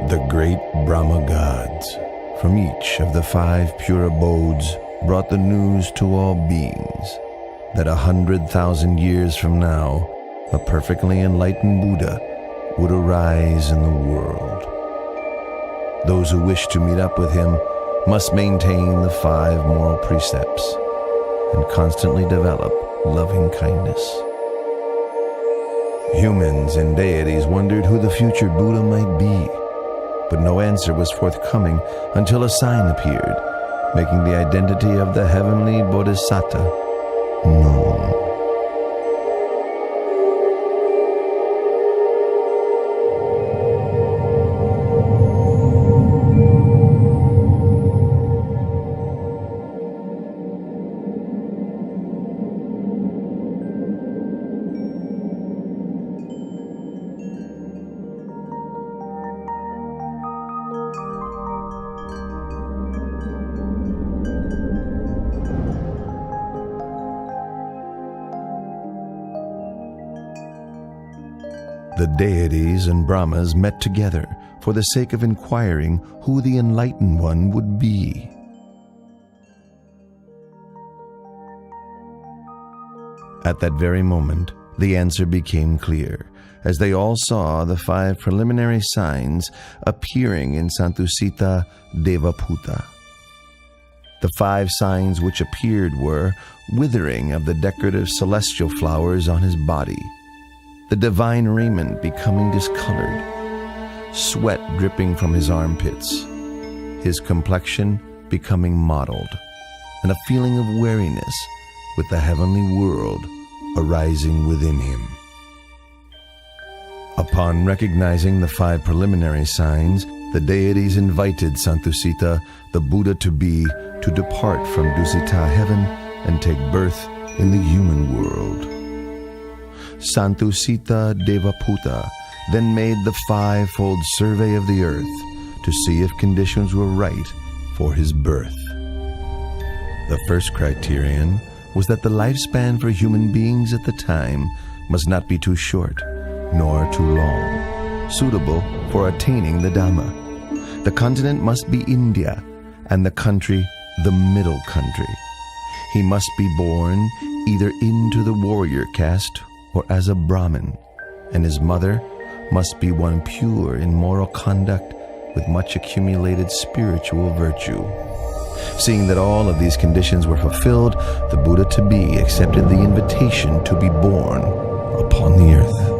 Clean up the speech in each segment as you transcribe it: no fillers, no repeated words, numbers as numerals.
The great Brahma gods, from each of the 5 pure abodes, brought the news to all beings that 100,000 years from now, a perfectly enlightened Buddha would arise in the world. Those who wish to meet up with him must maintain the 5 moral precepts and constantly develop loving kindness. Humans and deities wondered who the future Buddha might be, but no answer was forthcoming until a sign appeared, making the identity of the heavenly Bodhisattva known. The deities and Brahmas met together for the sake of inquiring who the enlightened one would be. At that very moment, the answer became clear, as they all saw the 5 preliminary signs appearing in Santusita Devaputa. The 5 signs which appeared were withering of the decorative celestial flowers on his body, the divine raiment becoming discolored, sweat dripping from his armpits, his complexion becoming mottled, and a feeling of weariness with the heavenly world arising within him. Upon recognizing the 5 preliminary signs, the deities invited Santusita, the Buddha to depart from Dusita heaven and take birth in the human world. Santusita Devaputa then made the 5-fold survey of the earth to see if conditions were right for his birth. The first criterion was that the lifespan for human beings at the time must not be too short nor too long, suitable for attaining the Dhamma. The continent must be India, and the country the middle country. He must be born either into the warrior caste or as a Brahmin, and his mother must be one pure in moral conduct with much accumulated spiritual virtue. Seeing that all of these conditions were fulfilled, the Buddha-to-be accepted the invitation to be born upon the earth.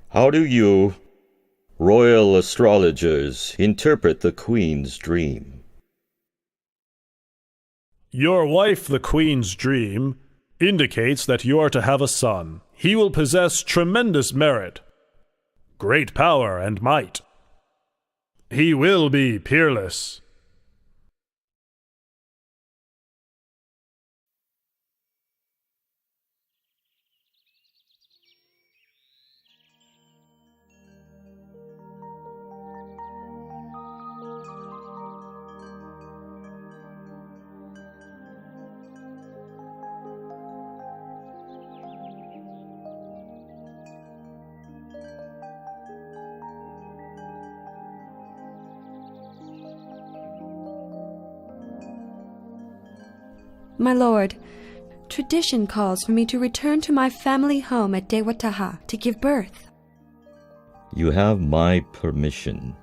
How do you Royal astrologers, interpret the Queen's dream. Your wife, the Queen's dream, indicates that you are to have a son. He will possess tremendous merit, great power and might. He will be peerless. My lord, tradition calls for me to return to my family home at Dewataha to give birth. You have my permission.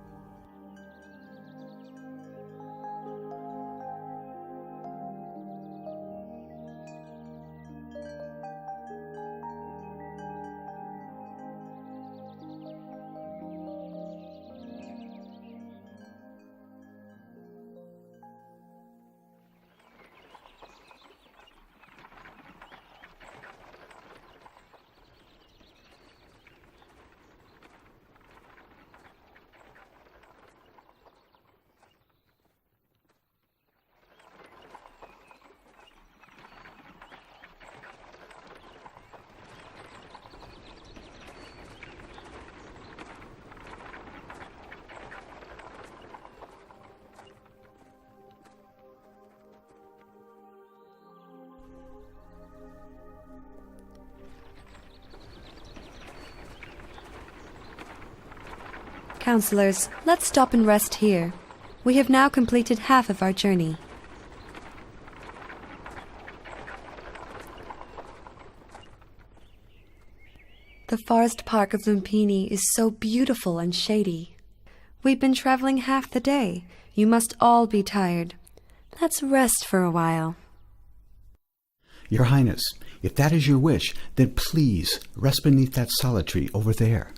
Counselors, let's stop and rest here. We have now completed half of our journey. The forest park of Lumpini is so beautiful and shady. We've been traveling half the day. You must all be tired. Let's rest for a while. Your Highness, if that is your wish, then please rest beneath that solid tree over there.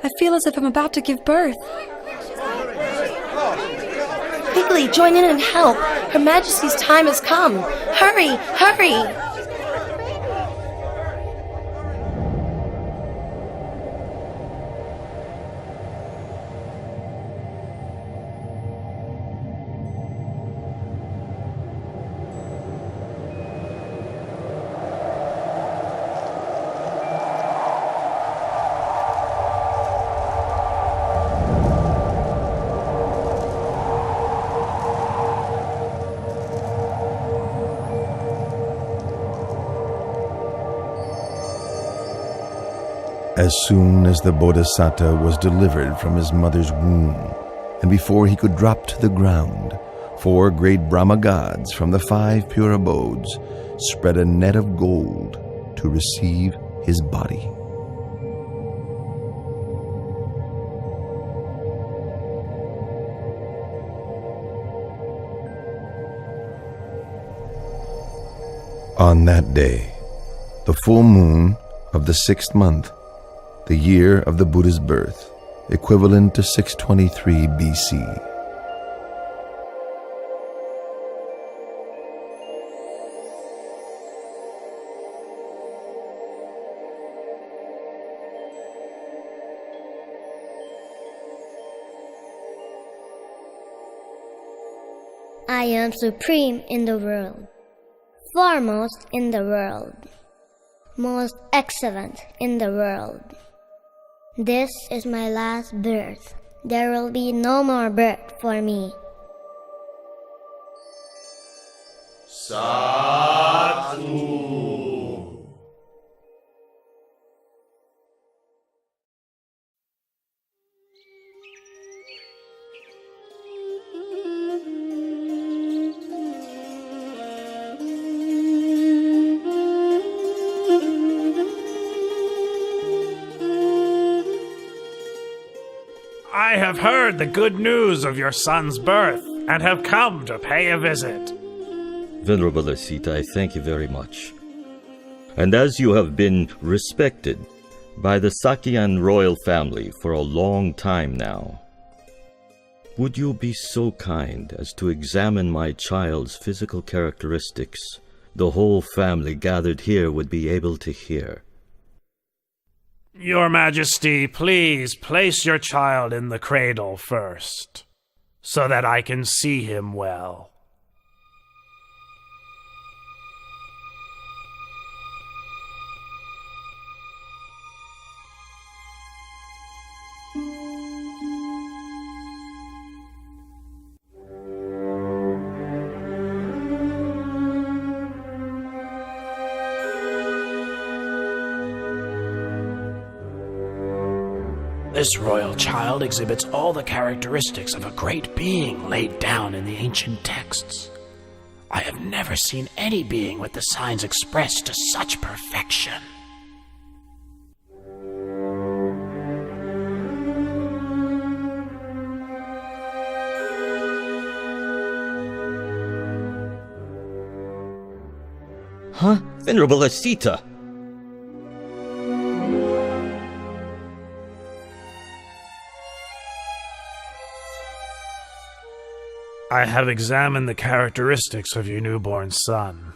I feel as if I'm about to give birth. Quickly, join in and help. Her Majesty's time has come. Hurry, hurry! As soon as the Bodhisattva was delivered from his mother's womb, and before he could drop to the ground, 4 great Brahma gods from the 5 pure abodes spread a net of gold to receive his body. On that day, the full moon of the 6th month, the year of the Buddha's birth, equivalent to 623 BC. I am supreme in the world, foremost in the world, most excellent in the world. This is my last birth. There will be no more birth for me. Sadhu. I have heard the good news of your son's birth and have come to pay a visit. Venerable Asita, I thank you very much. And as you have been respected by the Sakyan royal family for a long time now, would you be so kind as to examine my child's physical characteristics? The whole family gathered here would be able to hear. Your Majesty, please place your child in the cradle first, so that I can see him well. This royal child exhibits all the characteristics of a great being laid down in the ancient texts. I have never seen any being with the signs expressed to such perfection. Huh? Venerable Asita! I have examined the characteristics of your newborn son.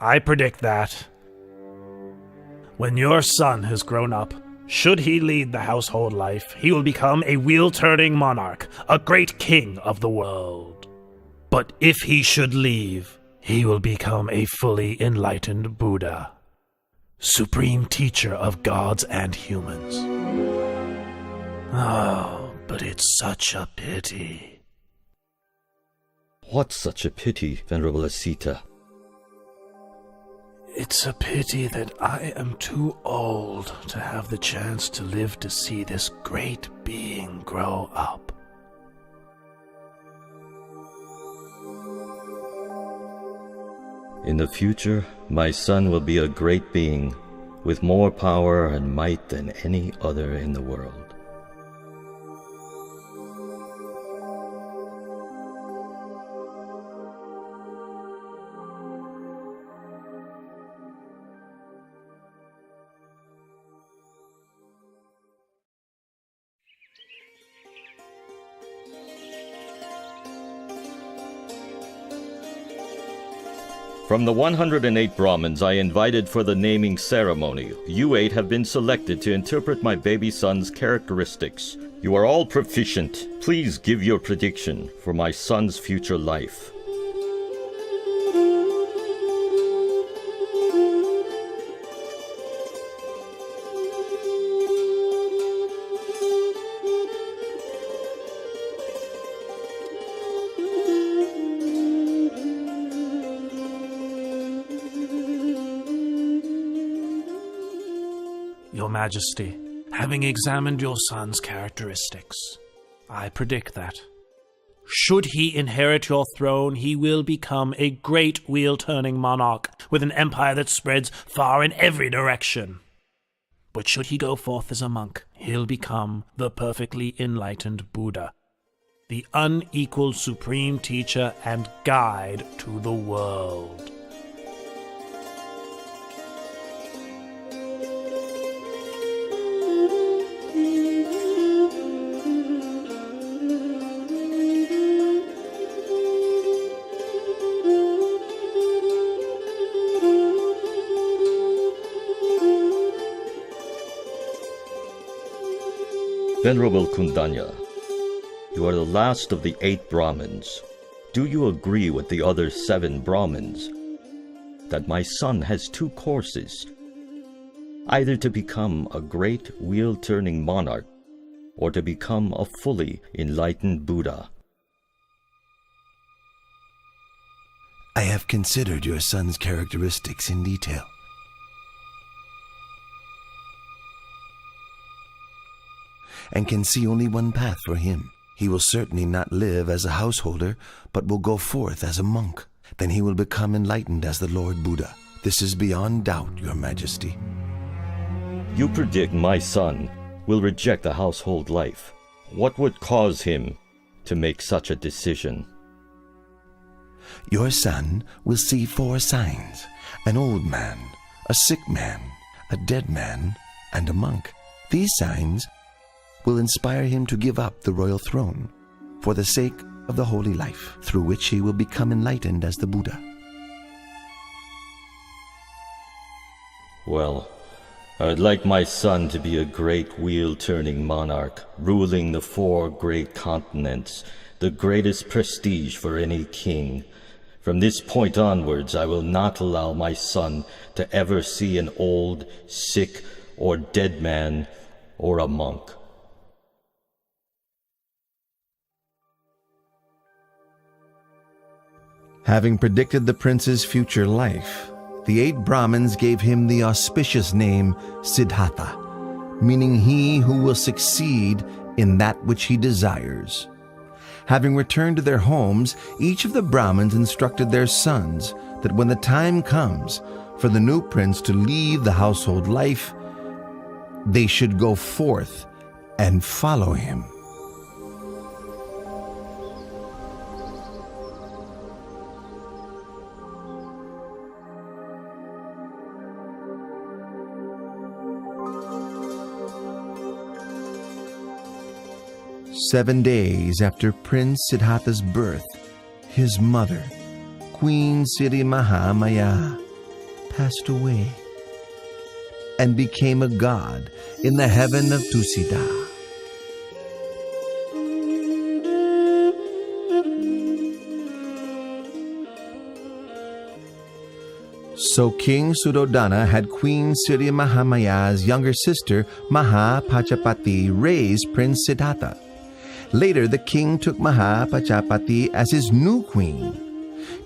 I predict that when your son has grown up, should he lead the household life, he will become a wheel-turning monarch, a great king of the world. But if he should leave, he will become a fully enlightened Buddha, supreme teacher of gods and humans. Oh, but it's such a pity. What's such a pity, Venerable Asita? It's a pity that I am too old to have the chance to live to see this great being grow up. In the future, my son will be a great being with more power and might than any other in the world. From the 108 Brahmins I invited for the naming ceremony, you 8 have been selected to interpret my baby son's characteristics. You are all proficient. Please give your prediction for my son's future life. Your Majesty, having examined your son's characteristics, I predict that, should he inherit your throne, he will become a great wheel-turning monarch with an empire that spreads far in every direction. But should he go forth as a monk, he'll become the perfectly enlightened Buddha, the unequaled supreme teacher and guide to the world. Venerable Kundanya, you are the last of the 8 Brahmins. Do you agree with the other 7 Brahmins that my son has 2 courses, either to become a great wheel-turning monarch or to become a fully enlightened Buddha? I have considered your son's characteristics in detail. And can see only one path for him. He will certainly not live as a householder, but will go forth as a monk. Then he will become enlightened as the Lord Buddha. This is beyond doubt, Your Majesty. You predict my son will reject the household life. What would cause him to make such a decision? Your son will see 4 signs: an old man, a sick man, a dead man, and a monk. These signs will inspire him to give up the royal throne for the sake of the holy life, through which he will become enlightened as the Buddha. Well, I'd like my son to be a great wheel-turning monarch, ruling the 4 great continents, the greatest prestige for any king. From this point onwards, I will not allow my son to ever see an old, sick, or dead man, or a monk. Having predicted the prince's future life, the 8 Brahmins gave him the auspicious name Siddhartha, meaning he who will succeed in that which he desires. Having returned to their homes, each of the Brahmins instructed their sons that when the time comes for the new prince to leave the household life, they should go forth and follow him. Seven days after Prince Siddhartha's birth, his mother, Queen Siri Mahamaya, passed away and became a god in the heaven of Tusita. So King Suddhodana had Queen Siri Mahamaya's younger sister Mahapachapati raise Prince Siddhartha. Later, the king took Mahapachapati as his new queen.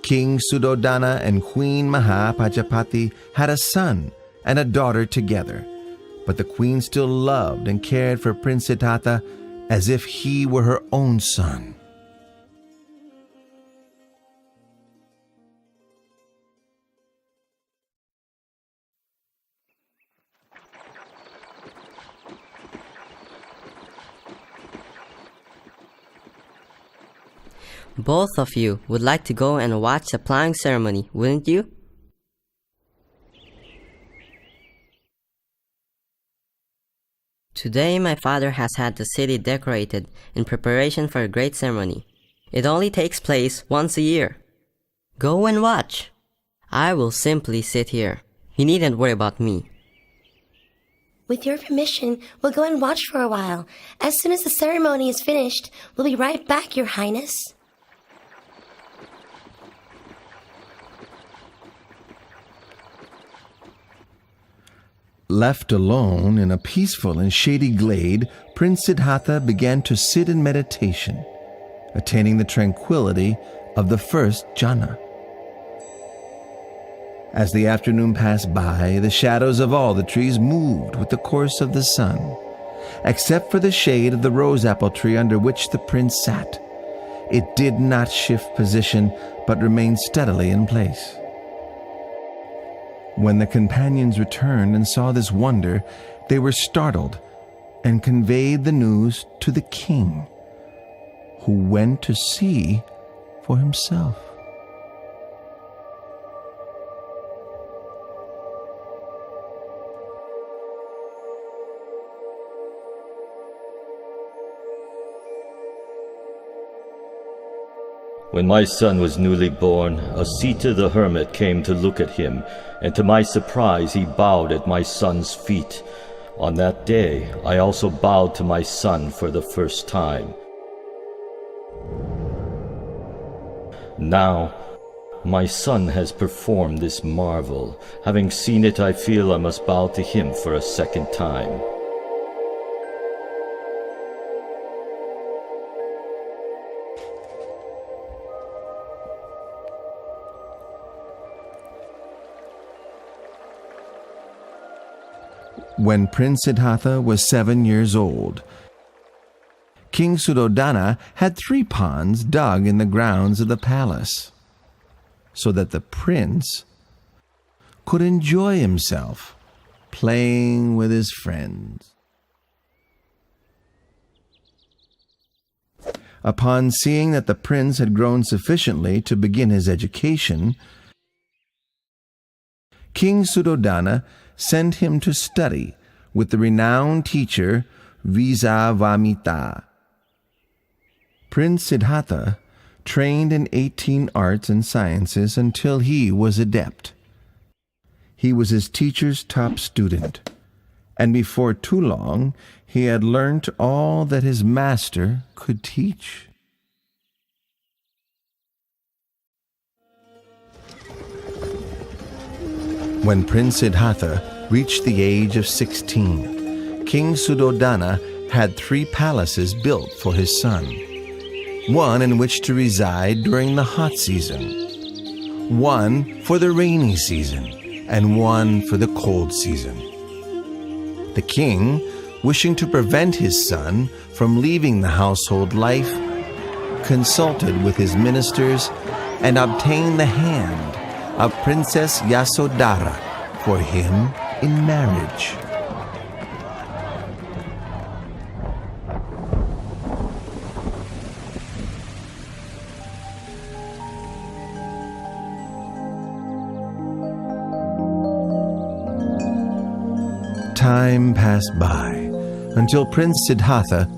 King Suddhodana and Queen Mahapachapati had a son and a daughter together, but the queen still loved and cared for Prince Siddhartha as if he were her own son. Both of you would like to go and watch the plowing ceremony, wouldn't you? Today my father has had the city decorated in preparation for a great ceremony. It only takes place once a year. Go and watch. I will simply sit here. You needn't worry about me. With your permission, we'll go and watch for a while. As soon as the ceremony is finished, we'll be right back, Your Highness. Left alone in a peaceful and shady glade, Prince Siddhartha began to sit in meditation, attaining the tranquility of the first jhana. As the afternoon passed by, the shadows of all the trees moved with the course of the sun, except for the shade of the rose apple tree under which the prince sat. It did not shift position, but remained steadily in place. When the companions returned and saw this wonder, they were startled and conveyed the news to the king, who went to see for himself. When my son was newly born, Asita the hermit came to look at him, and to my surprise he bowed at my son's feet. On that day, I also bowed to my son for the first time. Now, my son has performed this marvel. Having seen it, I feel I must bow to him for a second time. When Prince Siddhartha was 7 years old, King Suddhodana had 3 ponds dug in the grounds of the palace, so that the prince could enjoy himself playing with his friends. Upon seeing that the prince had grown sufficiently to begin his education, King Suddhodana sent him to study with the renowned teacher Visavamitra. Prince Siddhartha trained in 18 arts and sciences until he was adept. He was his teacher's top student, and before too long he had learnt all that his master could teach. When Prince Siddhartha reached the age of 16, King Suddhodana had 3 palaces built for his son, one in which to reside during the hot season, one for the rainy season, and one for the cold season. The king, wishing to prevent his son from leaving the household life, consulted with his ministers and obtained the hand of Princess Yasodhara for him in marriage. Time passed by until Prince Siddhartha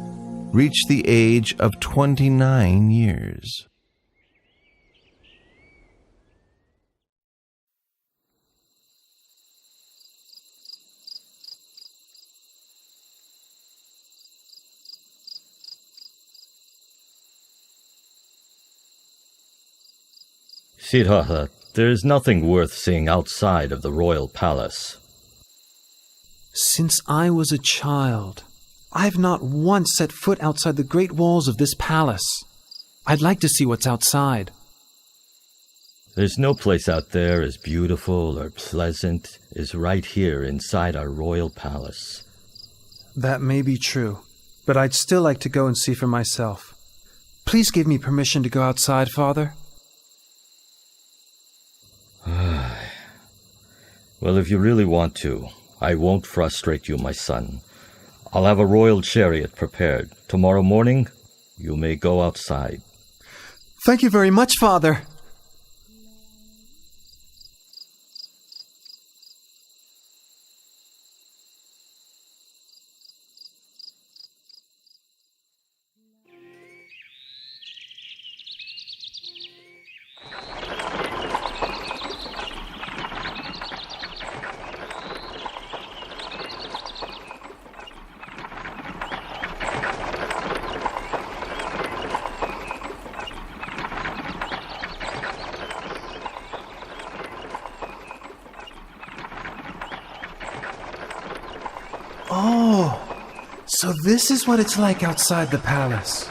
reached the age of 29 years. Siddhartha, there is nothing worth seeing outside of the royal palace. Since I was a child, I've not once set foot outside the great walls of this palace. I'd like to see what's outside. There's no place out there as beautiful or pleasant as right here inside our royal palace. That may be true, but I'd still like to go and see for myself. Please give me permission to go outside, Father. Well, if you really want to, I won't frustrate you, my son. I'll have a royal chariot prepared. Tomorrow morning, you may go outside. Thank you very much, Father. Oh, so this is what it's like outside the palace.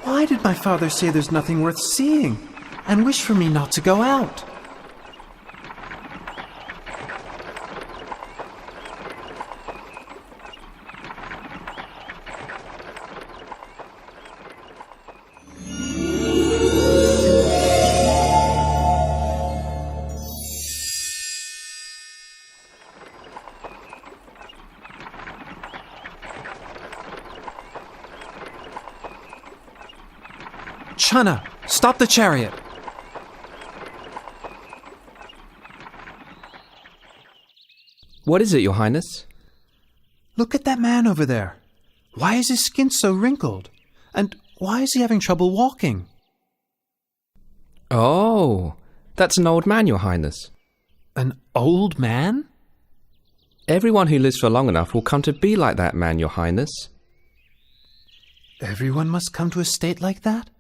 Why did my father say there's nothing worth seeing and wish for me not to go out? Channa, stop the chariot! What is it, Your Highness? Look at that man over there. Why is his skin so wrinkled? And why is he having trouble walking? Oh, that's an old man, Your Highness. An old man? Everyone who lives for long enough will come to be like that man, Your Highness. Everyone must come to a state like that?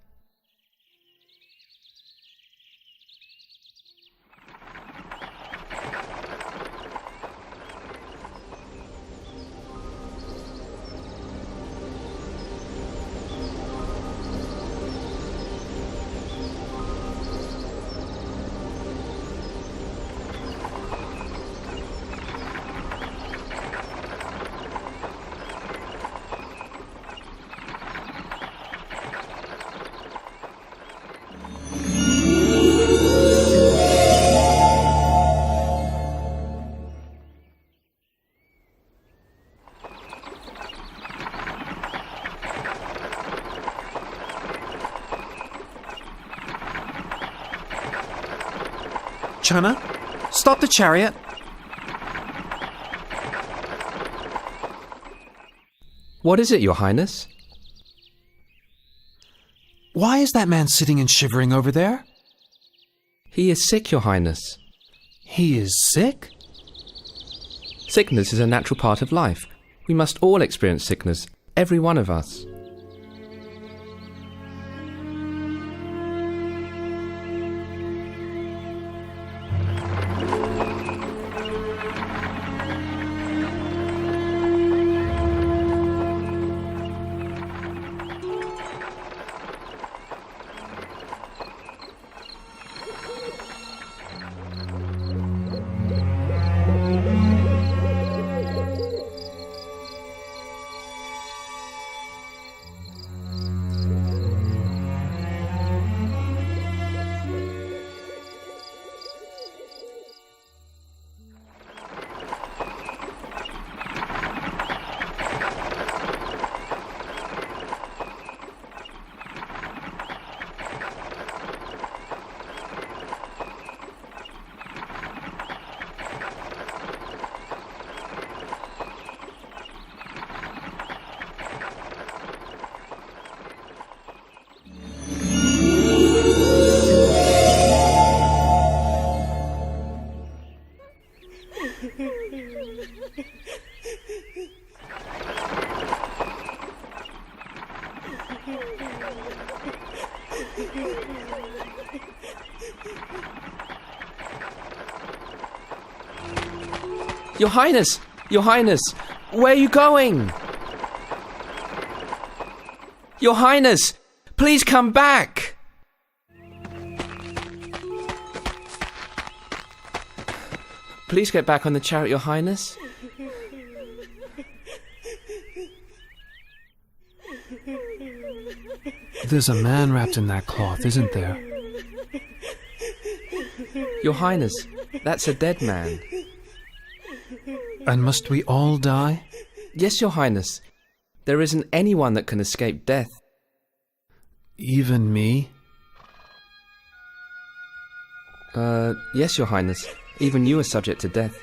Chana, stop the chariot. What is it, Your Highness? Why is that man sitting and shivering over there? He is sick, Your Highness. He is sick? Sickness is a natural part of life. We must all experience sickness, every one of us. Your Highness! Your Highness! Where are you going? Your Highness! Please come back! Please get back on the chariot, Your Highness. There's a man wrapped in that cloth, isn't there? Your Highness, that's a dead man. And must we all die? Yes, Your Highness. There isn't anyone that can escape death. Even me? Yes, Your Highness. Even you are subject to death.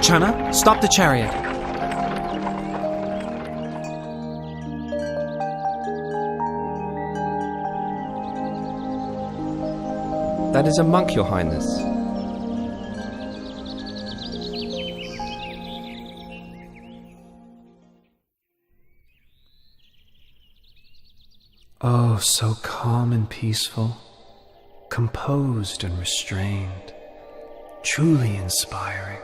Chana, stop the chariot. That is a monk, Your Highness. Oh, so calm and peaceful, composed and restrained, truly inspiring.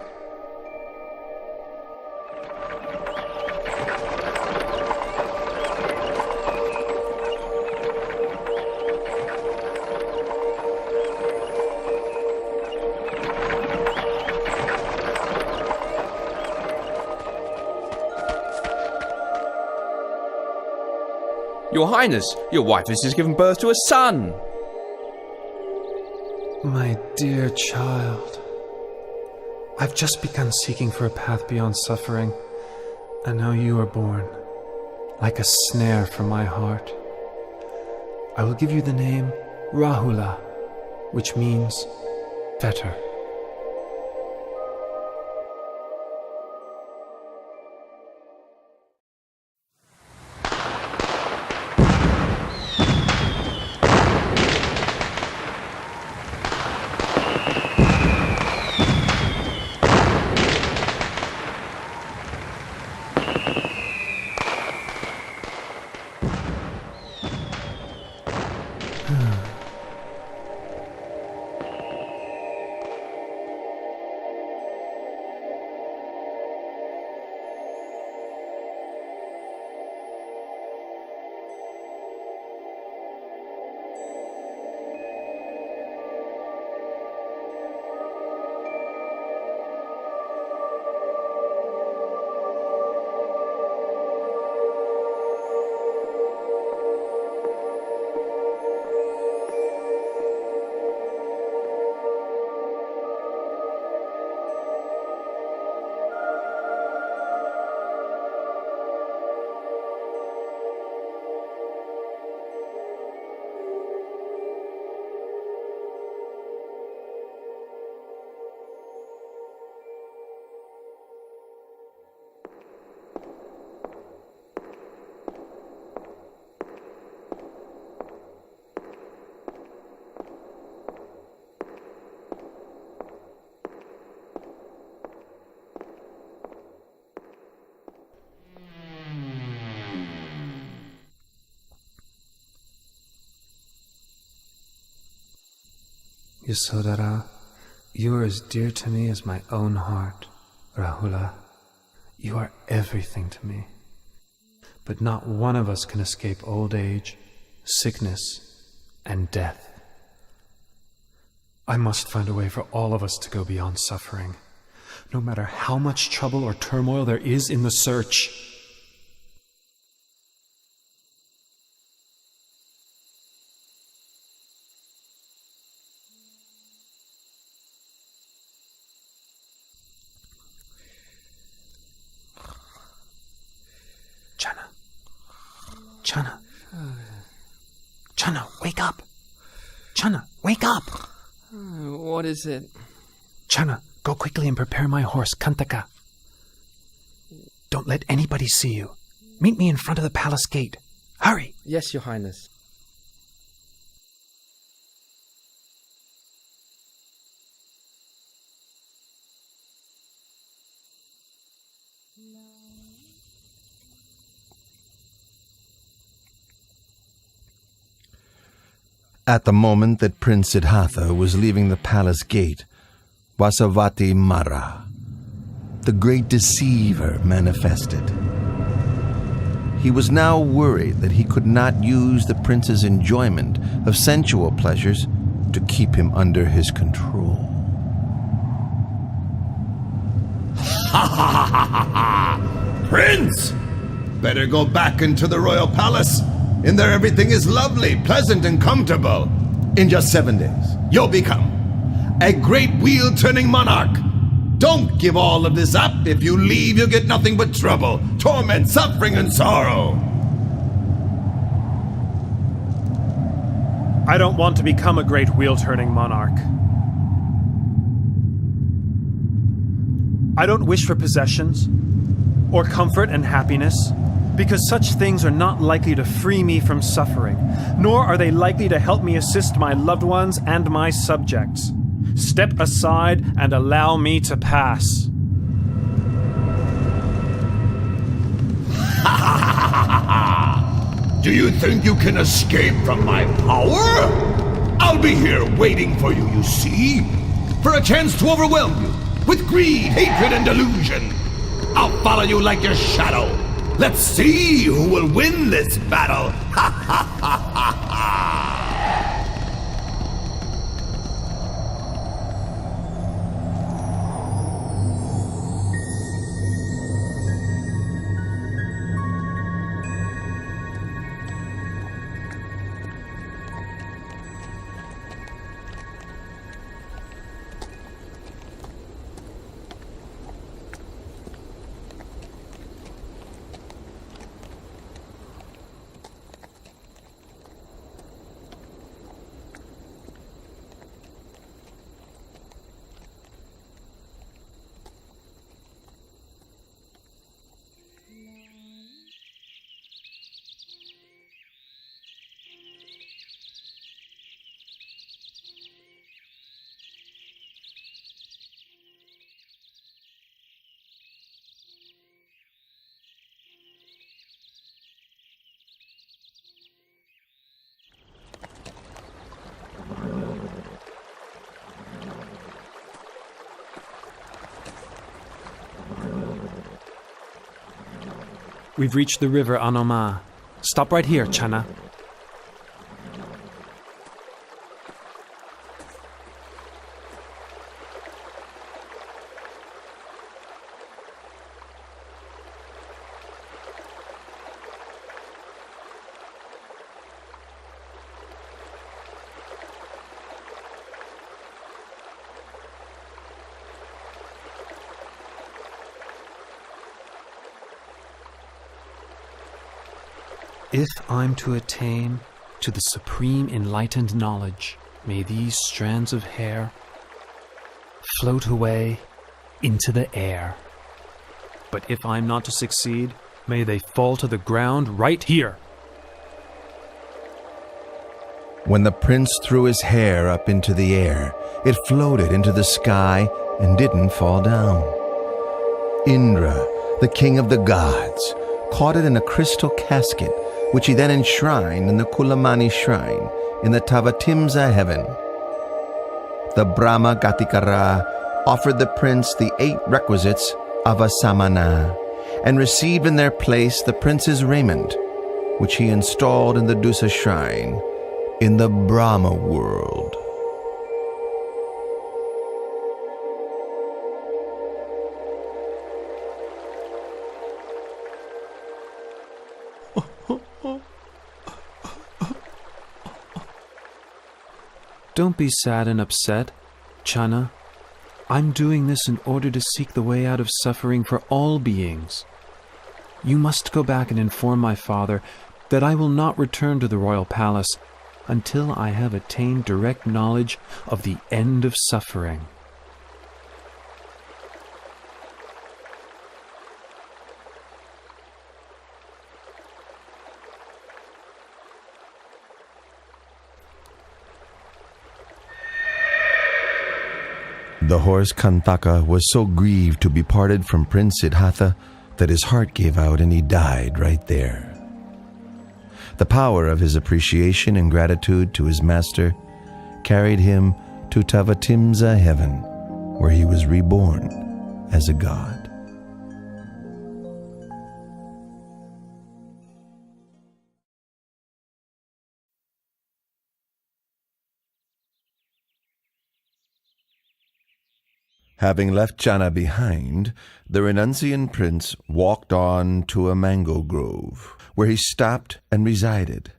Your Highness, your wife has just given birth to a son. My dear child, I've just begun seeking for a path beyond suffering, and now you are born, like a snare for my heart. I will give you the name Rahula, which means fetter. Yasodhara, you are as dear to me as my own heart. Rahula, you are everything to me. But not one of us can escape old age, sickness, and death. I must find a way for all of us to go beyond suffering, no matter how much trouble or turmoil there is in the search. Chana. Chana, wake up. Chana, wake up. What is it? Chana, go quickly and prepare my horse, Kantaka. Don't let anybody see you. Meet me in front of the palace gate. Hurry. Yes, Your Highness. At the moment that Prince Siddhartha was leaving the palace gate, Vasavati Mara, the great deceiver, manifested. He was now worried that he could not use the prince's enjoyment of sensual pleasures to keep him under his control. Ha ha ha ha ha! Prince! Better go back into the royal palace. In there everything is lovely, pleasant, and comfortable. In just 7 days, you'll become a great wheel-turning monarch. Don't give all of this up. If you leave, you'll get nothing but trouble, torment, suffering, and sorrow. I don't want to become a great wheel-turning monarch. I don't wish for possessions or comfort and happiness, because such things are not likely to free me from suffering, nor are they likely to help me assist my loved ones and my subjects. Step aside and allow me to pass. Do you think you can escape from my power? I'll be here waiting for you, you see, for a chance to overwhelm you with greed, hatred, and delusion. I'll follow you like your shadow. Let's see who will win this battle. Ha ha ha ha ha! We've reached the river Anoma. Stop right here, Channa. If I'm to attain to the supreme enlightened knowledge, may these strands of hair float away into the air. But if I'm not to succeed, may they fall to the ground right here. When the prince threw his hair up into the air, it floated into the sky and didn't fall down. Indra, the king of the gods, caught it in a crystal casket, which he then enshrined in the Kulamani shrine in the Tavatimsa heaven. The Brahma Gatikara offered the prince the 8 requisites of a samana and received in their place the prince's raiment, which he installed in the Dusa shrine in the Brahma world. Don't be sad and upset, Channa. I'm doing this in order to seek the way out of suffering for all beings. You must go back and inform my father that I will not return to the royal palace until I have attained direct knowledge of the end of suffering. The horse Kantaka was so grieved to be parted from Prince Siddhartha that his heart gave out and he died right there. The power of his appreciation and gratitude to his master carried him to Tavatimsa heaven, where he was reborn as a god. Having left Channa behind, the renunciant prince walked on to a mango grove, where he stopped and resided,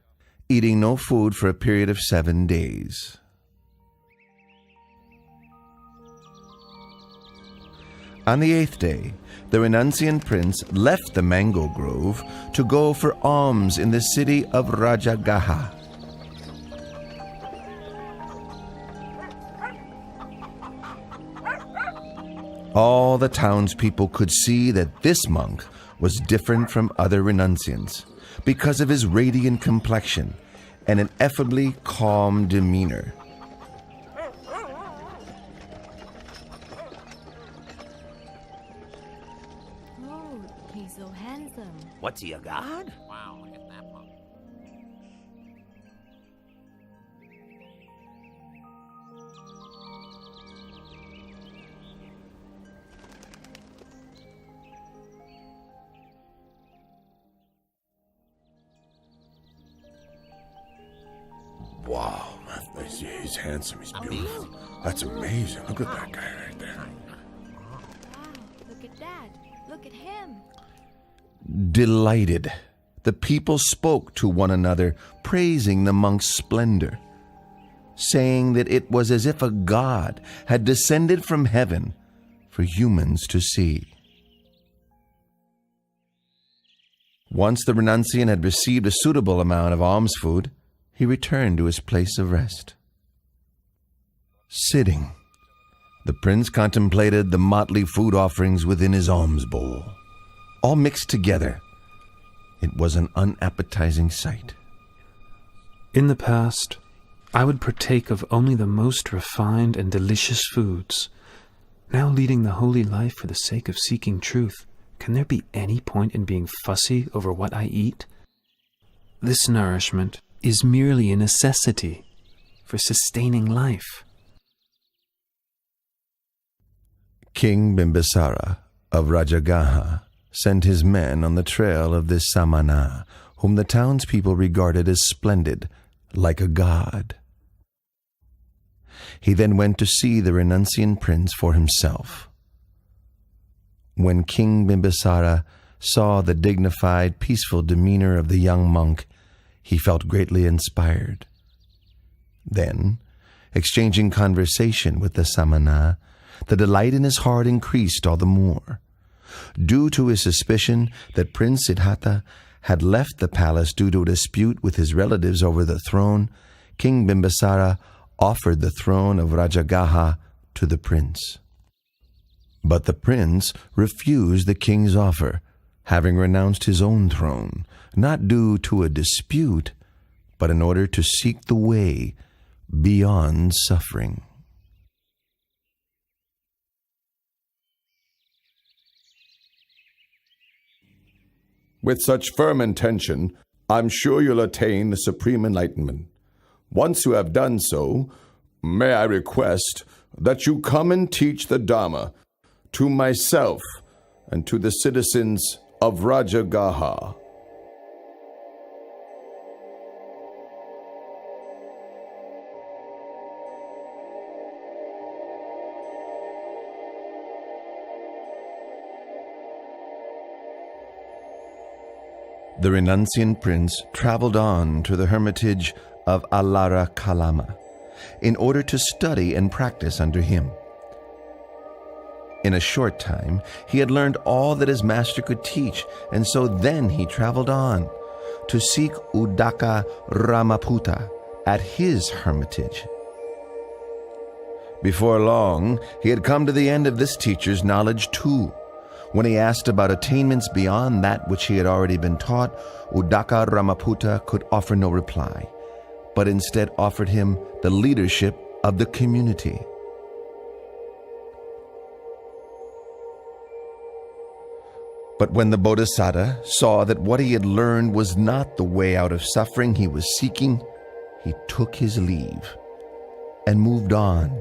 eating no food for a period of 7 days. On the 8th day, the renunciant prince left the mango grove to go for alms in the city of Rajagaha. All the townspeople could see that this monk was different from other renunciants because of his radiant complexion and an effably calm demeanor. Oh, he's so handsome. What's he, a god? Wow, look at that one. Wow, he's handsome, he's beautiful. That's amazing. Look at that guy right there. Wow, look at that. Look at him. Delighted, the people spoke to one another, praising the monk's splendor, saying that it was as if a god had descended from heaven for humans to see. Once the renunciant had received a suitable amount of alms food, he returned to his place of rest. Sitting, the prince contemplated the motley food offerings within his alms bowl, all mixed together. It was an unappetizing sight. In the past, I would partake of only the most refined and delicious foods. Now leading the holy life for the sake of seeking truth, can there be any point in being fussy over what I eat? This nourishment is merely a necessity for sustaining life. King Bimbisara of Rajagaha sent his men on the trail of this samana, whom the townspeople regarded as splendid, like a god. He then went to see the renunciant prince for himself. When King Bimbisara saw the dignified, peaceful demeanor of the young monk, he felt greatly inspired. Then, exchanging conversation with the samana, the delight in his heart increased all the more. Due to his suspicion that Prince Siddhartha had left the palace due to a dispute with his relatives over the throne, King Bimbisara offered the throne of Rajagaha to the prince. But the prince refused the king's offer, having renounced his own throne, not due to a dispute, but in order to seek the way beyond suffering. With such firm intention, I'm sure you'll attain the supreme enlightenment. Once you have done so, may I request that you come and teach the Dhamma to myself and to the citizens of Rajagaha. The renunciant prince traveled on to the hermitage of Alara Kalama in order to study and practice under him. In a short time, he had learned all that his master could teach, and so then he traveled on to seek Udaka Ramaputta at his hermitage. Before long, he had come to the end of this teacher's knowledge too. When he asked about attainments beyond that which he had already been taught, Udaka Ramaputta could offer no reply, but instead offered him the leadership of the community. But when the Bodhisattva saw that what he had learned was not the way out of suffering he was seeking, he took his leave and moved on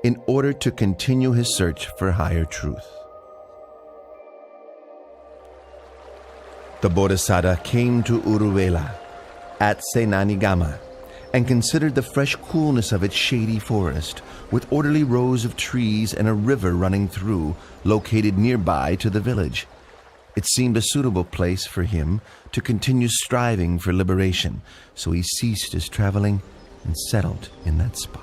in order to continue his search for higher truth. The Bodhisattva came to Uruvela at Senanigama and considered the fresh coolness of its shady forest, with orderly rows of trees and a river running through, located nearby to the village. It seemed a suitable place for him to continue striving for liberation, so he ceased his traveling and settled in that spot.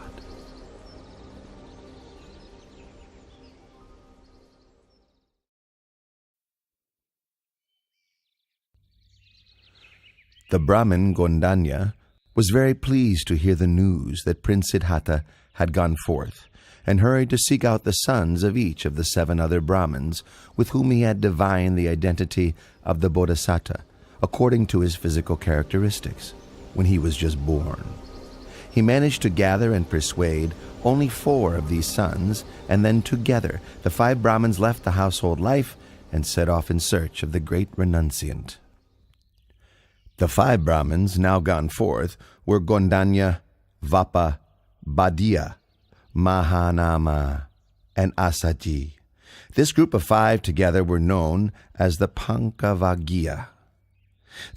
The Brahmin Gondanya was very pleased to hear the news that Prince Siddhartha had gone forth, and hurried to seek out the sons of each of the 7 other Brahmins with whom he had divined the identity of the Bodhisattva according to his physical characteristics when he was just born. He managed to gather and persuade only 4 of these sons, and then together the 5 Brahmins left the household life and set off in search of the great renunciant. The 5 Brahmins now gone forth were Gondanya, Vapa, Badiya, Mahanama, and Asaji. This group of 5 together were known as the Pankavaggiya.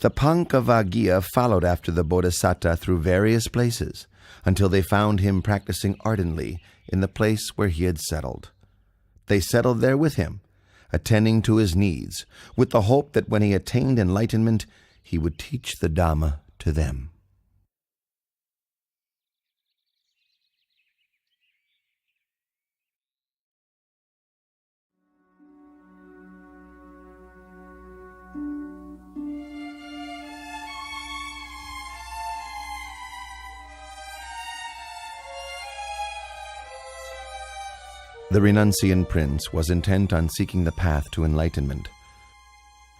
The Pankavaggiya followed after the Bodhisattva through various places until they found him practicing ardently in the place where he had settled. They settled there with him, attending to his needs, with the hope that when he attained enlightenment, he would teach the Dhamma to them. The renunciant prince was intent on seeking the path to enlightenment.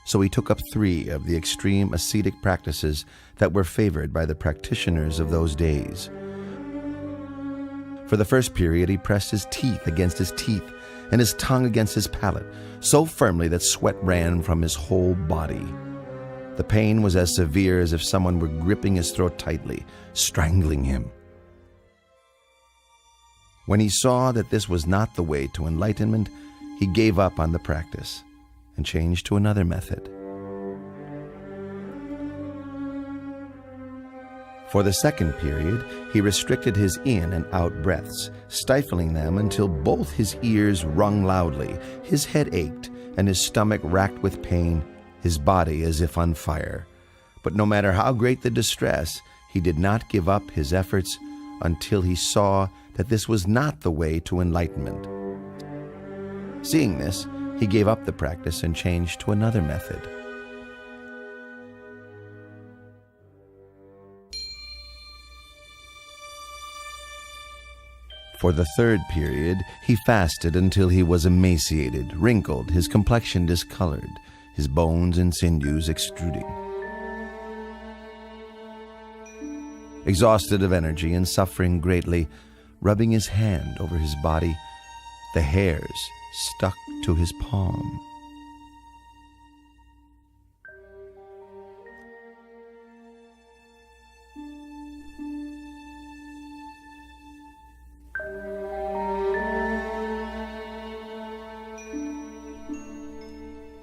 So he took up 3 of the extreme ascetic practices that were favored by the practitioners of those days. For the first period, he pressed his teeth against his teeth and his tongue against his palate, so firmly that sweat ran from his whole body. The pain was as severe as if someone were gripping his throat tightly, strangling him. When he saw that this was not the way to enlightenment, he gave up on the practice and changed to another method. For the second period, he restricted his in and out breaths, stifling them until both his ears rung loudly, his head ached, and his stomach racked with pain, his body as if on fire. But no matter how great the distress, he did not give up his efforts until he saw that this was not the way to enlightenment. Seeing this, he gave up the practice and changed to another method. For the third period, he fasted until he was emaciated, wrinkled, his complexion discolored, his bones and sinews extruding. Exhausted of energy and suffering greatly, rubbing his hand over his body, the hairs stuck to his palm.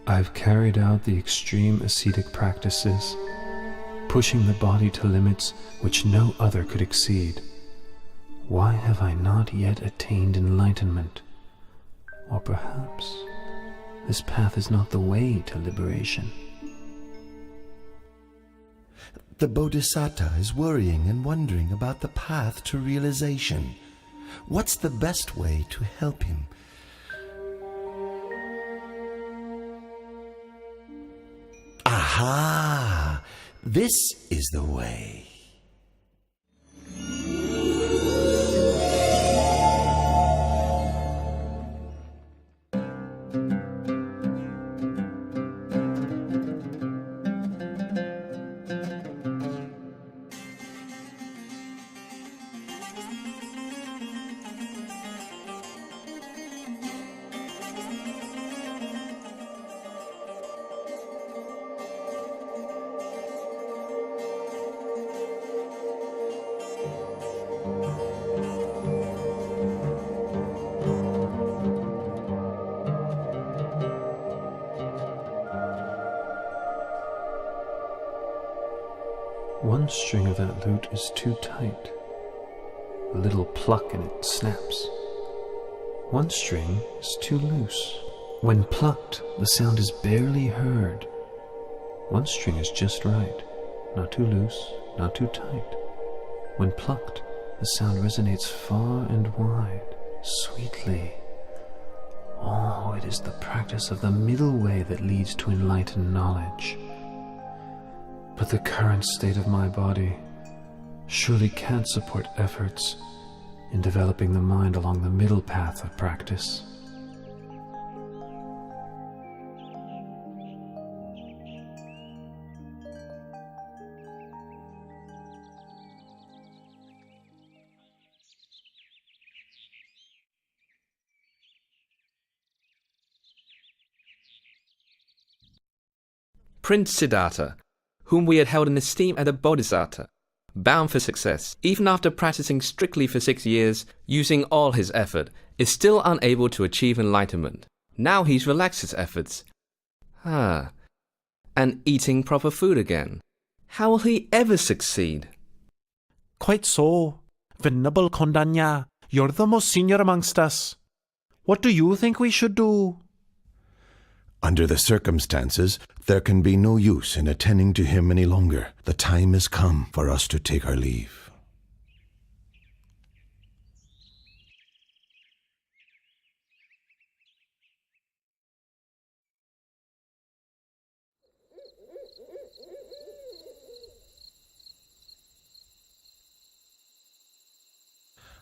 I've carried out the extreme ascetic practices, pushing the body to limits which no other could exceed. Why have I not yet attained enlightenment? Or perhaps this path is not the way to liberation. The Bodhisattva is worrying and wondering about the path to realization. What's the best way to help him? Aha! This is the way. One string of that lute is too tight. A little pluck and it snaps. One string is too loose. When plucked, the sound is barely heard. One string is just right, not too loose, not too tight. When plucked, the sound resonates far and wide, sweetly. Oh, it is the practice of the middle way that leads to enlightened knowledge. But the current state of my body surely can't support efforts in developing the mind along the middle path of practice. Prince Siddhartha, whom we had held in esteem as a bodhisattva, bound for success, even after practicing strictly for 6 years, using all his effort, is still unable to achieve enlightenment. Now he's relaxed his efforts. And eating proper food again. How will he ever succeed? Quite so. Venerable Kondanya, you're the most senior amongst us. What do you think we should do? Under the circumstances, there can be no use in attending to him any longer. The time has come for us to take our leave.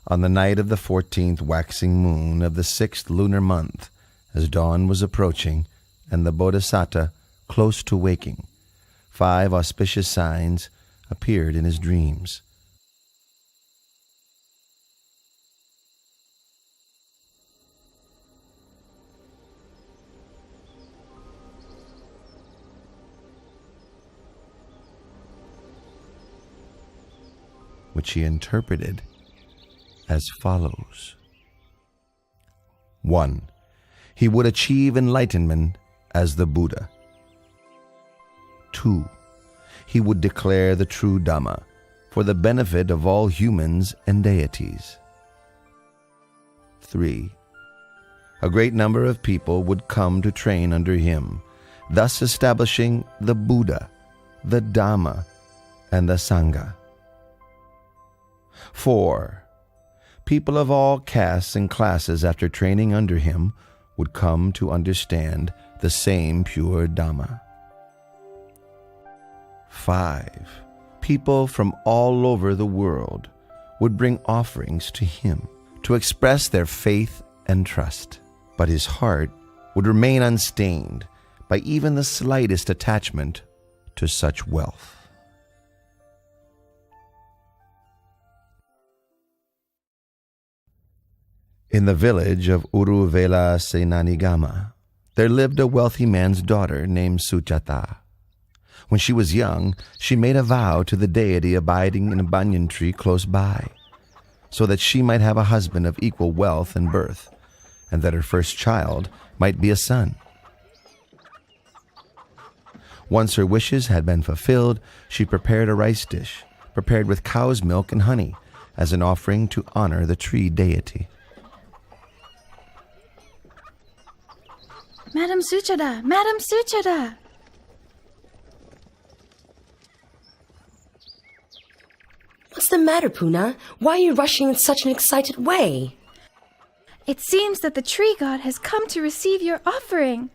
On the night of the 14th waxing moon of the 6th lunar month, as dawn was approaching, and the Bodhisattva close to waking, 5 auspicious signs appeared in his dreams. Which he interpreted as follows. 1. He would achieve enlightenment as the Buddha. 2. He would declare the true Dhamma for the benefit of all humans and deities. 3. A great number of people would come to train under him, thus establishing the Buddha, the Dhamma, and the Sangha. 4. People of all castes and classes after training under him would come to understand the same pure Dhamma. 5. People from all over the world would bring offerings to him to express their faith and trust, but his heart would remain unstained by even the slightest attachment to such wealth. In the village of Uruvela Senanigama, there lived a wealthy man's daughter named Suchata. When she was young, she made a vow to the deity abiding in a banyan tree close by, so that she might have a husband of equal wealth and birth, and that her first child might be a son. Once her wishes had been fulfilled, she prepared a rice dish, prepared with cow's milk and honey, as an offering to honor the tree deity. Madam Suchada! Madam Suchada! What's the matter, Puna? Why are you rushing in such an excited way? It seems that the tree god has come to receive your offering.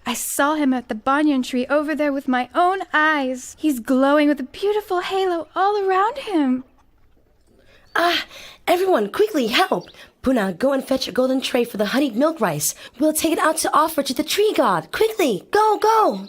I saw him at the banyan tree over there with my own eyes. He's glowing with a beautiful halo all around him. Ah, everyone, quickly help! Puna, go and fetch a golden tray for the honeyed milk rice. We'll take it out to offer to the tree god. Quickly, go, go!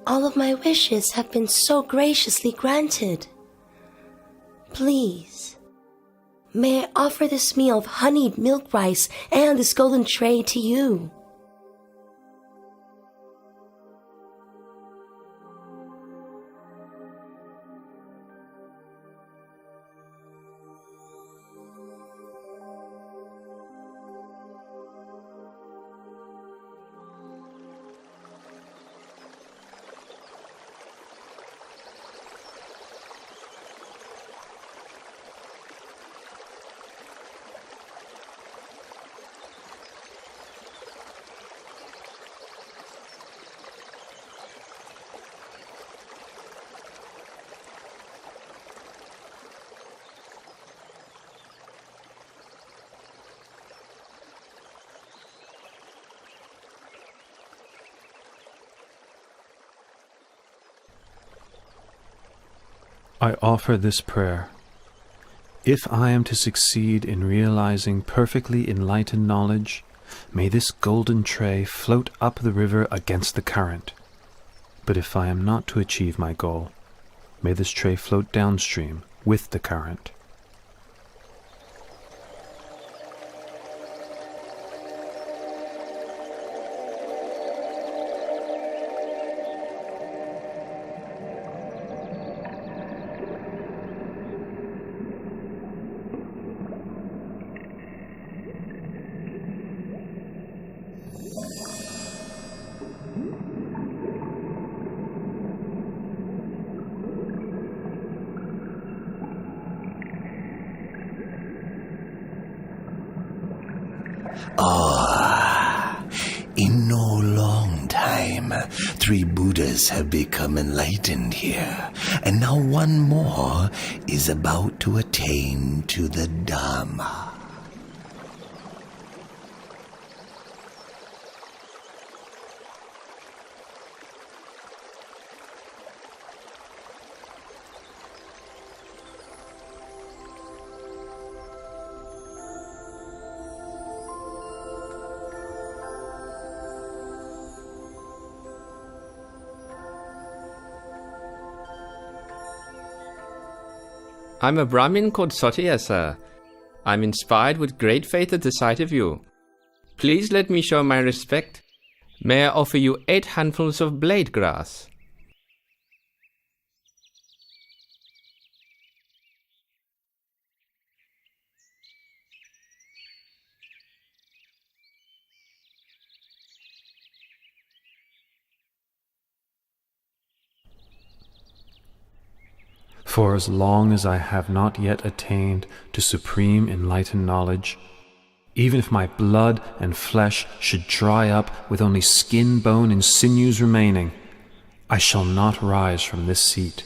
All of my wishes have been so graciously granted. Please, may I offer this meal of honeyed milk rice and this golden tray to you? I offer this prayer. If I am to succeed in realizing perfectly enlightened knowledge, may this golden tray float up the river against the current. But if I am not to achieve my goal, may this tray float downstream with the current. In no long time, 3 Buddhas have become enlightened here, and now one more is about to attain to the Dhamma. I'm a Brahmin called Sautya, sir. I'm inspired with great faith at the sight of you. Please let me show my respect. May I offer you 8 handfuls of blade grass? For as long as I have not yet attained to supreme enlightened knowledge, even if my blood and flesh should dry up with only skin, bone, and sinews remaining, I shall not rise from this seat.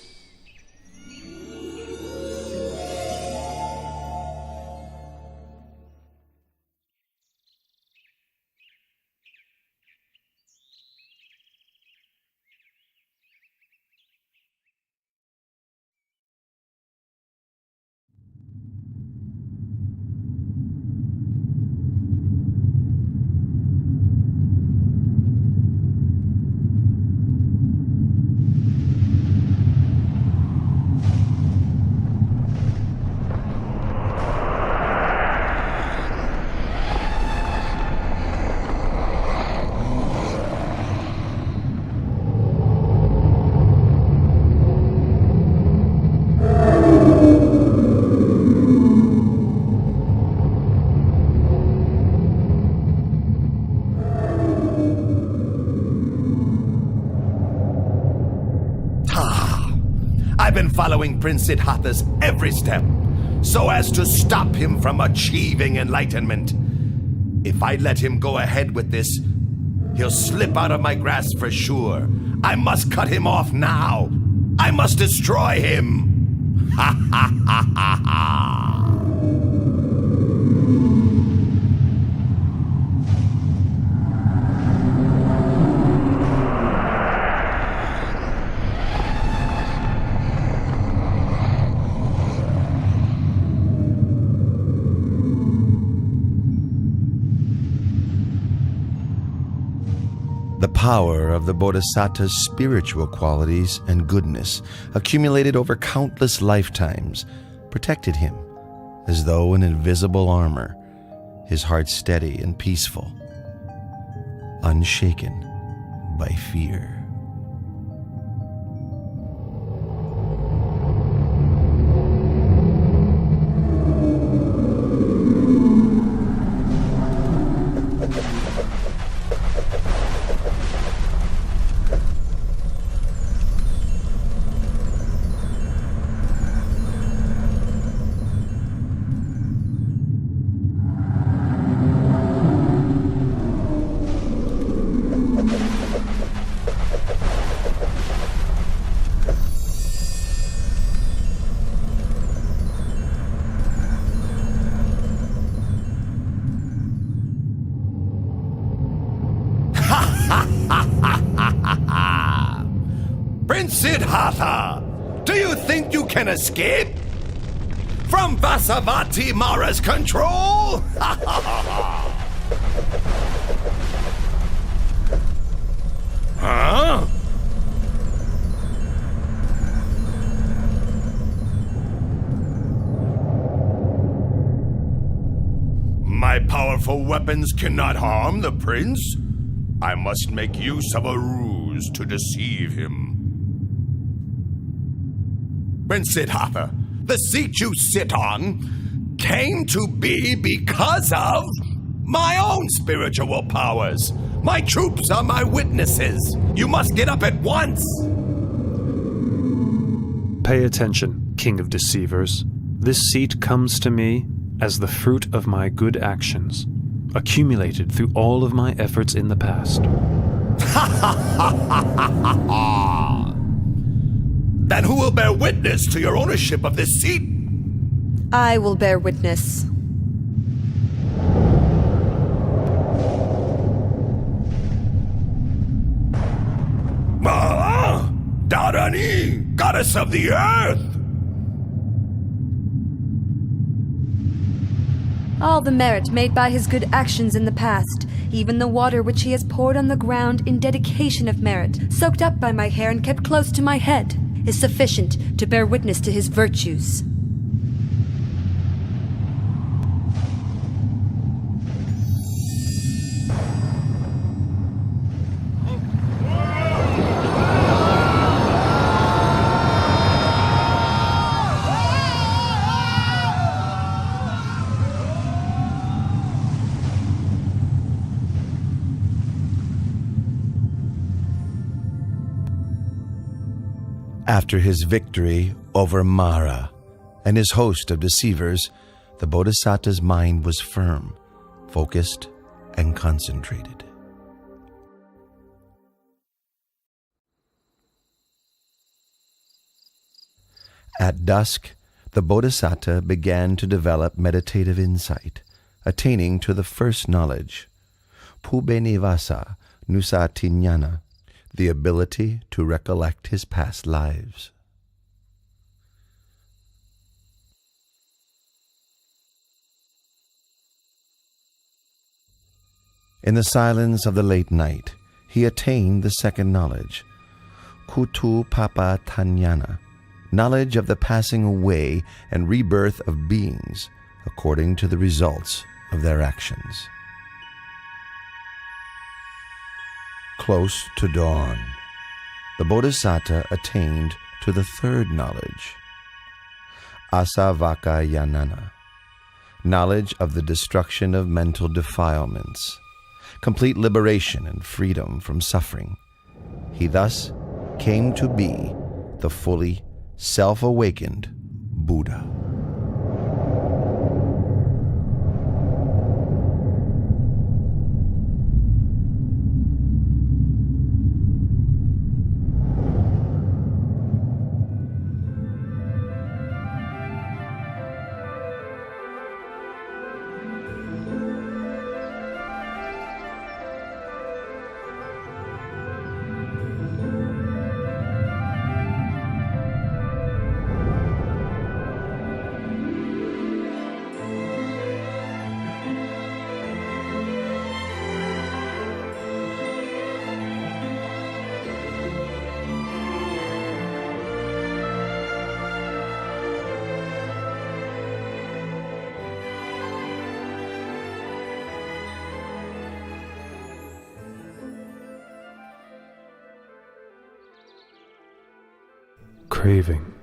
I've been following Prince Siddhartha's every step, so as to stop him from achieving enlightenment. If I let him go ahead with this, he'll slip out of my grasp for sure. I must cut him off now. I must destroy him. Ha ha ha ha ha. The power of the Bodhisattva's spiritual qualities and goodness, accumulated over countless lifetimes, protected him as though in invisible armor, his heart steady and peaceful, unshaken by fear. Prince Siddhartha, do you think you can escape from Vasavati Mara's control? Huh? My powerful weapons cannot harm the prince. I must make use of a ruse to deceive him. Prince Siddhartha, the seat you sit on came to be because of my own spiritual powers. My troops are my witnesses. You must get up at once. Pay attention, King of Deceivers. This seat comes to me as the fruit of my good actions, accumulated through all of my efforts in the past. Then who will bear witness to your ownership of this seat? I will bear witness. Dharani, goddess of the earth! All the merit made by his good actions in the past, even the water which he has poured on the ground in dedication of merit, soaked up by my hair and kept close to my head, is sufficient to bear witness to his virtues. After his victory over Mara and his host of deceivers, the Bodhisattva's mind was firm, focused, and concentrated. At dusk, the Bodhisattva began to develop meditative insight, attaining to the first knowledge, Pubenivasa Nusatinyana, the ability to recollect his past lives. In the silence of the late night, he attained the second knowledge, Kutu Papa Tanyana, knowledge of the passing away and rebirth of beings according to the results of their actions. Close to dawn, the Bodhisattva attained to the third knowledge, Asavakayanana, knowledge of the destruction of mental defilements, complete liberation and freedom from suffering. He thus came to be the fully self-awakened Buddha. Craving.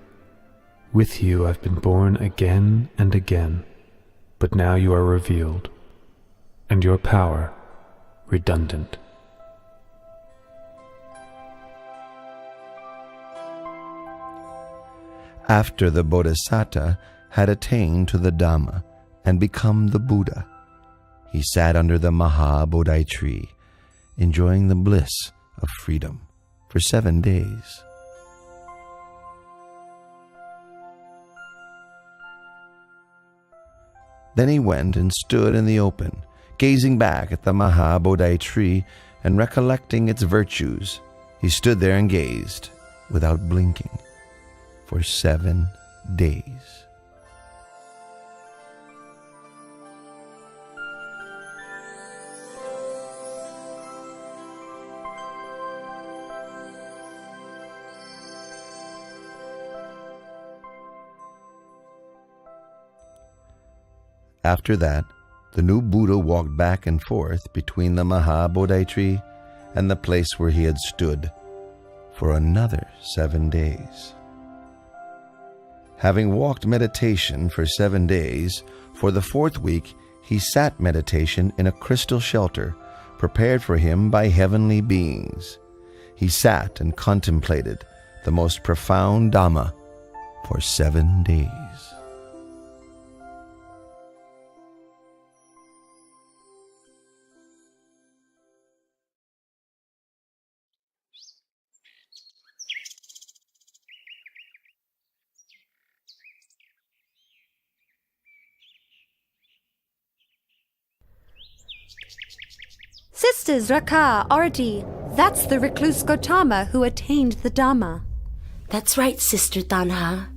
With you I've been born again and again, but now you are revealed, and your power redundant. After the Bodhisattva had attained to the Dhamma and become the Buddha, he sat under the Maha Bodhi tree, enjoying the bliss of freedom for 7 days. Then he went and stood in the open, gazing back at the Maha Bodhi tree and recollecting its virtues. He stood there and gazed, without blinking, for 7 days. After that, the new Buddha walked back and forth between the Maha Bodhi tree and the place where he had stood for another 7 days. Having walked meditation for 7 days, for the 4th week he sat meditation in a crystal shelter prepared for him by heavenly beings. He sat and contemplated the most profound Dhamma for 7 days. Sisters Raka, Arati, that's the recluse Gautama who attained the Dhamma. That's right, Sister Tanha.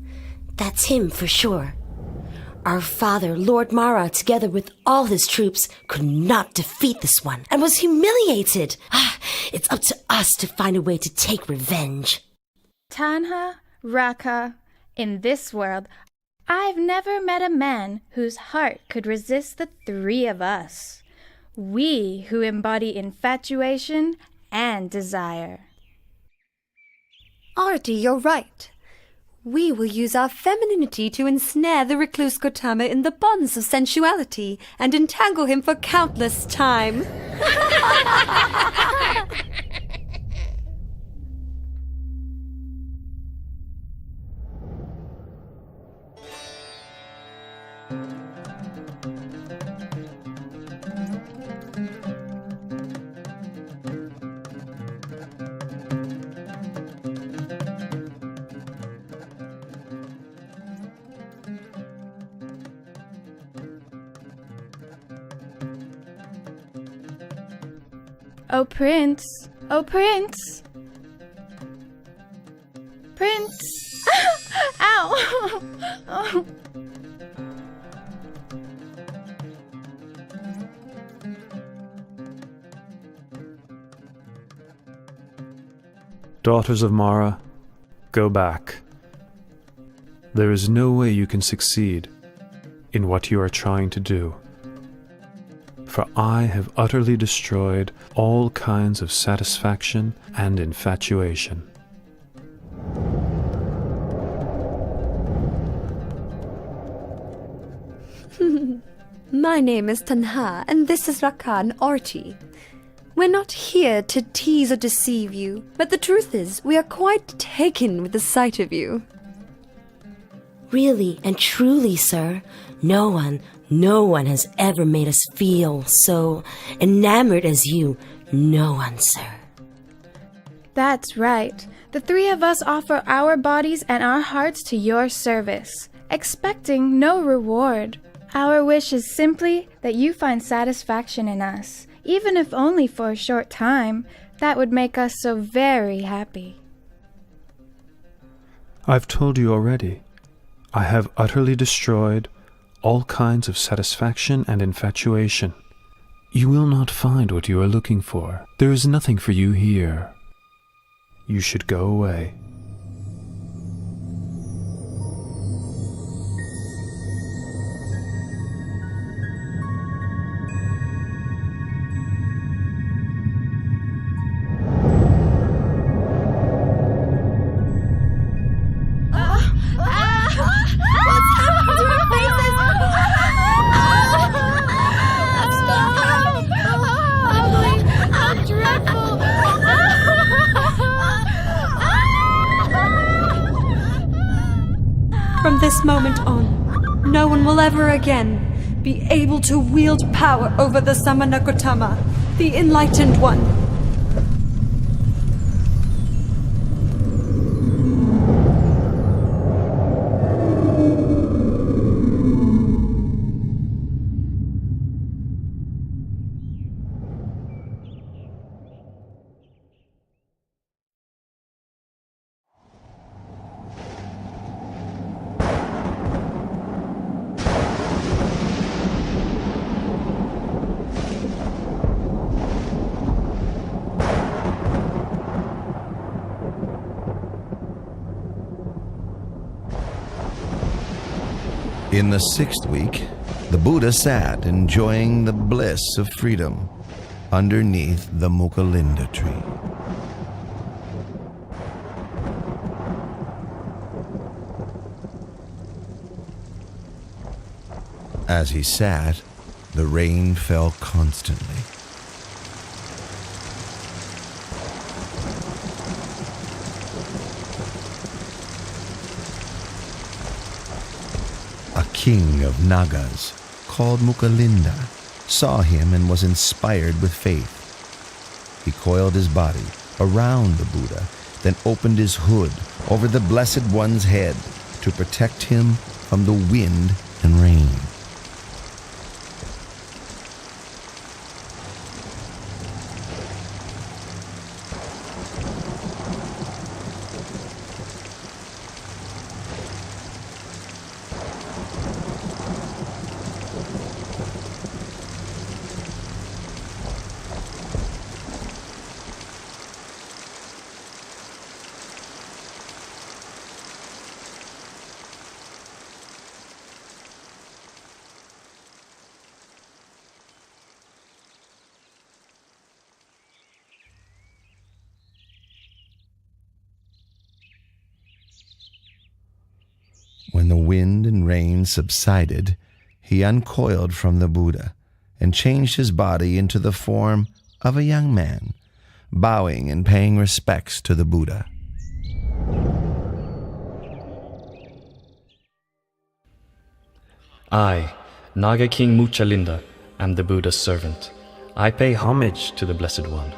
That's him for sure. Our father, Lord Mara, together with all his troops, could not defeat this one and was humiliated. It's up to us to find a way to take revenge. Tanha, Raka, in this world, I've never met a man whose heart could resist the 3 of us. We who embody infatuation and desire. Arati, you're right. We will use our femininity to ensnare the recluse Gautama in the bonds of sensuality and entangle him for countless time. Oh, Prince! Oh, Prince! Prince! Ow! Oh. Daughters of Mara, go back. There is no way you can succeed in what you are trying to do. For I have utterly destroyed all kinds of satisfaction and infatuation. My name is Tanha, and this is Rakan Arti. We're not here to tease or deceive you, but the truth is, we are quite taken with the sight of you. Really and truly, sir, no one has ever made us feel so enamored as you. No one, sir. That's right. The three of us offer our bodies and our hearts to your service, expecting no reward. Our wish is simply that you find satisfaction in us, even if only for a short time. That would make us so very happy. I've told you already. I have utterly destroyed all kinds of satisfaction and infatuation. You will not find what you are looking for. There is nothing for you here. You should go away. From this moment on, no one will ever again be able to wield power over the Samanakotama, the Enlightened One. In the 6th week, the Buddha sat enjoying the bliss of freedom underneath the Mukalinda tree. As he sat, the rain fell constantly. A king of Nagas, called Mukalinda, saw him and was inspired with faith. He coiled his body around the Buddha, then opened his hood over the Blessed One's head to protect him from the wind and rain. When the wind and rain subsided, he uncoiled from the Buddha and changed his body into the form of a young man, bowing and paying respects to the Buddha. I, Naga King Muchalinda, am the Buddha's servant. I pay homage to the Blessed One.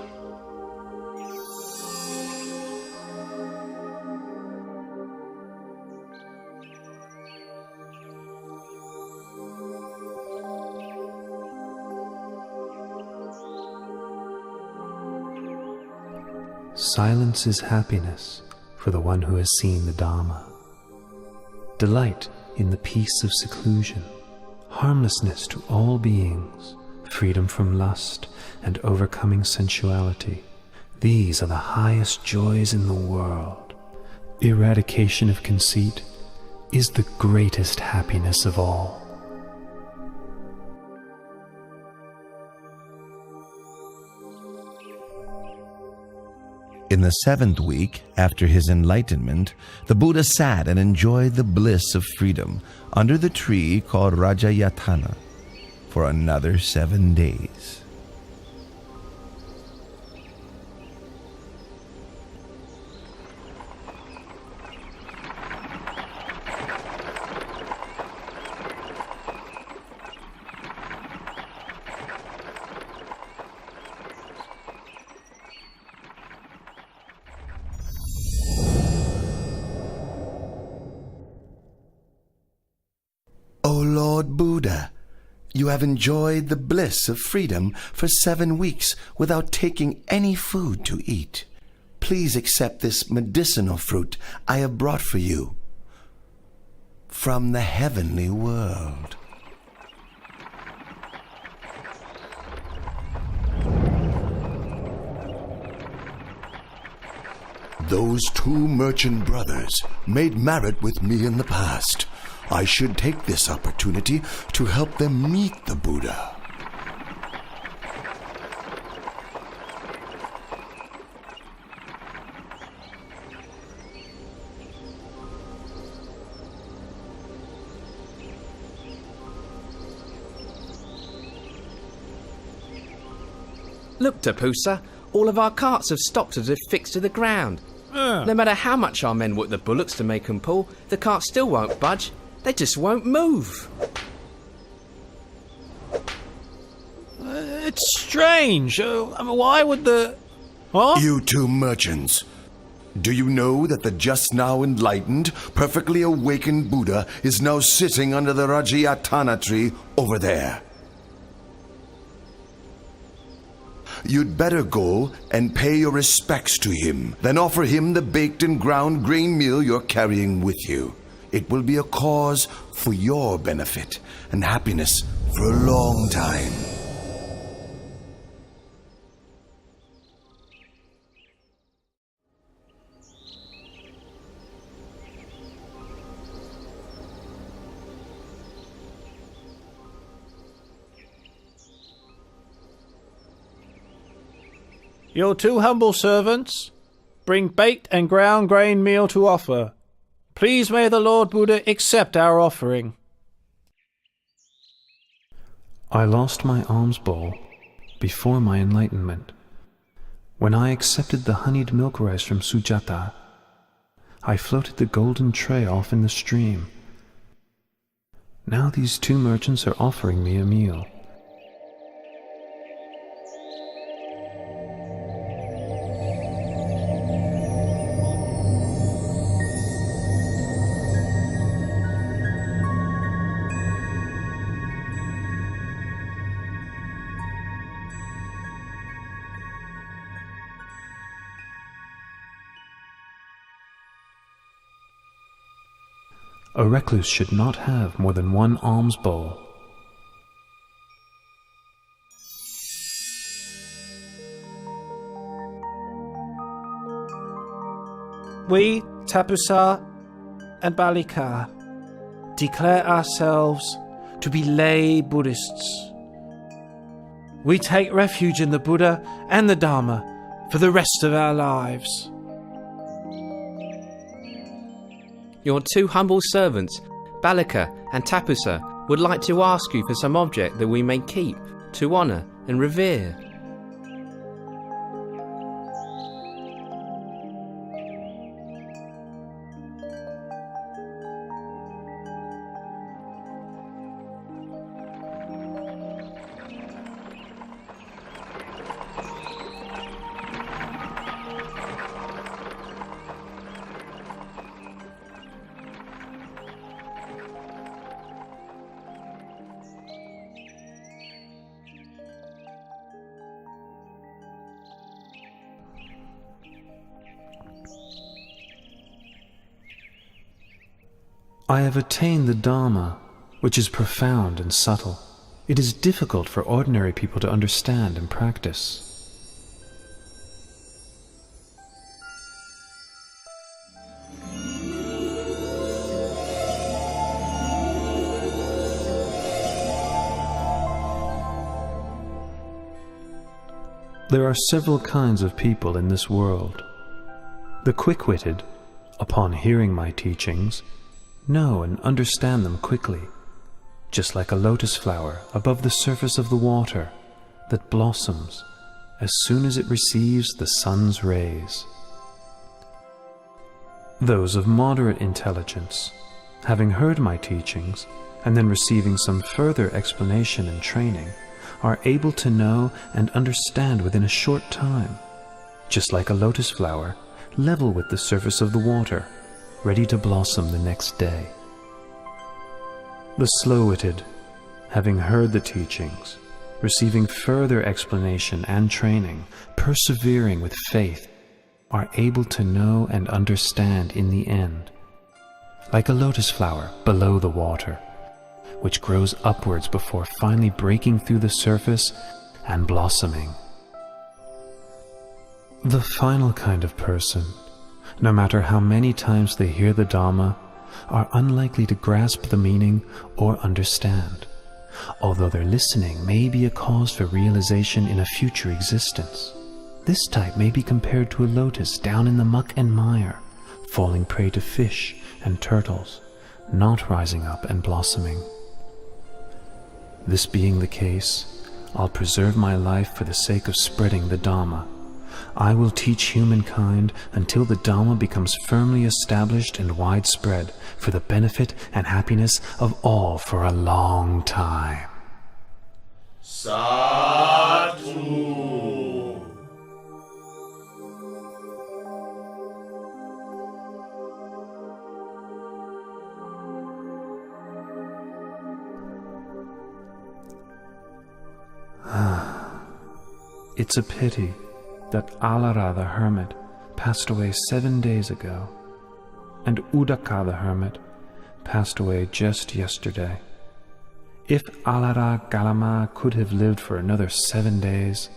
Silence is happiness for the one who has seen the Dharma. Delight in the peace of seclusion, harmlessness to all beings, freedom from lust, and overcoming sensuality. These are the highest joys in the world. Eradication of conceit is the greatest happiness of all. In the 7th week after his enlightenment, the Buddha sat and enjoyed the bliss of freedom under the tree called Rajayatana for another 7 days. O Lord Buddha, you have enjoyed the bliss of freedom for 7 weeks without taking any food to eat. Please accept this medicinal fruit I have brought for you from the heavenly world. Those 2 merchant brothers made merit with me in the past. I should take this opportunity to help them meet the Buddha. Look, Tapusa, all of our carts have stopped as if fixed to the ground. No matter how much our men work the bullocks to make them pull, the carts still won't budge. They just won't move. It's strange. Why would the... What? You 2 merchants, do you know that the just now enlightened, perfectly awakened Buddha is now sitting under the Rajayatana tree over there? You'd better go and pay your respects to him, then offer him the baked and ground grain meal you're carrying with you. It will be a cause for your benefit and happiness for a long time. Your 2 humble servants bring baked and ground grain meal to offer. Please may the Lord Buddha accept our offering. I lost my alms bowl before my enlightenment. When I accepted the honeyed milk rice from Sujata, I floated the golden tray off in the stream. Now these 2 merchants are offering me a meal. A recluse should not have more than 1 alms bowl. We, Tapusa and Balika, declare ourselves to be lay Buddhists. We take refuge in the Buddha and the Dharma for the rest of our lives. Your 2 humble servants, Balika and Tapusa, would like to ask you for some object that we may keep, to honour and revere. I have attained the Dharma, which is profound and subtle. It is difficult for ordinary people to understand and practice. There are several kinds of people in this world. The quick-witted, upon hearing my teachings, know and understand them quickly, just like a lotus flower above the surface of the water that blossoms as soon as it receives the sun's rays. Those of moderate intelligence, having heard my teachings and then receiving some further explanation and training, are able to know and understand within a short time, just like a lotus flower level with the surface of the water, ready to blossom the next day. The slow-witted, having heard the teachings, receiving further explanation and training, persevering with faith, are able to know and understand in the end, like a lotus flower below the water, which grows upwards before finally breaking through the surface and blossoming. The final kind of person, no matter how many times they hear the Dhamma, are unlikely to grasp the meaning or understand, although their listening may be a cause for realization in a future existence. This type may be compared to a lotus down in the muck and mire, falling prey to fish and turtles, not rising up and blossoming. This being the case, I'll preserve my life for the sake of spreading the Dhamma. I will teach humankind until the Dhamma becomes firmly established and widespread for the benefit and happiness of all for a long time. Sadhu. It's a pity that Alara the hermit passed away 7 days ago, and Udaka the hermit passed away just yesterday. If Alara Galama could have lived for another 7 days,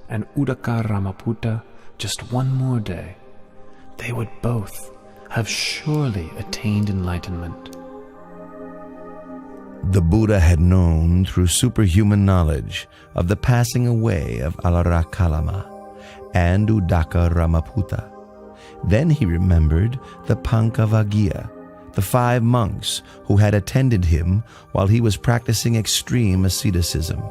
and Udaka Ramaputta just one more day, they would both have surely attained enlightenment. The Buddha had known through superhuman knowledge of the passing away of Alara Kalama and Udaka Ramaputta. Then he remembered the Pankavaggiya, the 5 monks who had attended him while he was practicing extreme asceticism.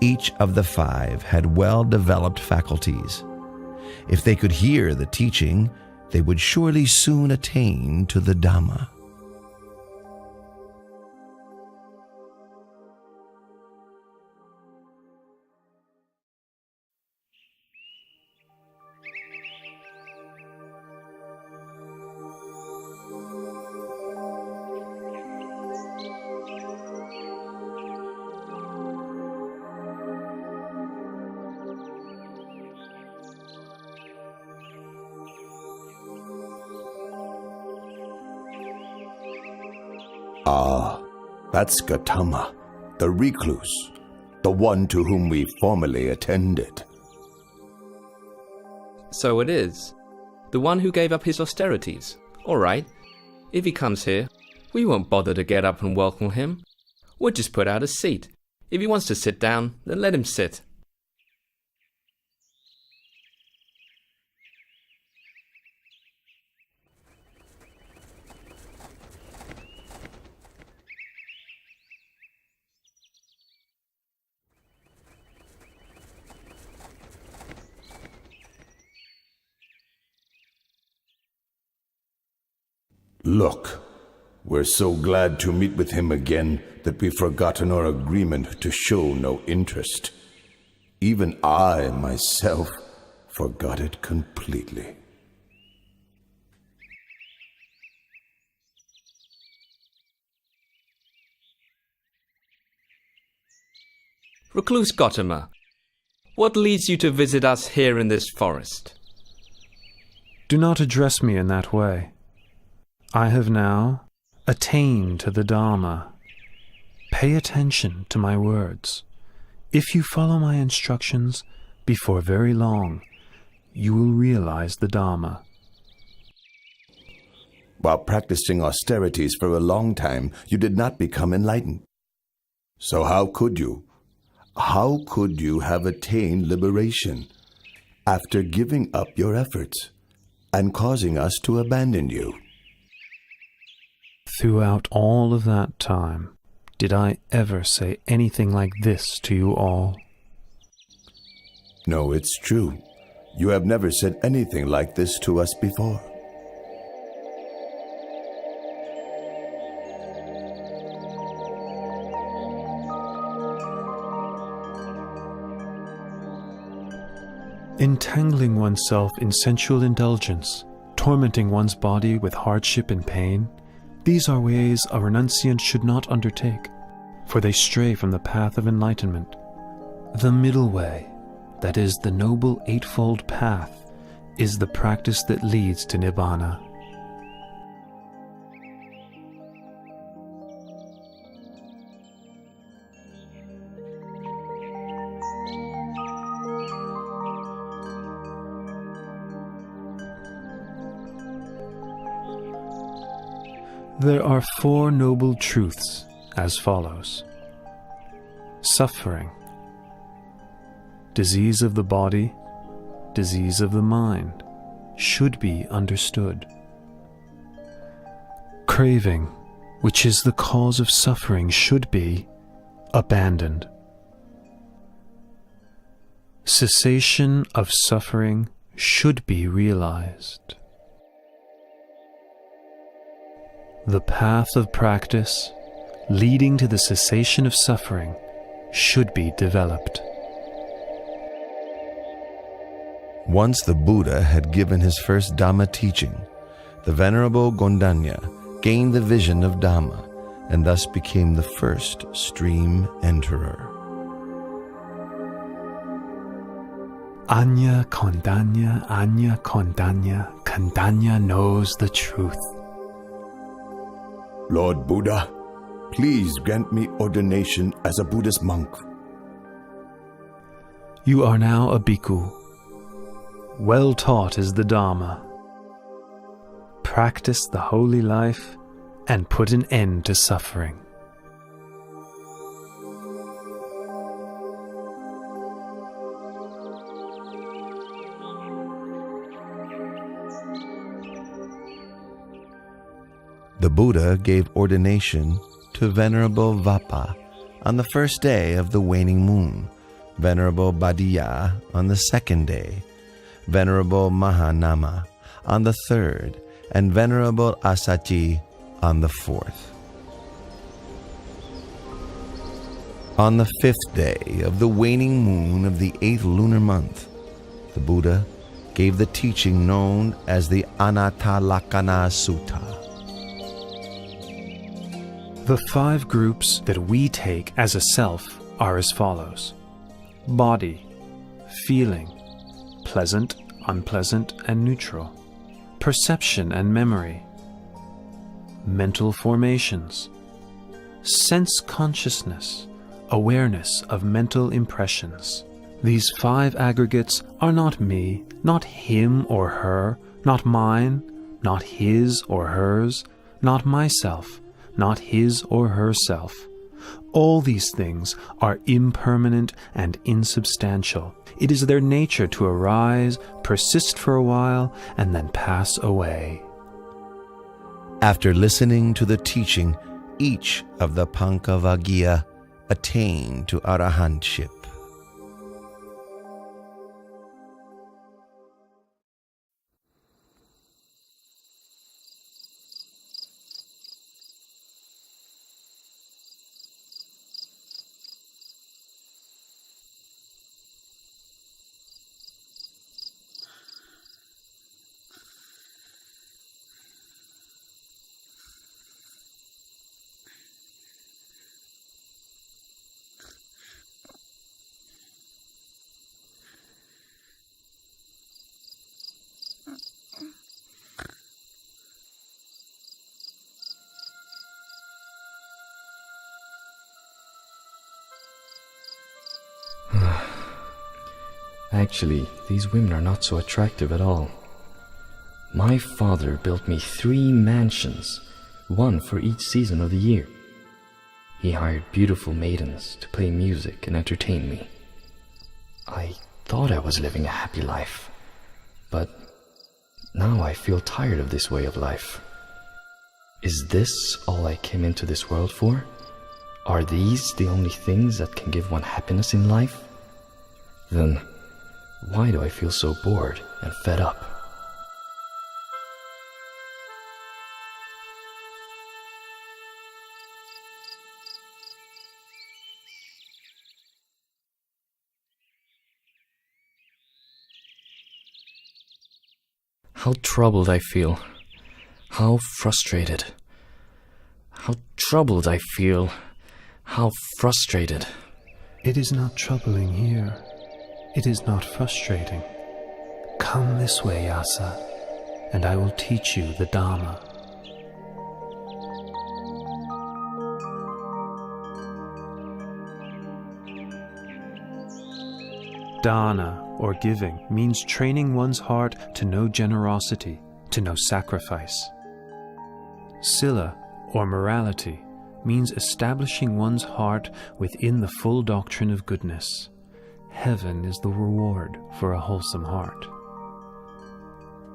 Each of the 5 had well-developed faculties. If they could hear the teaching, they would surely soon attain to the Dhamma. Ah, that's Gautama, the recluse, the one to whom we formerly attended. So it is. The one who gave up his austerities. All right. If he comes here, we won't bother to get up and welcome him. We'll just put out a seat. If he wants to sit down, then let him sit. Look, we're so glad to meet with him again that we've forgotten our agreement to show no interest. Even I, myself, forgot it completely. Recluse Gautama, what leads you to visit us here in this forest? Do not address me in that way. I have now, Attain to the Dharma. Pay attention to my words. If you follow my instructions, before very long, you will realize the Dharma. While practicing austerities for a long time, you did not become enlightened. So how could you? How could you have attained liberation after giving up your efforts and causing us to abandon you? Throughout all of that time, did I ever say anything like this to you all? No, it's true. You have never said anything like this to us before. Entangling oneself in sensual indulgence, tormenting one's body with hardship and pain, these are ways a renunciant should not undertake, for they stray from the path of enlightenment. The middle way, that is, the noble eightfold path, is the practice that leads to Nibbana. There are four noble truths as follows. Suffering, disease of the body, disease of the mind, should be understood. Craving, which is the cause of suffering, should be abandoned. Cessation of suffering should be realized. The path of practice leading to the cessation of suffering should be developed. Once the Buddha had given his first Dhamma teaching, the Venerable Gondanya gained the vision of Dhamma and thus became the first stream enterer. Anya Kondanya, Kondanya knows the truth. Lord Buddha, please grant me ordination as a Buddhist monk. You are now a bhikkhu. Well taught is the Dharma. Practice the holy life and put an end to suffering. The Buddha gave ordination to Venerable Vapa on the first day of the waning moon, Venerable Badiya on the second day, Venerable Mahanama on the third, and Venerable Assachi on the fourth. On the fifth day of the waning moon of the 8th lunar month, the Buddha gave the teaching known as the Anattalakkhana Sutta. The 5 groups that we take as a self are as follows: body, feeling, pleasant, unpleasant, and neutral, perception and memory, mental formations, sense consciousness, awareness of mental impressions. These 5 aggregates are not me, not him or her, not mine, not his or hers, not myself, not his or herself. All these things are impermanent and insubstantial. It is their nature to arise, persist for a while, and then pass away. After listening to the teaching, each of the Pankavaggiya attained to arahantship. Actually, these women are not so attractive at all. My father built me 3 mansions, one for each season of the year. He hired beautiful maidens to play music and entertain me. I thought I was living a happy life, but now I feel tired of this way of life. Is this all I came into this world for? Are these the only things that can give one happiness in life? Then why do I feel so bored and fed up? How troubled I feel. How frustrated. How troubled I feel. How frustrated. It is not troubling here. It is not frustrating. Come this way, Yasa, and I will teach you the Dharma. Dana, or giving, means training one's heart to know generosity, to know sacrifice. Sila, or morality, means establishing one's heart within the full doctrine of goodness. Heaven is the reward for a wholesome heart.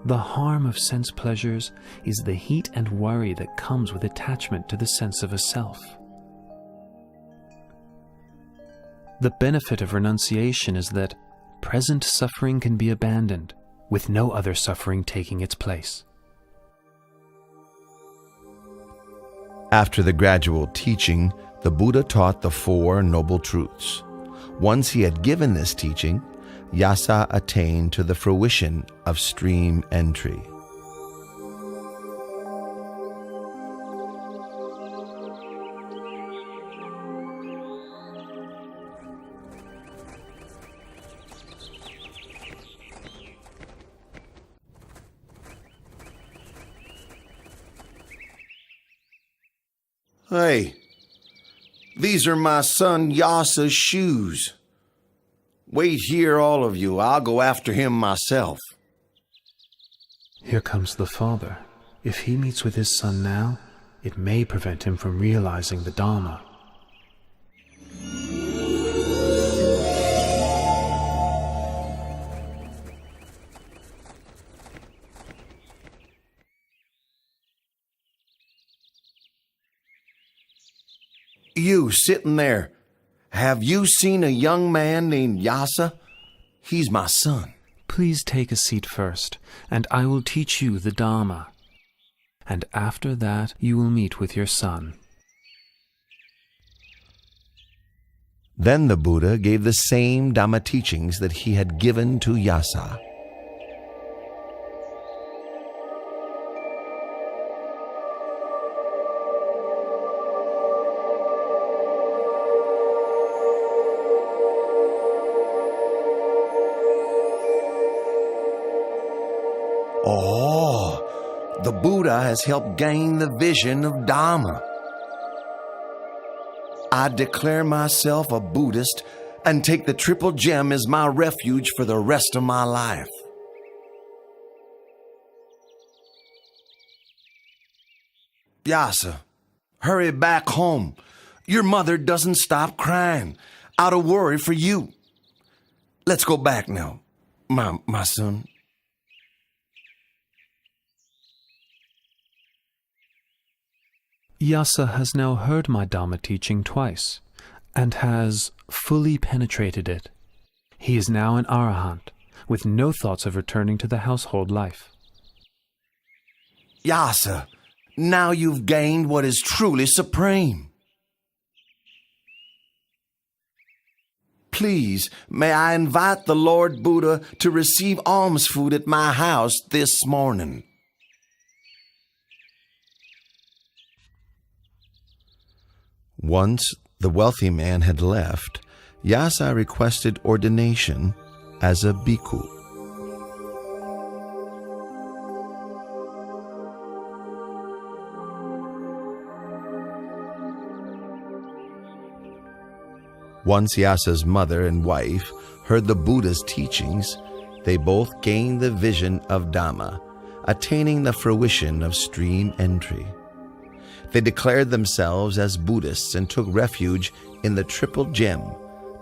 The harm of sense pleasures is the heat and worry that comes with attachment to the sense of a self. The benefit of renunciation is that present suffering can be abandoned, with no other suffering taking its place. After the gradual teaching, the Buddha taught the 4 Noble Truths. Once he had given this teaching, Yasa attained to the fruition of stream entry. Hey, these are my son Yasa's shoes. Wait here, all of you. I'll go after him myself. Here comes the father. If he meets with his son now, it may prevent him from realizing the Dharma. You sitting there, have you seen a young man named Yasa? He's my son. Please take a seat first, and I will teach you the Dharma. And after that, you will meet with your son. Then the Buddha gave the same Dhamma teachings that he had given to Yasa. Oh, the Buddha has helped gain the vision of Dhamma. I declare myself a Buddhist and take the Triple Gem as my refuge for the rest of my life. Yasa, hurry back home. Your mother doesn't stop crying out of worry for you. Let's go back now, my son. Yasa has now heard my Dhamma teaching twice, and has fully penetrated it. He is now an Arahant, with no thoughts of returning to the household life. Yasa, now you've gained what is truly supreme. Please, may I invite the Lord Buddha to receive alms food at my house this morning. Once the wealthy man had left, Yasa requested ordination as a bhikkhu. Once Yasa's mother and wife heard the Buddha's teachings, they both gained the vision of Dhamma, attaining the fruition of stream entry. They declared themselves as Buddhists and took refuge in the Triple Gem,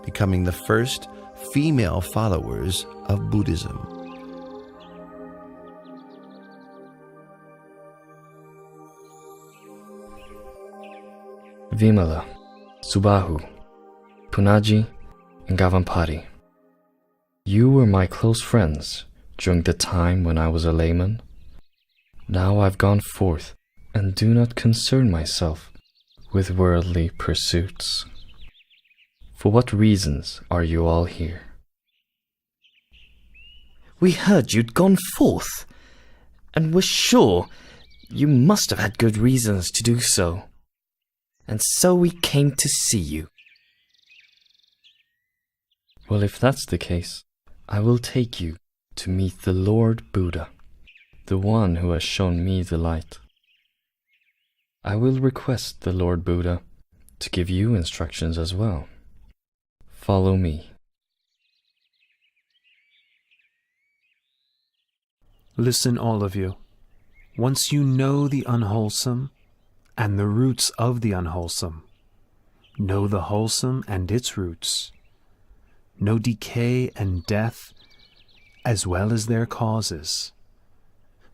becoming the first female followers of Buddhism. Vimala, Subahu, Punaji, and Gavampati. You were my close friends during the time when I was a layman. Now I've gone forth and do not concern myself with worldly pursuits. For what reasons are you all here? We heard you'd gone forth, and were sure you must have had good reasons to do so. And so we came to see you. Well, if that's the case, I will take you to meet the Lord Buddha, the one who has shown me the light. I will request the Lord Buddha to give you instructions as well. Follow me. Listen, all of you. Once you know the unwholesome and the roots of the unwholesome, know the wholesome and its roots, know decay and death as well as their causes,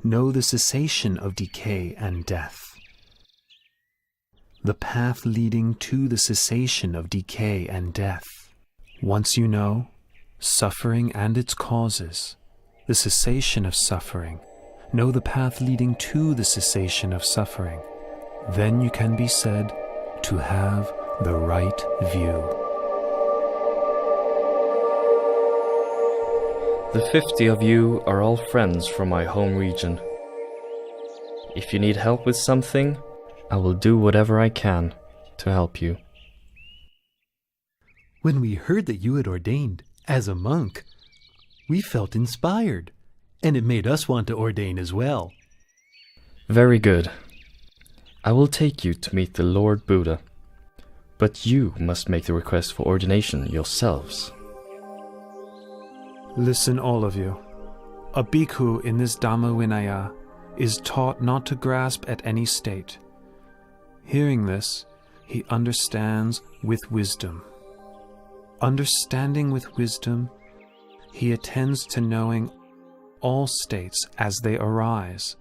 know the cessation of decay and death, the path leading to the cessation of decay and death. Once you know suffering and its causes, the cessation of suffering, know the path leading to the cessation of suffering, then you can be said to have the right view. The 50 of you are all friends from my home region. If you need help with something, I will do whatever I can to help you. When we heard that you had ordained as a monk, we felt inspired, and it made us want to ordain as well. Very good. I will take you to meet the Lord Buddha, but you must make the request for ordination yourselves. Listen, all of you. A bhikkhu in this Dhamma Vinaya is taught not to grasp at any state. Hearing this, he understands with wisdom. Understanding with wisdom, he attends to knowing all states as they arise,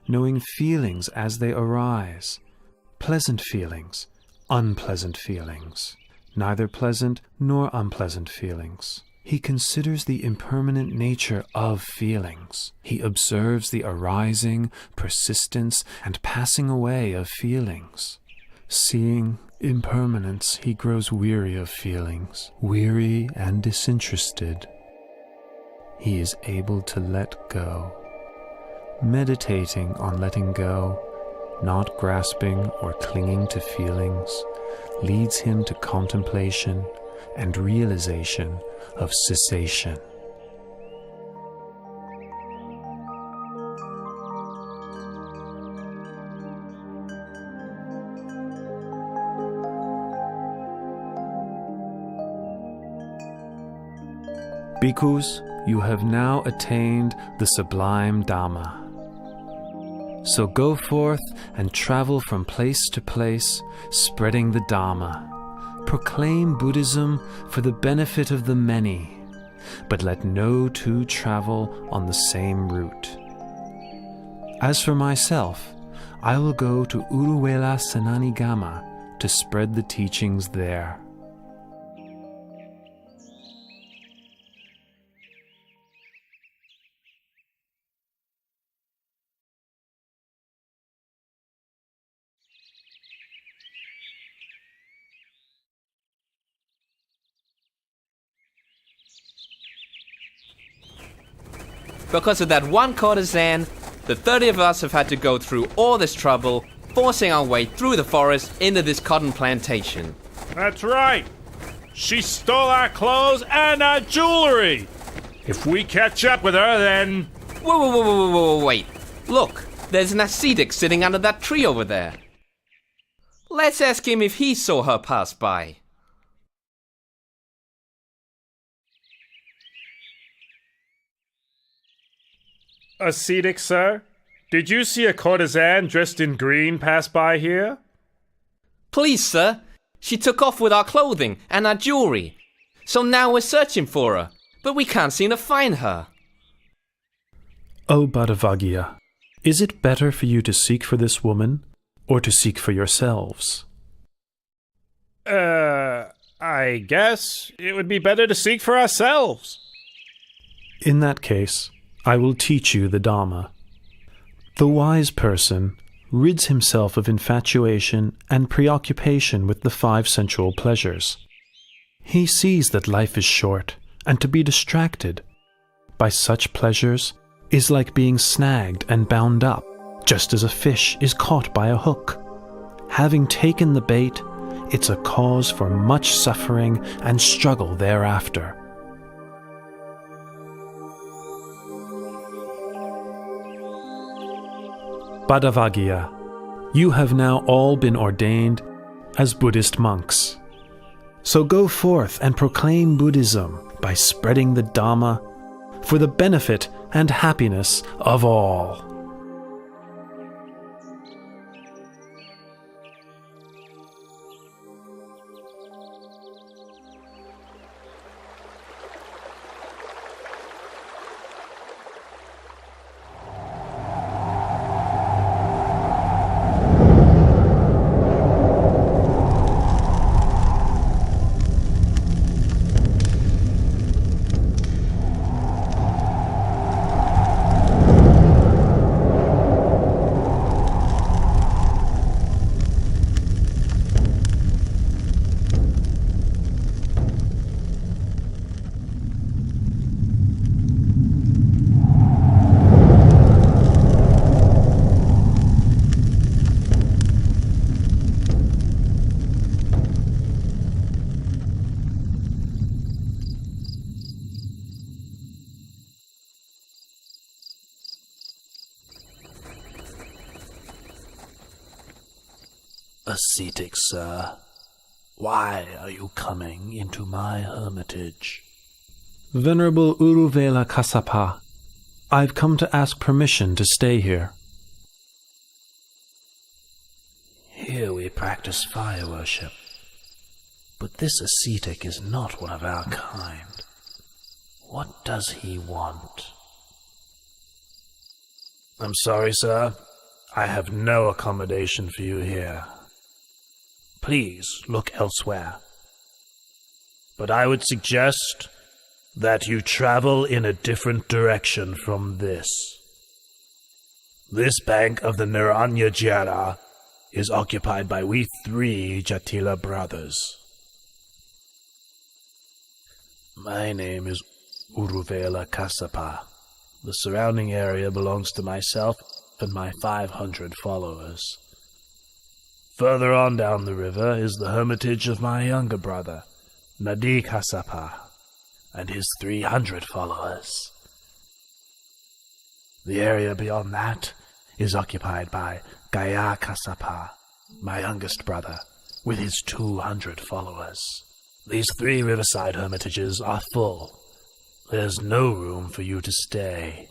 knowing feelings as they arise, pleasant feelings, unpleasant feelings, neither pleasant nor unpleasant feelings. He considers the impermanent nature of feelings. He observes the arising, persistence, and passing away of feelings. Seeing impermanence, he grows weary of feelings, weary and disinterested. He is able to let go. Meditating on letting go, not grasping or clinging to feelings, leads him to contemplation and realization of cessation. Bhikkhus, you have now attained the sublime Dhamma. So go forth and travel from place to place, spreading the Dhamma. Proclaim Buddhism for the benefit of the many, but let no two travel on the same route. As for myself, I will go to Uruwela Senanigama to spread the teachings there. Because of that one courtesan, the 30 of us have had to go through all this trouble, forcing our way through the forest into this cotton plantation. That's right. She stole our clothes and our jewelry. If we catch up with her, then... Whoa, wait. Look, there's an ascetic sitting under that tree over there. Let's ask him if he saw her pass by. Ascetic, sir? Did you see a courtesan dressed in green pass by here? Please, sir. She took off with our clothing and our jewelry. So now we're searching for her, but we can't seem to find her. O Badavagia, is it better for you to seek for this woman, or to seek for yourselves? I guess it would be better to seek for ourselves. In that case, I will teach you the Dhamma. The wise person rids himself of infatuation and preoccupation with the 5 sensual pleasures. He sees that life is short, and to be distracted by such pleasures is like being snagged and bound up, just as a fish is caught by a hook. Having taken the bait, it's a cause for much suffering and struggle thereafter. Badavagia, you have now all been ordained as Buddhist monks. So go forth and proclaim Buddhism by spreading the Dhamma for the benefit and happiness of all. Ascetic, sir, why are you coming into my hermitage? Venerable Uruvela Kassapa, I've come to ask permission to stay here. Here we practice fire worship, but this ascetic is not one of our kind. What does he want? I'm sorry, sir. I have no accommodation for you here. Please look elsewhere. But I would suggest that you travel in a different direction from this. This bank of the Naranya Jara is occupied by we 3 Jatila brothers. My name is Uruvela Kassapa. The surrounding area belongs to myself and my 500 followers. Further on down the river is the hermitage of my younger brother, Nadi Kassapa, and his 300 followers. The area beyond that is occupied by Gaya Kassapa, my youngest brother, with his 200 followers. These 3 riverside hermitages are full. There's no room for you to stay.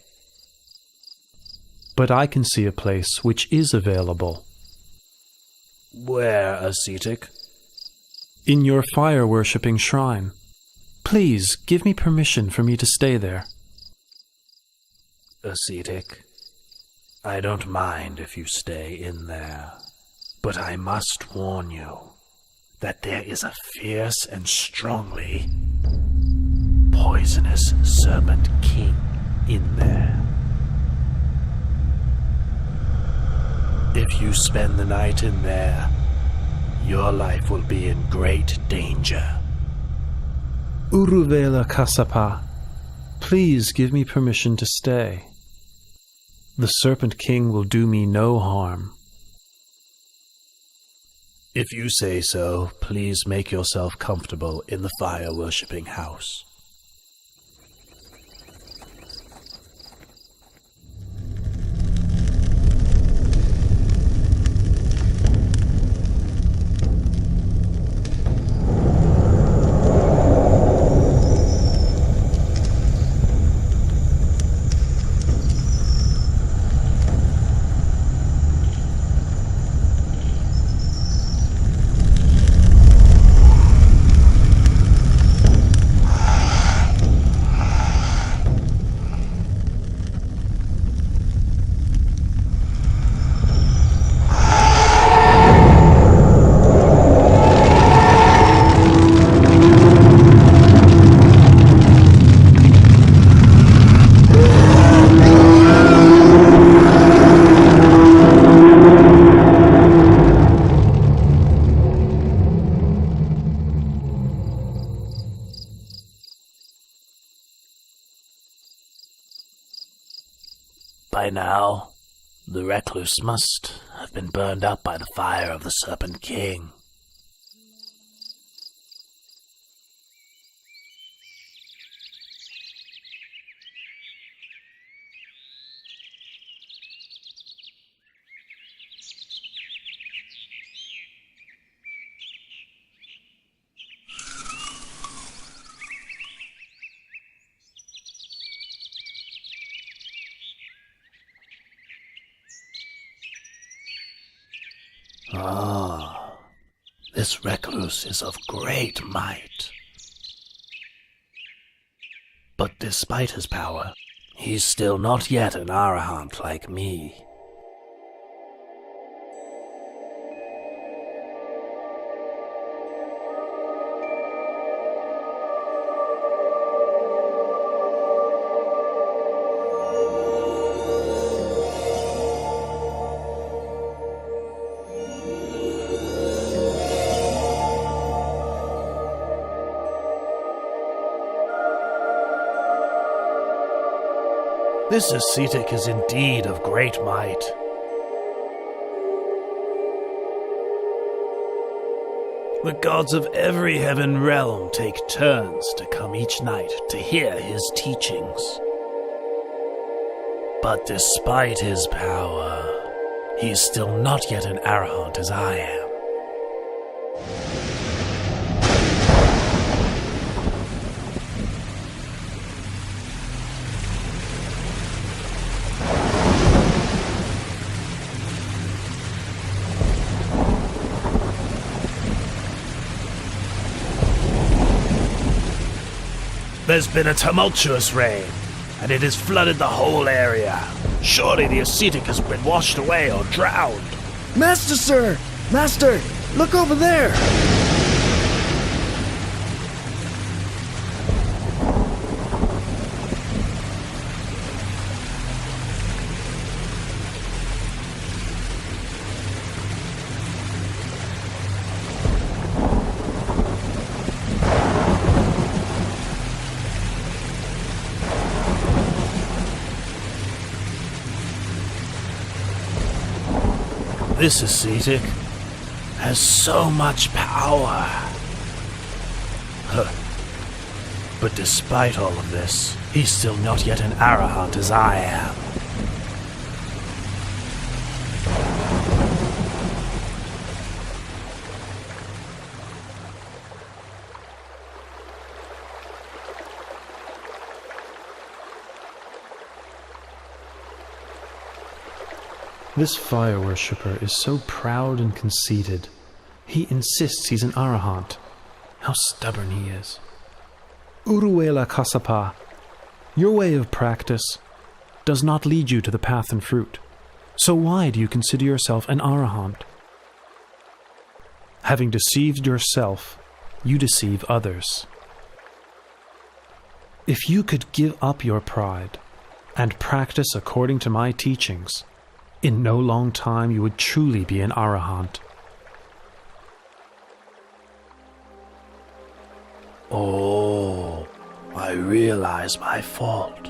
But I can see a place which is available. Where, ascetic? In your fire-worshipping shrine. Please, give me permission for me to stay there. Ascetic, I don't mind if you stay in there, but I must warn you that there is a fierce and strongly poisonous serpent king in there. If you spend the night in there, your life will be in great danger. Uruvela Kassapa, please give me permission to stay. The Serpent King will do me no harm. If you say so, please make yourself comfortable in the fire-worshipping house. by now. The recluse must have been burned up by the fire of the Serpent King. Ah, this recluse is of great might. But despite his power, he's still not yet an arahant like me. This ascetic is indeed of great might. The gods of every heaven realm take turns to come each night to hear his teachings. But despite his power, he is still not yet an arahant as I am. There's been a tumultuous rain, and it has flooded the whole area. Surely the ascetic has been washed away or drowned. Master, sir! Master, look over there! This ascetic has so much power. But despite all of this, he's still not yet an arahant as I am. This fire worshipper is so proud and conceited. He insists he's an arahant. How stubborn he is. Uruela Kasapa, your way of practice does not lead you to the path and fruit. So why do you consider yourself an arahant? Having deceived yourself, you deceive others. If you could give up your pride and practice according to my teachings, in no long time you would truly be an arahant. Oh, I realize my fault.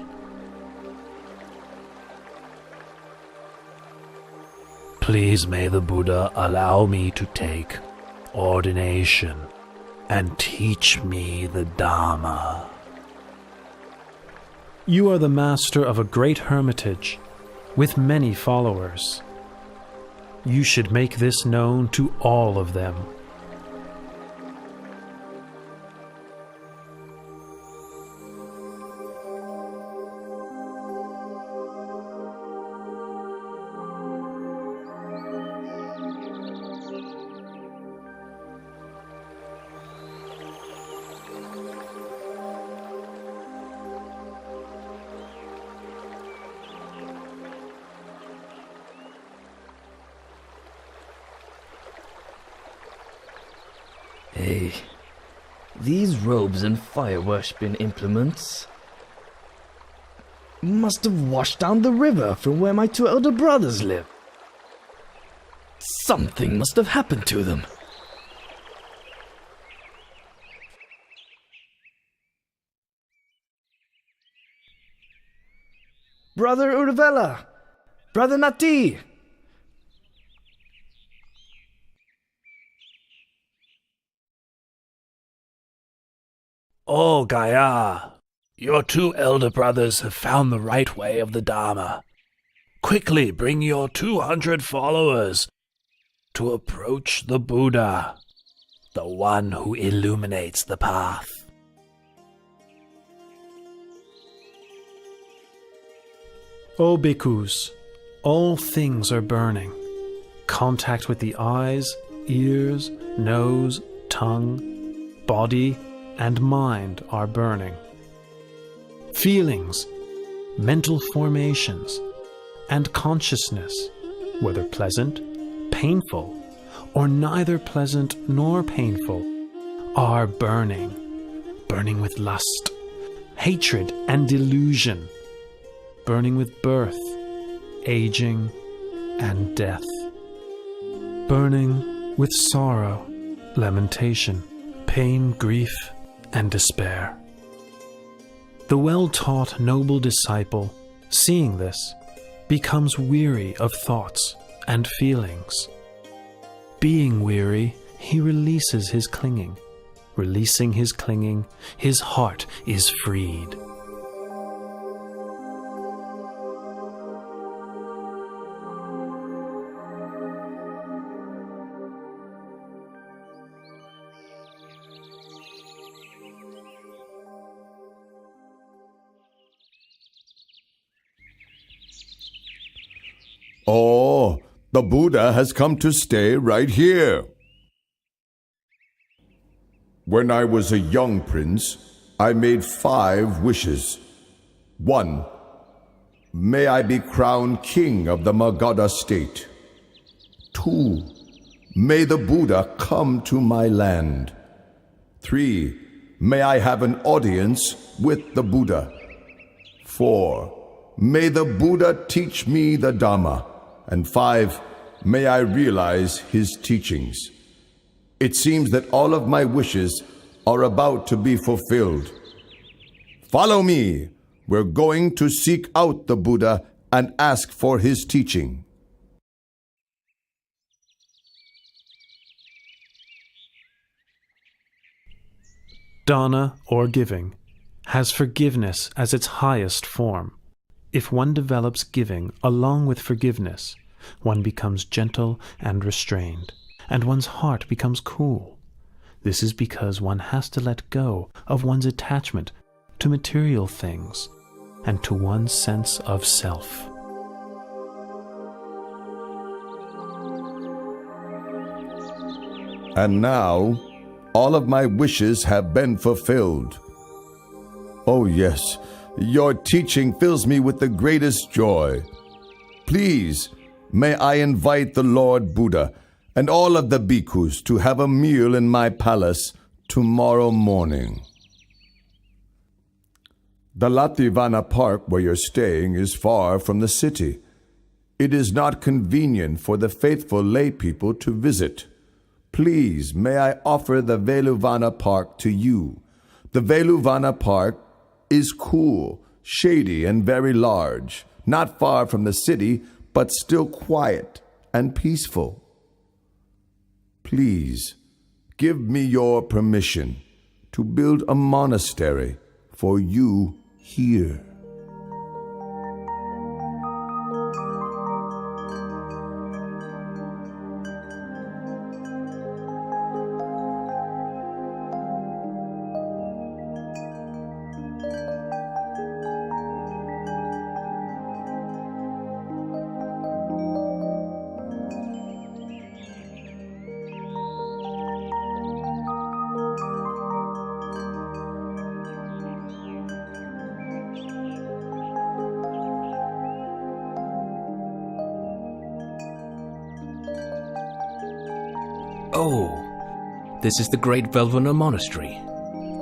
Please may the Buddha allow me to take ordination and teach me the Dharma. You are the master of a great hermitage with many followers. You should make this known to all of them. Hey, these robes and fire-worshipping implements must have washed down the river from where my two elder brothers live. Something must have happened to them. Brother Urvela, Brother Nati! Oh, Gaia, your two elder brothers have found the right way of the Dharma. Quickly bring your 200 followers to approach the Buddha, the one who illuminates the path. O bhikkhus, all things are burning. Contact with the eyes, ears, nose, tongue, body, and mind are burning. Feelings, mental formations, and consciousness, whether pleasant, painful, or neither pleasant nor painful, are burning. Burning with lust, hatred, and delusion. Burning with birth, aging, and death. Burning with sorrow, lamentation, pain, grief, and despair. The well-taught noble disciple, seeing this, becomes weary of thoughts and feelings. Being weary, he releases his clinging. Releasing his clinging, his heart is freed. Oh, the Buddha has come to stay right here. When I was a young prince, I made 5 wishes. 1. May I be crowned king of the Magadha state. 2. May the Buddha come to my land. 3. May I have an audience with the Buddha. 4. May the Buddha teach me the Dhamma. And 5. May I realize his teachings. It seems that all of my wishes are about to be fulfilled. Follow me. We're going to seek out the Buddha and ask for his teaching. Dana, or giving, has forgiveness as its highest form. If one develops giving along with forgiveness, one becomes gentle and restrained, and one's heart becomes cool. This is because one has to let go of one's attachment to material things and to one's sense of self. And now, all of my wishes have been fulfilled. Oh yes, your teaching fills me with the greatest joy. Please, may I invite the Lord Buddha and all of the bhikkhus to have a meal in my palace tomorrow morning. The Lativana Park where you're staying is far from the city. It is not convenient for the faithful lay people to visit. Please, may I offer the Veluvana Park to you. The Veluvana Park is cool, shady, and very large, not far from the city, but still quiet and peaceful. Please, give me your permission to build a monastery for you here. Oh, this is the great Velvana Monastery.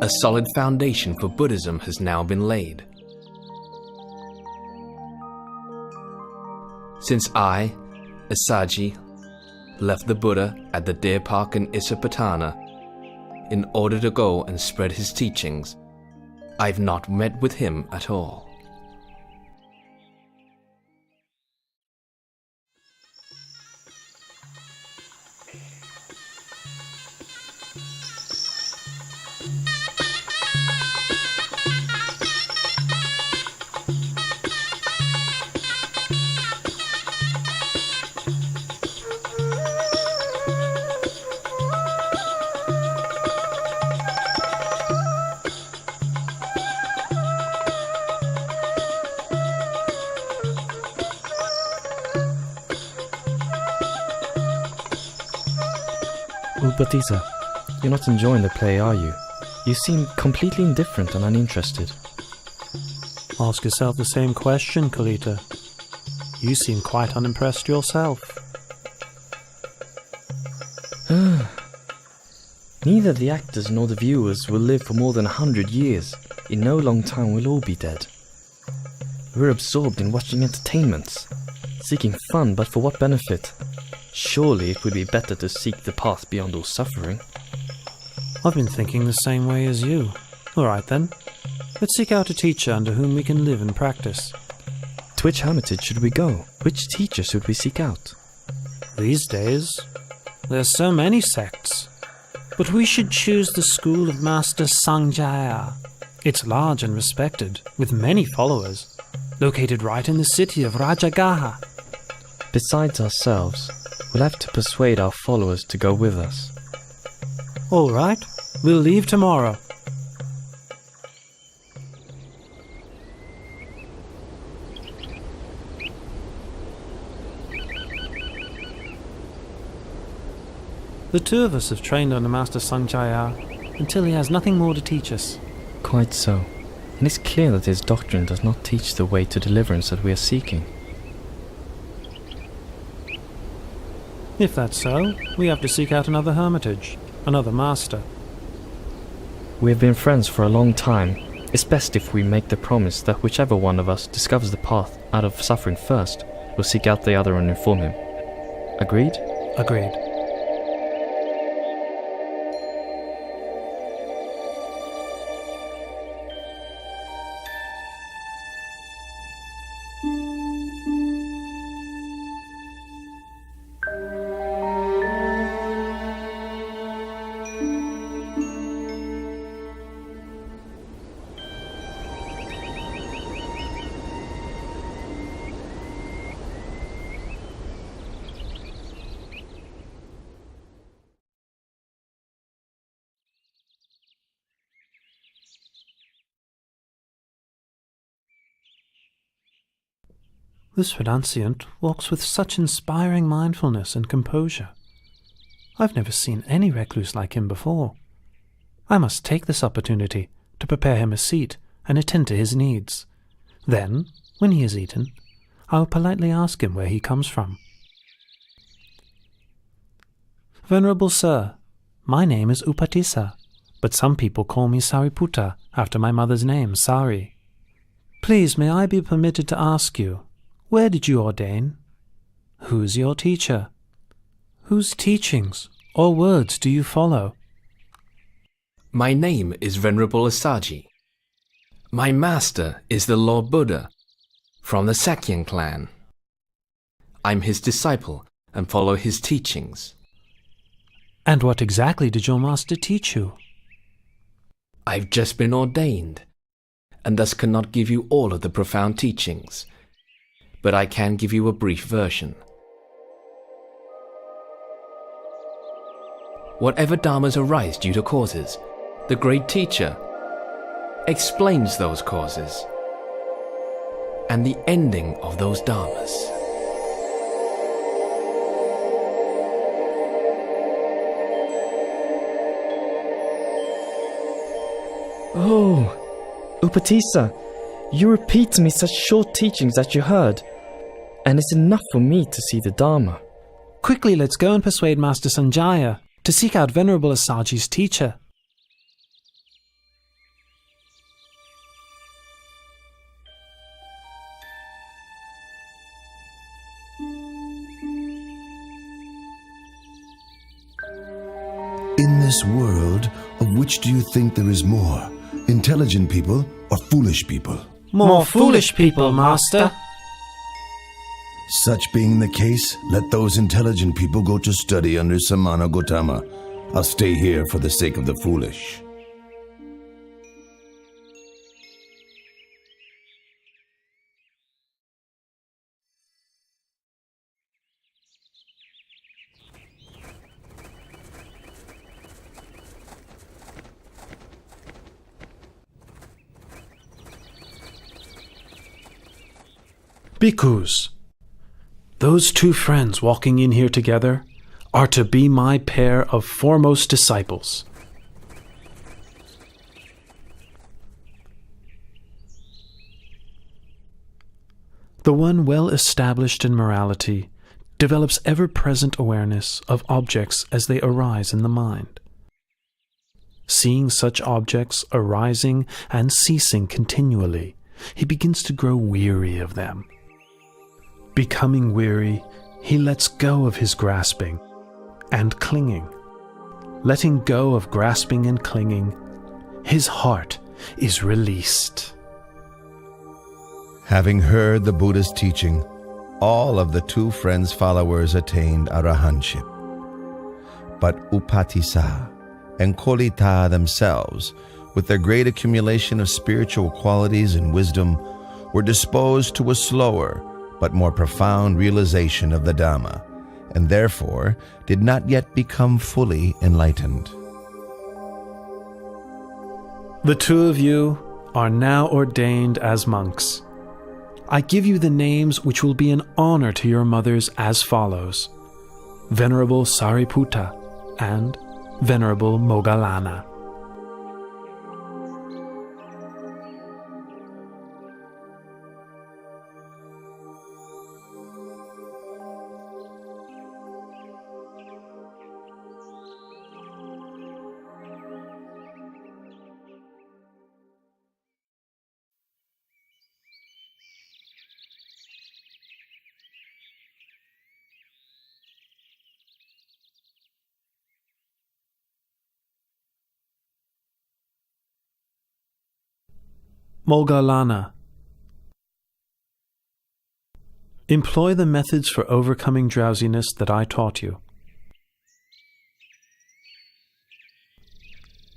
A solid foundation for Buddhism has now been laid. Since I, Asaji, left the Buddha at the Deer Park in Isapatana in order to go and spread his teachings, I've not met with him at all. Upatisa, you're not enjoying the play, are you? You seem completely indifferent and uninterested. Ask yourself the same question, Kalita. You seem quite unimpressed yourself. Neither the actors nor the viewers will live for more than 100 years. In no long time we'll all be dead. We're absorbed in watching entertainments, seeking fun, but for what benefit? Surely it would be better to seek the path beyond all suffering. I've been thinking the same way as you. All right then. Let's seek out a teacher under whom we can live and practice. To which hermitage should we go? Which teacher should we seek out? These days, there's so many sects. But we should choose the school of Master Sanjaya. It's large and respected, with many followers, located right in the city of Rajagaha. Besides ourselves, we'll have to persuade our followers to go with us. All right, we'll leave tomorrow. The two of us have trained under Master Sanjaya until he has nothing more to teach us. Quite so. And it's clear that his doctrine does not teach the way to deliverance that we are seeking. If that's so, we have to seek out another hermitage, another master. We have been friends for a long time. It's best if we make the promise that whichever one of us discovers the path out of suffering first, will seek out the other and inform him. Agreed? Agreed. This renunciant walks with such inspiring mindfulness and composure. I've never seen any recluse like him before. I must take this opportunity to prepare him a seat and attend to his needs. Then, when he has eaten, I will politely ask him where he comes from. Venerable Sir, my name is Upatisa, but some people call me Sariputta after my mother's name, Sari. Please, may I be permitted to ask you, where did you ordain? Who's your teacher? Whose teachings or words do you follow? My name is Venerable Asaji. My master is the Lord Buddha, from the Sakyan clan. I'm his disciple and follow his teachings. And what exactly did your master teach you? I've just been ordained, and thus cannot give you all of the profound teachings, but I can give you a brief version. Whatever dharmas arise due to causes, the great teacher explains those causes and the ending of those dharmas. Oh, Upatisa, you repeat to me such short teachings that you heard, and it's enough for me to see the Dharma. Quickly, let's go and persuade Master Sanjaya to seek out Venerable Asaji's teacher. In this world, of which do you think there is more? Intelligent people or foolish people? More foolish people, Master. Such being the case, let those intelligent people go to study under Samana Gautama. I'll stay here for the sake of the foolish. Bhikkhus, those two friends walking in here together are to be my pair of foremost disciples. The one well established in morality develops ever-present awareness of objects as they arise in the mind. Seeing such objects arising and ceasing continually, he begins to grow weary of them. Becoming weary, he lets go of his grasping and clinging. Letting go of grasping and clinging, his heart is released. Having heard the Buddha's teaching, all of the two friends' followers attained arahantship. But Upatissa and Kolita themselves, with their great accumulation of spiritual qualities and wisdom, were disposed to a slower but more profound realization of the Dhamma, and therefore did not yet become fully enlightened. The two of you are now ordained as monks. I give you the names which will be an honor to your mothers as follows: Venerable Sariputta and Venerable Moggallana. Moggallana. Employ the methods for overcoming drowsiness that I taught you.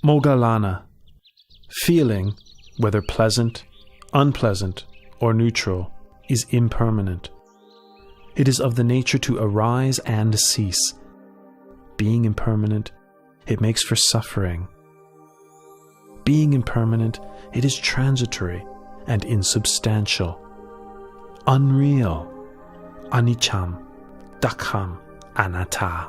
Moggallana. Feeling, whether pleasant, unpleasant, or neutral, is impermanent. It is of the nature to arise and cease. Being impermanent, it makes for suffering. Being impermanent, it is transitory and insubstantial, unreal, aniccham, dukkhaṃ, anatta.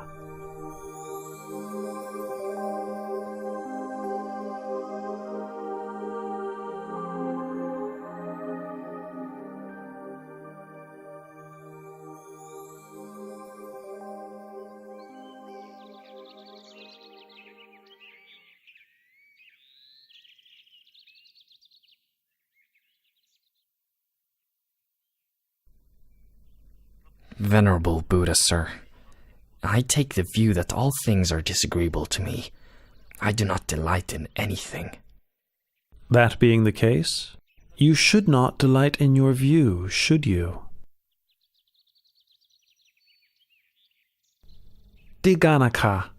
Venerable Buddha, sir, I take the view that all things are disagreeable to me. I do not delight in anything. That being the case, you should not delight in your view, should you? Dighanaka.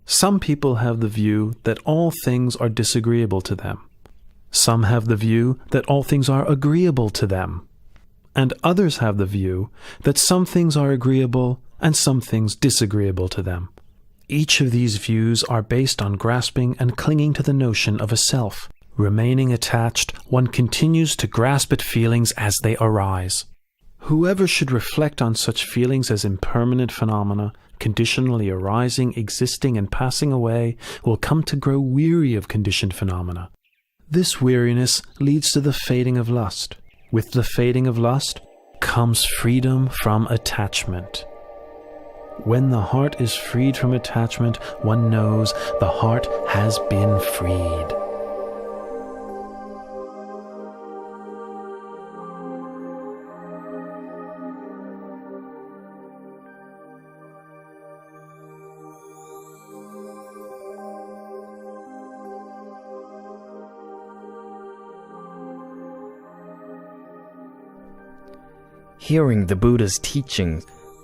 Some people have the view that all things are disagreeable to them. Some have the view that all things are agreeable to them. And others have the view that some things are agreeable and some things disagreeable to them. Each of these views are based on grasping and clinging to the notion of a self. Remaining attached, one continues to grasp at feelings as they arise. Whoever should reflect on such feelings as impermanent phenomena, conditionally arising, existing, and passing away, will come to grow weary of conditioned phenomena. This weariness leads to the fading of lust. With the fading of lust comes freedom from attachment. When the heart is freed from attachment, one knows the heart has been freed. Hearing the Buddha's teaching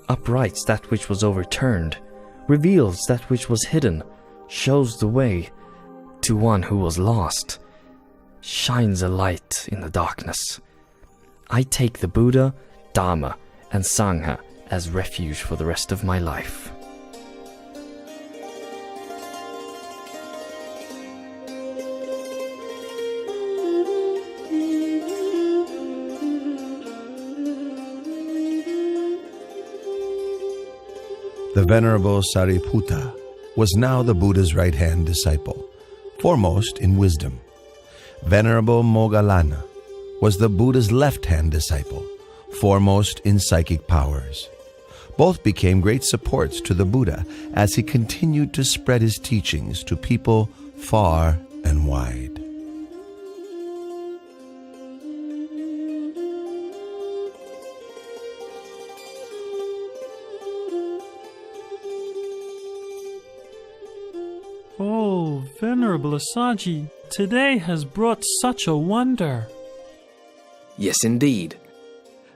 uprights that which was overturned, reveals that which was hidden, shows the way to one who was lost, shines a light in the darkness. I take the Buddha, Dhamma, and Sangha as refuge for the rest of my life. The Venerable Sariputta was now the Buddha's right-hand disciple, foremost in wisdom. Venerable Moggallana was the Buddha's left-hand disciple, foremost in psychic powers. Both became great supports to the Buddha as he continued to spread his teachings to people far and wide. Oh, Venerable Assaji, today has brought such a wonder. Yes, indeed.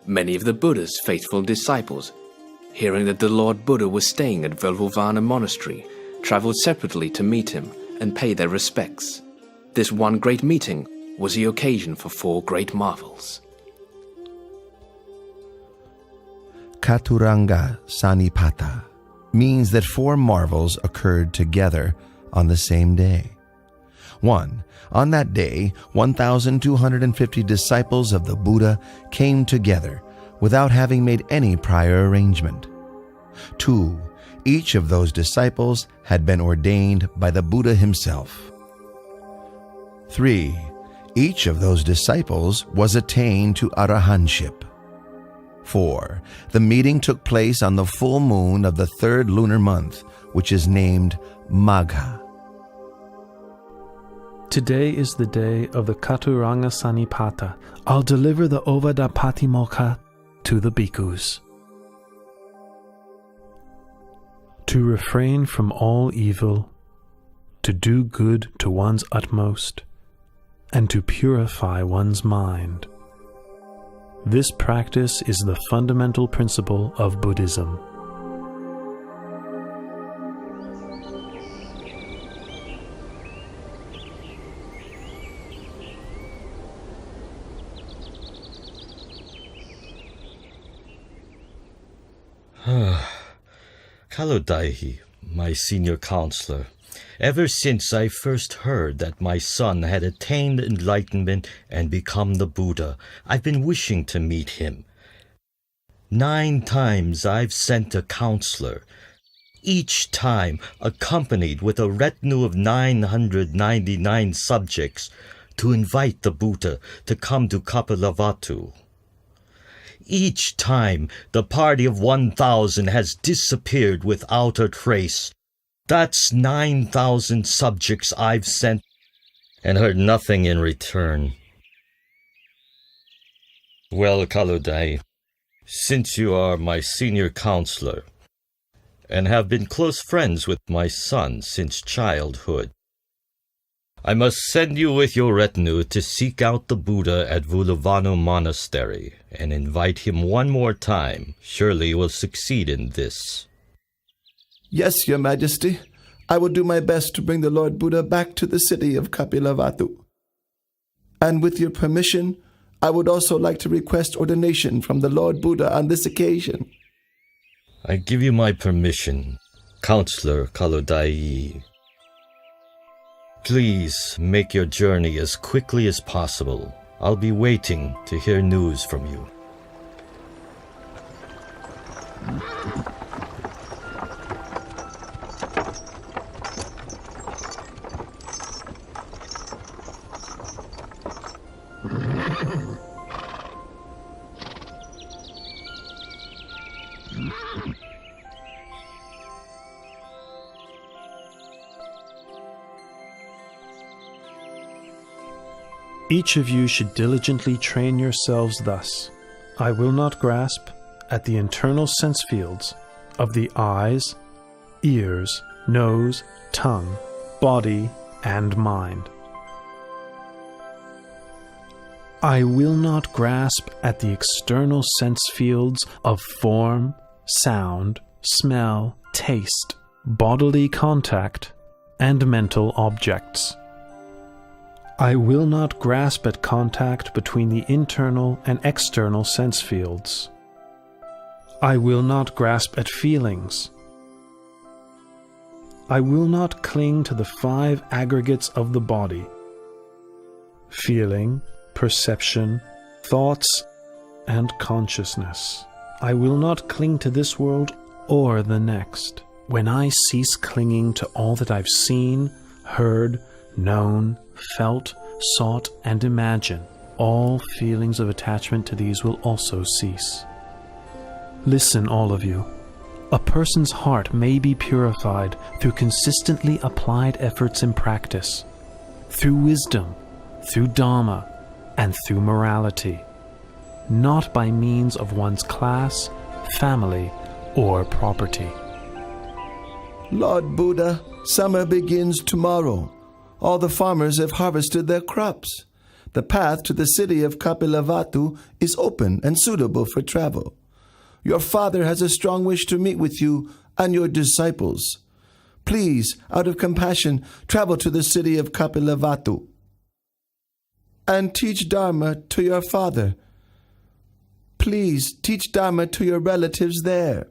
Many of the Buddha's faithful disciples, hearing that the Lord Buddha was staying at Velvovana Monastery, traveled separately to meet him and pay their respects. This one great meeting was the occasion for 4 great marvels. Chaturanga Sanipata means that 4 marvels occurred together on the same day. 1. On that day, 1,250 disciples of the Buddha came together without having made any prior arrangement. 2. Each of those disciples had been ordained by the Buddha himself. 3. Each of those disciples was attained to arahantship. 4. The meeting took place on the full moon of the 3rd lunar month, which is named Magha. Today is the day of the Chaturanga Sanipata. I'll deliver the Ovada Patimokkha to the bhikkhus. To refrain from all evil, to do good to one's utmost, and to purify one's mind. This practice is the fundamental principle of Buddhism. Kalodaihi, my senior counselor, ever since I first heard that my son had attained enlightenment and become the Buddha, I've been wishing to meet him. 9 times I've sent a counselor, each time accompanied with a retinue of 999 subjects, to invite the Buddha to come to Kapilavatthu. Each time, the party of 1,000 has disappeared without a trace. That's 9,000 subjects I've sent and heard nothing in return. Well, Kaludai, since you are my senior counselor and have been close friends with my son since childhood, I must send you with your retinue to seek out the Buddha at Vulavano Monastery and invite him one more time. Surely you will succeed in this. Yes, Your Majesty. I will do my best to bring the Lord Buddha back to the city of Kapilavatthu. And with your permission, I would also like to request ordination from the Lord Buddha on this occasion. I give you my permission, Counselor Kalodai. Please make your journey as quickly as possible. I'll be waiting to hear news from you. Each of you should diligently train yourselves thus. I will not grasp at the internal sense fields of the eyes, ears, nose, tongue, body, and mind. I will not grasp at the external sense fields of form, sound, smell, taste, bodily contact, and mental objects. I will not grasp at contact between the internal and external sense fields. I will not grasp at feelings. I will not cling to the 5 aggregates of the body: feeling, perception, thoughts, and consciousness. I will not cling to this world or the next, when I cease clinging to all that I've seen, heard, known, felt, sought, and imagined, all feelings of attachment to these will also cease. Listen, all of you. A person's heart may be purified through consistently applied efforts in practice, through wisdom, through Dharma, and through morality, not by means of one's class, family, or property. Lord Buddha, summer begins tomorrow. All the farmers have harvested their crops. The path to the city of Kapilavatthu is open and suitable for travel. Your father has a strong wish to meet with you and your disciples. Please, out of compassion, travel to the city of Kapilavatthu and teach Dharma to your father. Please teach Dharma to your relatives there.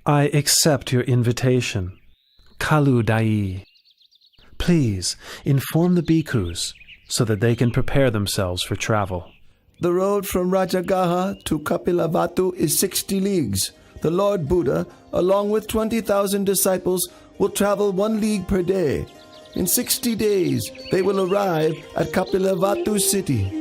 I accept your invitation. Kalu Dai. Please inform the bhikkhus so that they can prepare themselves for travel. The road from Rajagaha to Kapilavatthu is 60 leagues. The Lord Buddha, along with 20,000 disciples, will travel 1 league per day. In 60 days, they will arrive at Kapilavatthu city.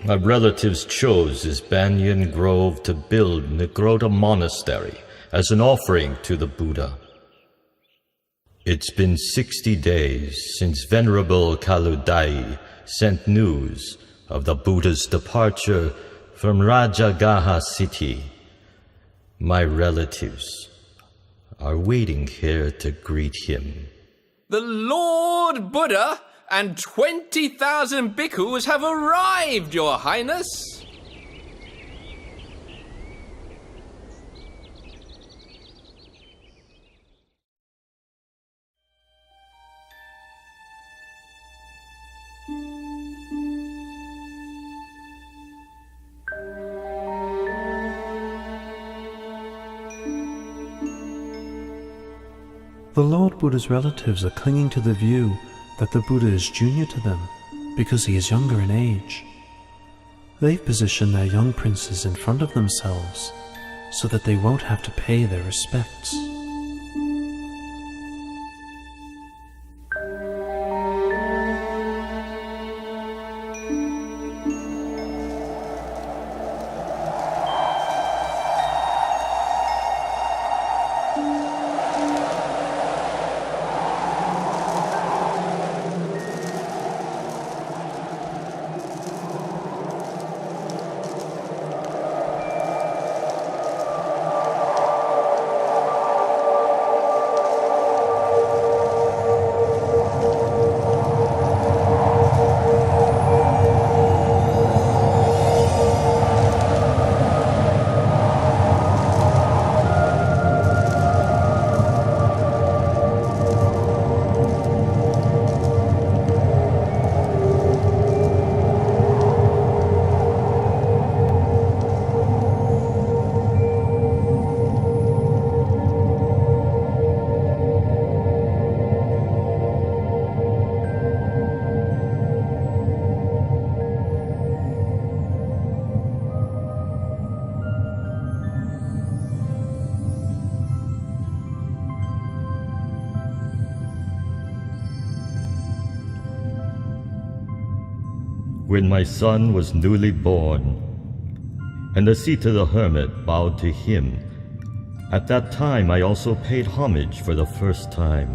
My relatives chose this banyan grove to build Nigrota Monastery as an offering to the Buddha. It's been 60 days since Venerable Kaludai sent news of the Buddha's departure from Rajagaha city. My relatives are waiting here to greet him. The Lord Buddha and 20,000 bhikkhus have arrived, Your Highness. The Lord Buddha's relatives are clinging to the view that the Buddha is junior to them because he is younger in age. They've positioned their young princes in front of themselves so that they won't have to pay their respects. When my son was newly born, and the Sita the hermit bowed to him, at that time I also paid homage for the first time.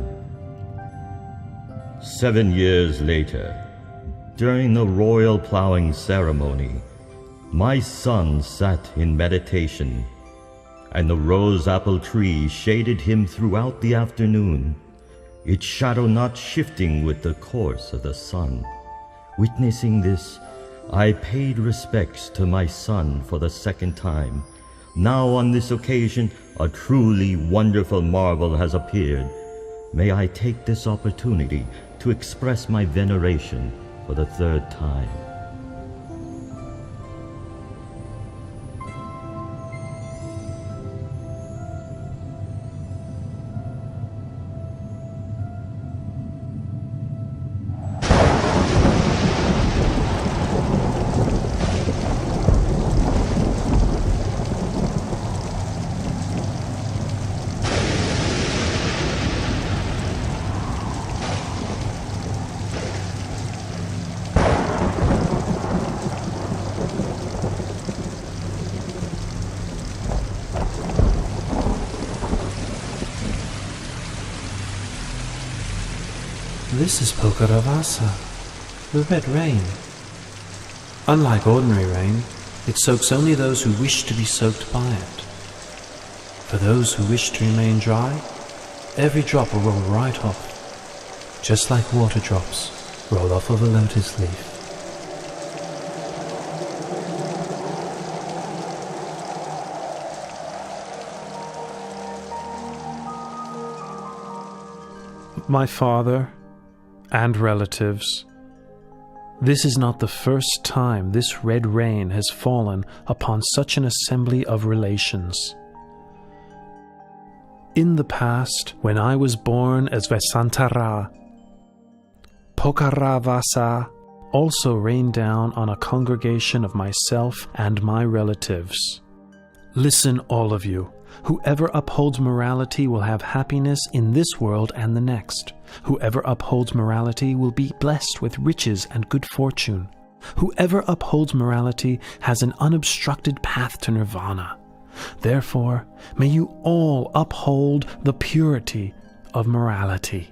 7 years later, during the royal plowing ceremony, my son sat in meditation, and the rose apple tree shaded him throughout the afternoon, its shadow not shifting with the course of the sun. Witnessing this, I paid respects to my son for the second time. Now on this occasion, a truly wonderful marvel has appeared. May I take this opportunity to express my veneration for the third time. This is Pokaravasa, the red rain. Unlike ordinary rain, it soaks only those who wish to be soaked by it. For those who wish to remain dry, every drop will roll right off, just like water drops roll off of a lotus leaf. My father and relatives, this is not the first time this red rain has fallen upon such an assembly of relations. In the past, when I was born as Vesantara, Pokaravasa also rained down on a congregation of myself and my relatives. Listen, all of you. Whoever upholds morality will have happiness in this world and the next. Whoever upholds morality will be blessed with riches and good fortune. Whoever upholds morality has an unobstructed path to nirvana. Therefore, may you all uphold the purity of morality.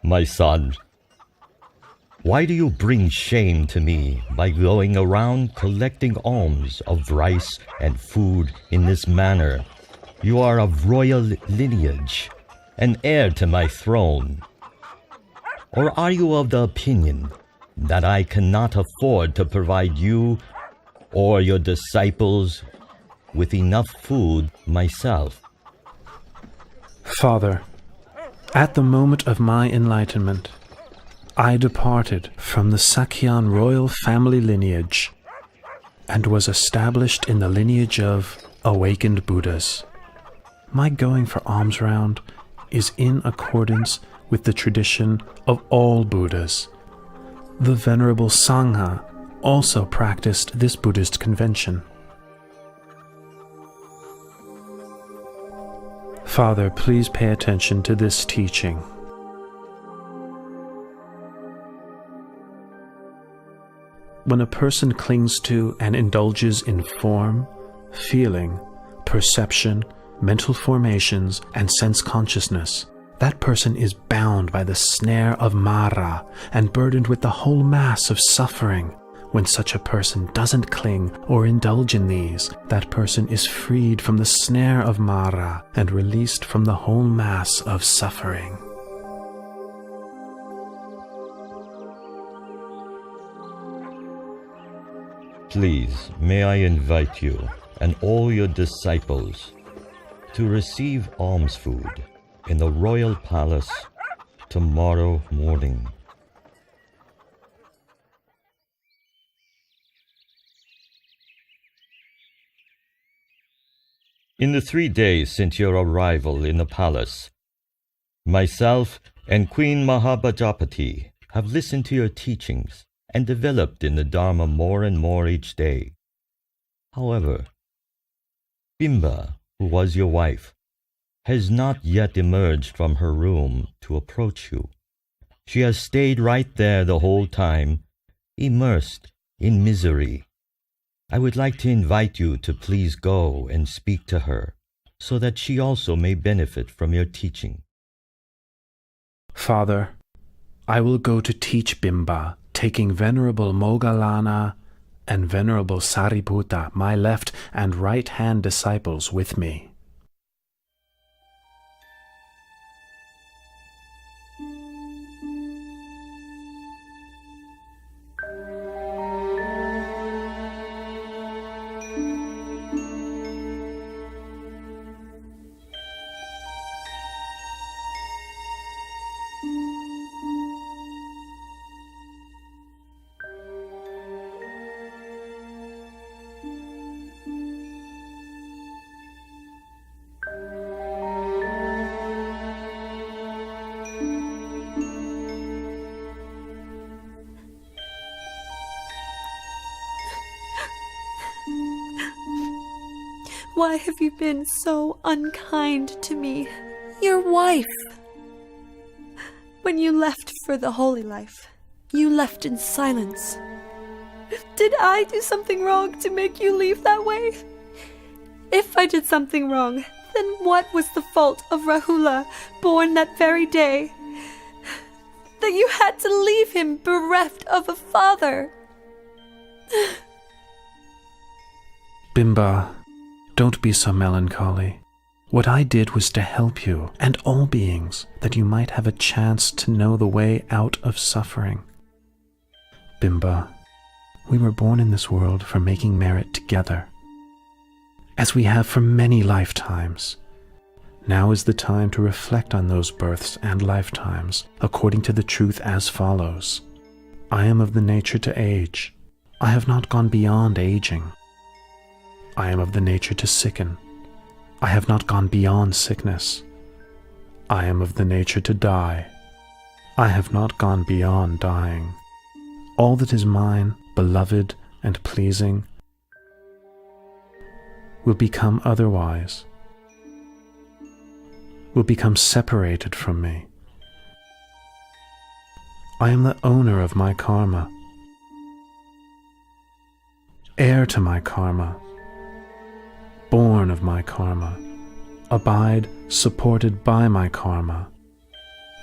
My son, why do you bring shame to me by going around collecting alms of rice and food in this manner? You are of royal lineage, an heir to my throne. Or are you of the opinion that I cannot afford to provide you or your disciples with enough food myself? Father, at the moment of my enlightenment, I departed from the Sakyan royal family lineage and was established in the lineage of awakened Buddhas. My going for alms round is in accordance with the tradition of all Buddhas. The Venerable Sangha also practiced this Buddhist convention. Father, please pay attention to this teaching. When a person clings to and indulges in form, feeling, perception, mental formations, and sense consciousness, that person is bound by the snare of Mara and burdened with the whole mass of suffering. When such a person doesn't cling or indulge in these, that person is freed from the snare of Mara and released from the whole mass of suffering. Please, may I invite you and all your disciples to receive alms food in the royal palace tomorrow morning. In the 3 days since your arrival in the palace, myself and Queen Mahabhajapati have listened to your teachings and developed in the Dharma more and more each day. However, Bimba, who was your wife, has not yet emerged from her room to approach you. She has stayed right there the whole time, immersed in misery. I would like to invite you to please go and speak to her, so that she also may benefit from your teaching. Father, I will go to teach Bimba, taking Venerable Moggallana and Venerable Sariputta, my left and right hand disciples, with me. Why have you been so unkind to me, your wife? When you left for the holy life, you left in silence. Did I do something wrong to make you leave that way? If I did something wrong, then what was the fault of Rahula, born that very day, that you had to leave him bereft of a father? Bimba, don't be so melancholy. What I did was to help you and all beings, that you might have a chance to know the way out of suffering. Bimba, we were born in this world for making merit together, as we have for many lifetimes. Now is the time to reflect on those births and lifetimes according to the truth as follows. I am of the nature to age. I have not gone beyond aging. I am of the nature to sicken. I have not gone beyond sickness. I am of the nature to die. I have not gone beyond dying. All that is mine, beloved and pleasing, will become otherwise, will become separated from me. I am the owner of my karma, heir to my karma, born of my karma, abide supported by my karma.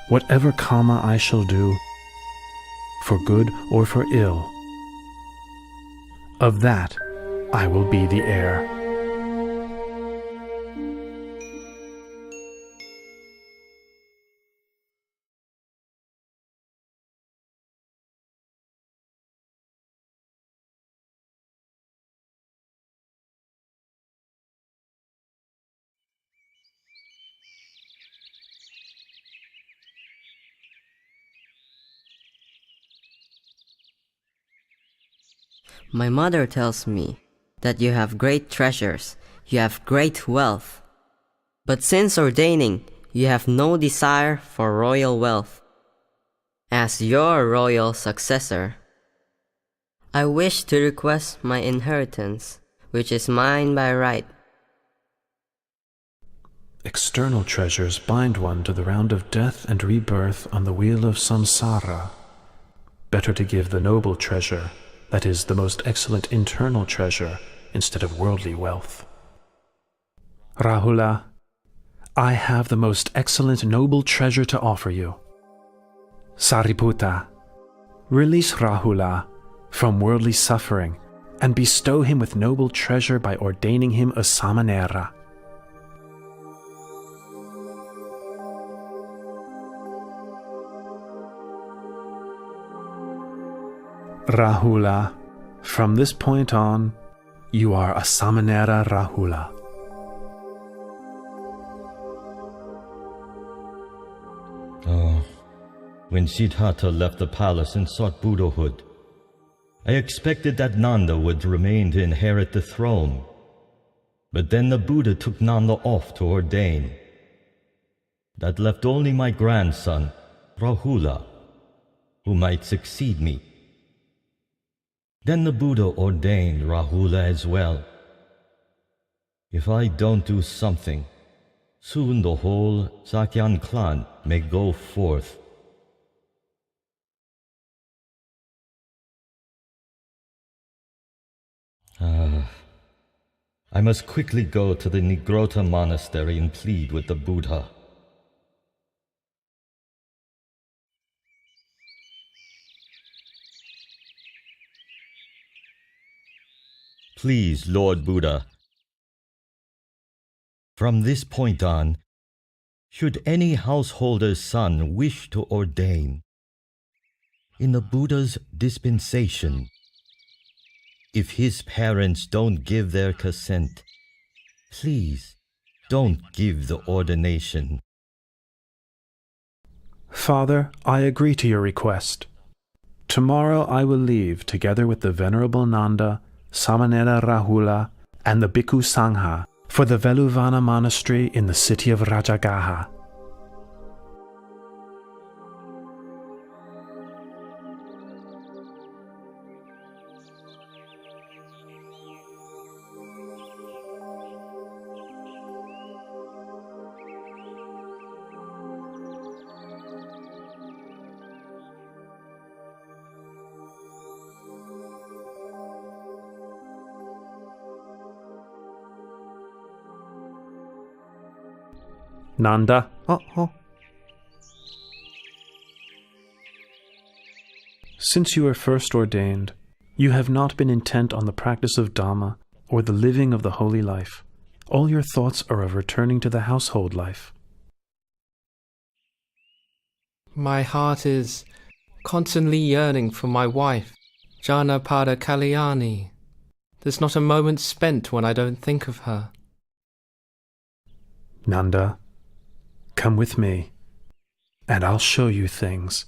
Whatever karma I shall do, for good or for ill, of that I will be the heir. My mother tells me that you have great treasures, you have great wealth. But since ordaining, you have no desire for royal wealth. As your royal successor, I wish to request my inheritance, which is mine by right. External treasures bind one to the round of death and rebirth on the wheel of samsara. Better to give the noble treasure, that is, the most excellent internal treasure, instead of worldly wealth. Rahula, I have the most excellent noble treasure to offer you. Sariputta, release Rahula from worldly suffering and bestow him with noble treasure by ordaining him a samanera. Rahula, from this point on, you are a Samanera Rahula. Oh, when Siddhartha left the palace and sought Buddhahood, I expected that Nanda would remain to inherit the throne. But then the Buddha took Nanda off to ordain. That left only my grandson, Rahula, who might succeed me. Then the Buddha ordained Rahula as well. If I don't do something, soon the whole Sakyan clan may go forth. I must quickly go to the Nigrota monastery and plead with the Buddha. Please, Lord Buddha, from this point on, should any householder's son wish to ordain, in the Buddha's dispensation, if his parents don't give their consent, please don't give the ordination. Father, I agree to your request. Tomorrow I will leave, together with the Venerable Nanda, Samanera Rahula, and the Bhikkhu Sangha, for the Veluvana monastery in the city of Rajagaha. Nanda. Since you were first ordained, you have not been intent on the practice of Dhamma or the living of the holy life. All your thoughts are of returning to the household life. My heart is constantly yearning for my wife, Janapada Kalyani. There's not a moment spent when I don't think of her. Nanda, come with me, and I'll show you things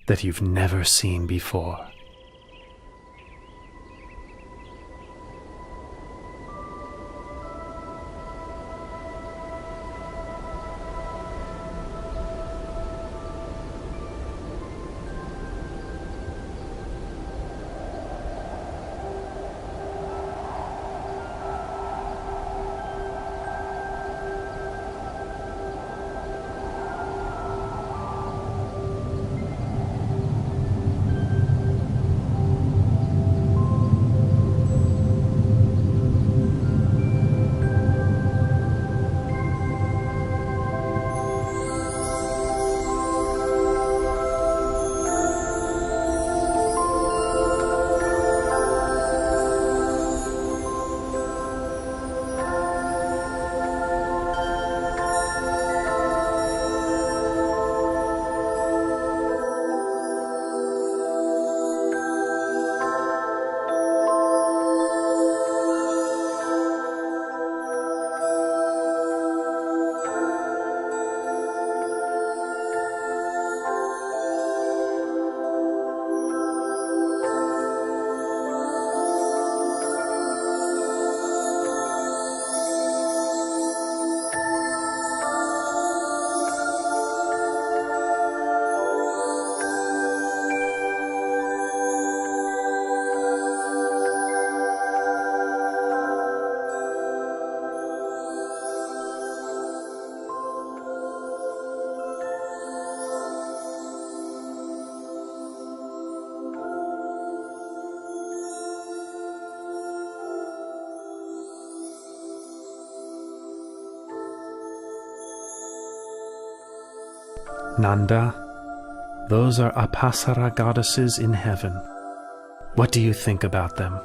that you've never seen before. Nanda, those are Apasara goddesses in heaven. What do you think about them?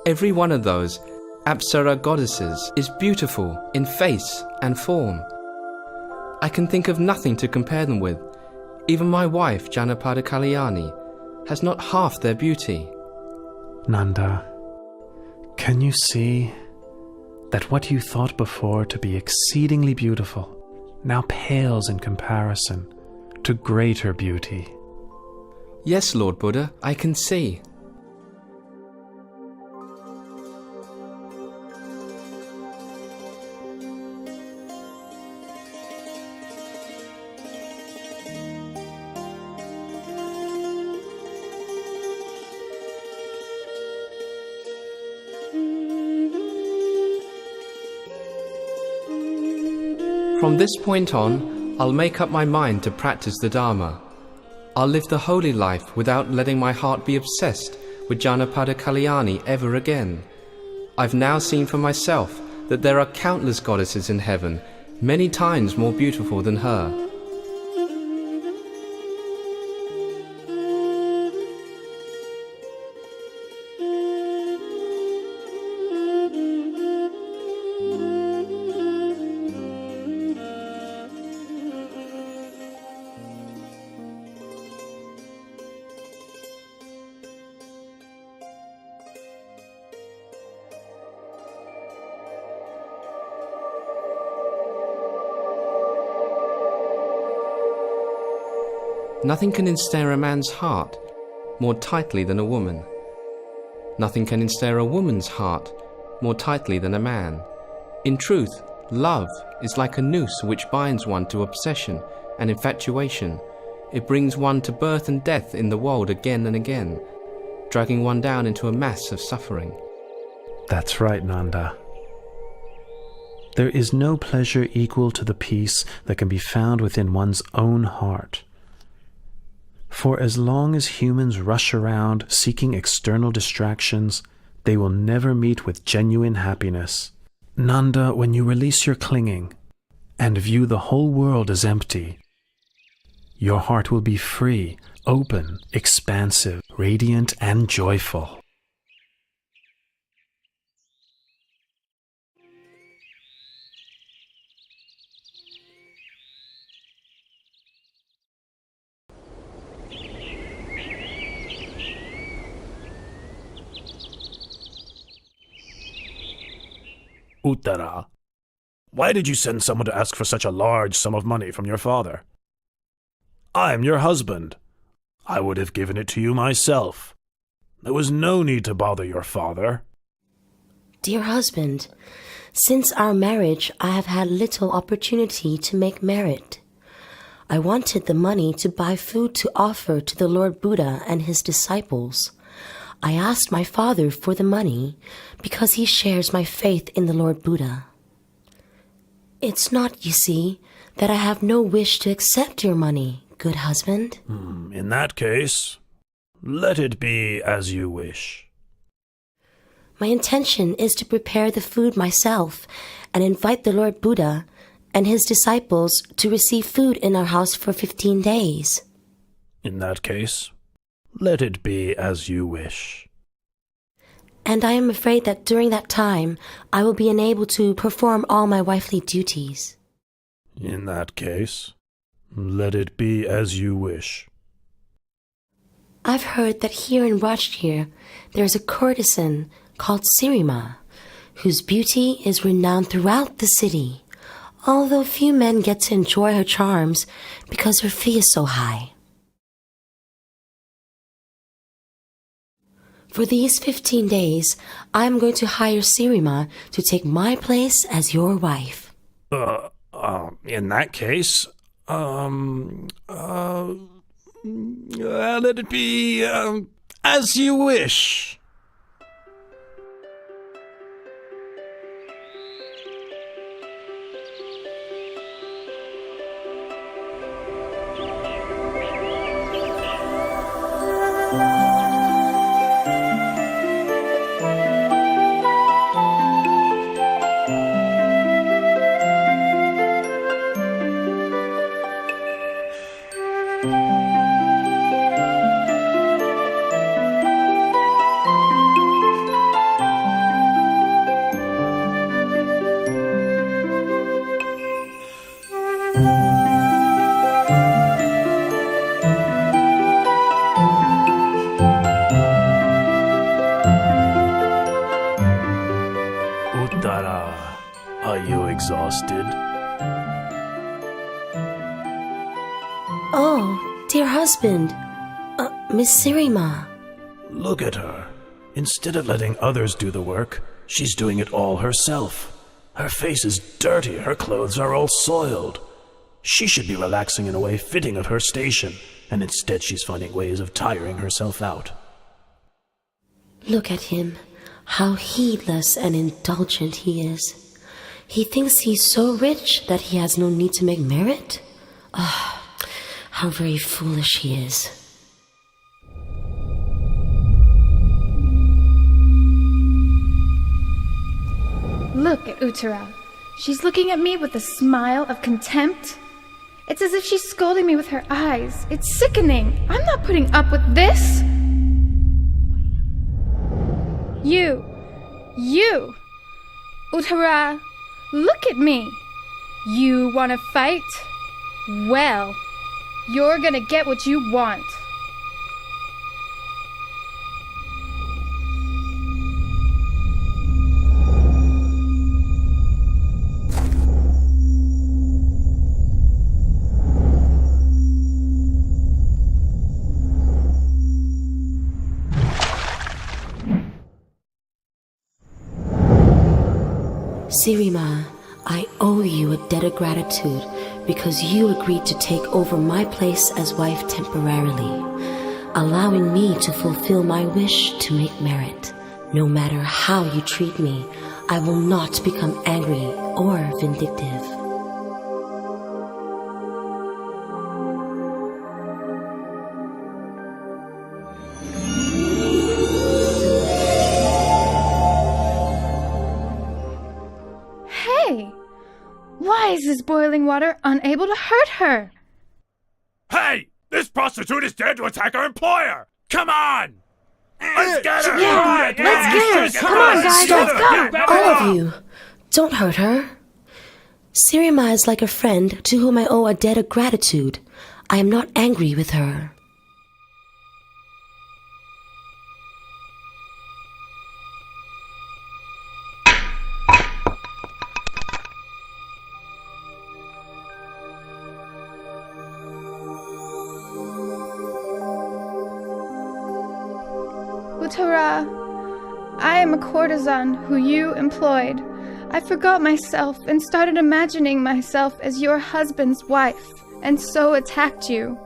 Every one of those Apsara goddesses is beautiful in face and form. I can think of nothing to compare them with. Even my wife, Janapada Kalyani, has not half their beauty. Nanda, can you see that what you thought before to be exceedingly beautiful now pales in comparison to greater beauty? Yes, Lord Buddha, I can see. From this point on, I'll make up my mind to practice the Dharma. I'll live the holy life without letting my heart be obsessed with Janapada Kalyani ever again. I've now seen for myself that there are countless goddesses in heaven, many times more beautiful than her. Nothing can ensnare a man's heart more tightly than a woman. Nothing can ensnare a woman's heart more tightly than a man. In truth, love is like a noose which binds one to obsession and infatuation. It brings one to birth and death in the world again and again, dragging one down into a mass of suffering. That's right, Nanda. There is no pleasure equal to the peace that can be found within one's own heart. For as long as humans rush around seeking external distractions, they will never meet with genuine happiness. Nanda, when you release your clinging and view the whole world as empty, your heart will be free, open, expansive, radiant, and joyful. Uttara, why did you send someone to ask for such a large sum of money from your father? I am your husband. I would have given it to you myself. There was no need to bother your father. Dear husband, since our marriage, I have had little opportunity to make merit. I wanted the money to buy food to offer to the Lord Buddha and his disciples. I asked my father for the money because he shares my faith in the Lord Buddha. It's not, you see, that I have no wish to accept your money, good husband. In that case, let it be as you wish. My intention is to prepare the food myself and invite the Lord Buddha and his disciples to receive food in our house for 15 days. In that case, let it be as you wish. And I am afraid that during that time, I will be unable to perform all my wifely duties. In that case, let it be as you wish. I've heard that here in Rajgir, there's a courtesan called Sirima, whose beauty is renowned throughout the city, although few men get to enjoy her charms because her fee is so high. For these 15 days, I am going to hire Sirima to take my place as your wife. In that case, let it be, as you wish. Are you exhausted? Oh, dear husband, Miss Sirima. Look at her. Instead of letting others do the work, she's doing it all herself. Her face is dirty, her clothes are all soiled. She should be relaxing in a way fitting of her station, and instead she's finding ways of tiring herself out. Look at him, how heedless and indulgent he is. He thinks he's so rich that he has no need to make merit? Ah, how very foolish he is. Look at Uttara. She's looking at me with a smile of contempt. It's as if she's scolding me with her eyes. It's sickening. I'm not putting up with this. You. Uttara, look at me. You want to fight? Well, you're gonna get what you want. Sirima, I owe you a debt of gratitude because you agreed to take over my place as wife temporarily, allowing me to fulfill my wish to make merit. No matter how you treat me, I will not become angry or vindictive. Why is this boiling water unable to hurt her? Hey! This prostitute is dared to attack our employer! Come on! Let's get her! Yeah, let's get her! Come on, guys, let's go! All of you, don't hurt her. Sirima is like a friend to whom I owe a debt of gratitude. I am not angry with her. Uttara, I am a courtesan who you employed. I forgot myself and started imagining myself as your husband's wife, and so attacked you.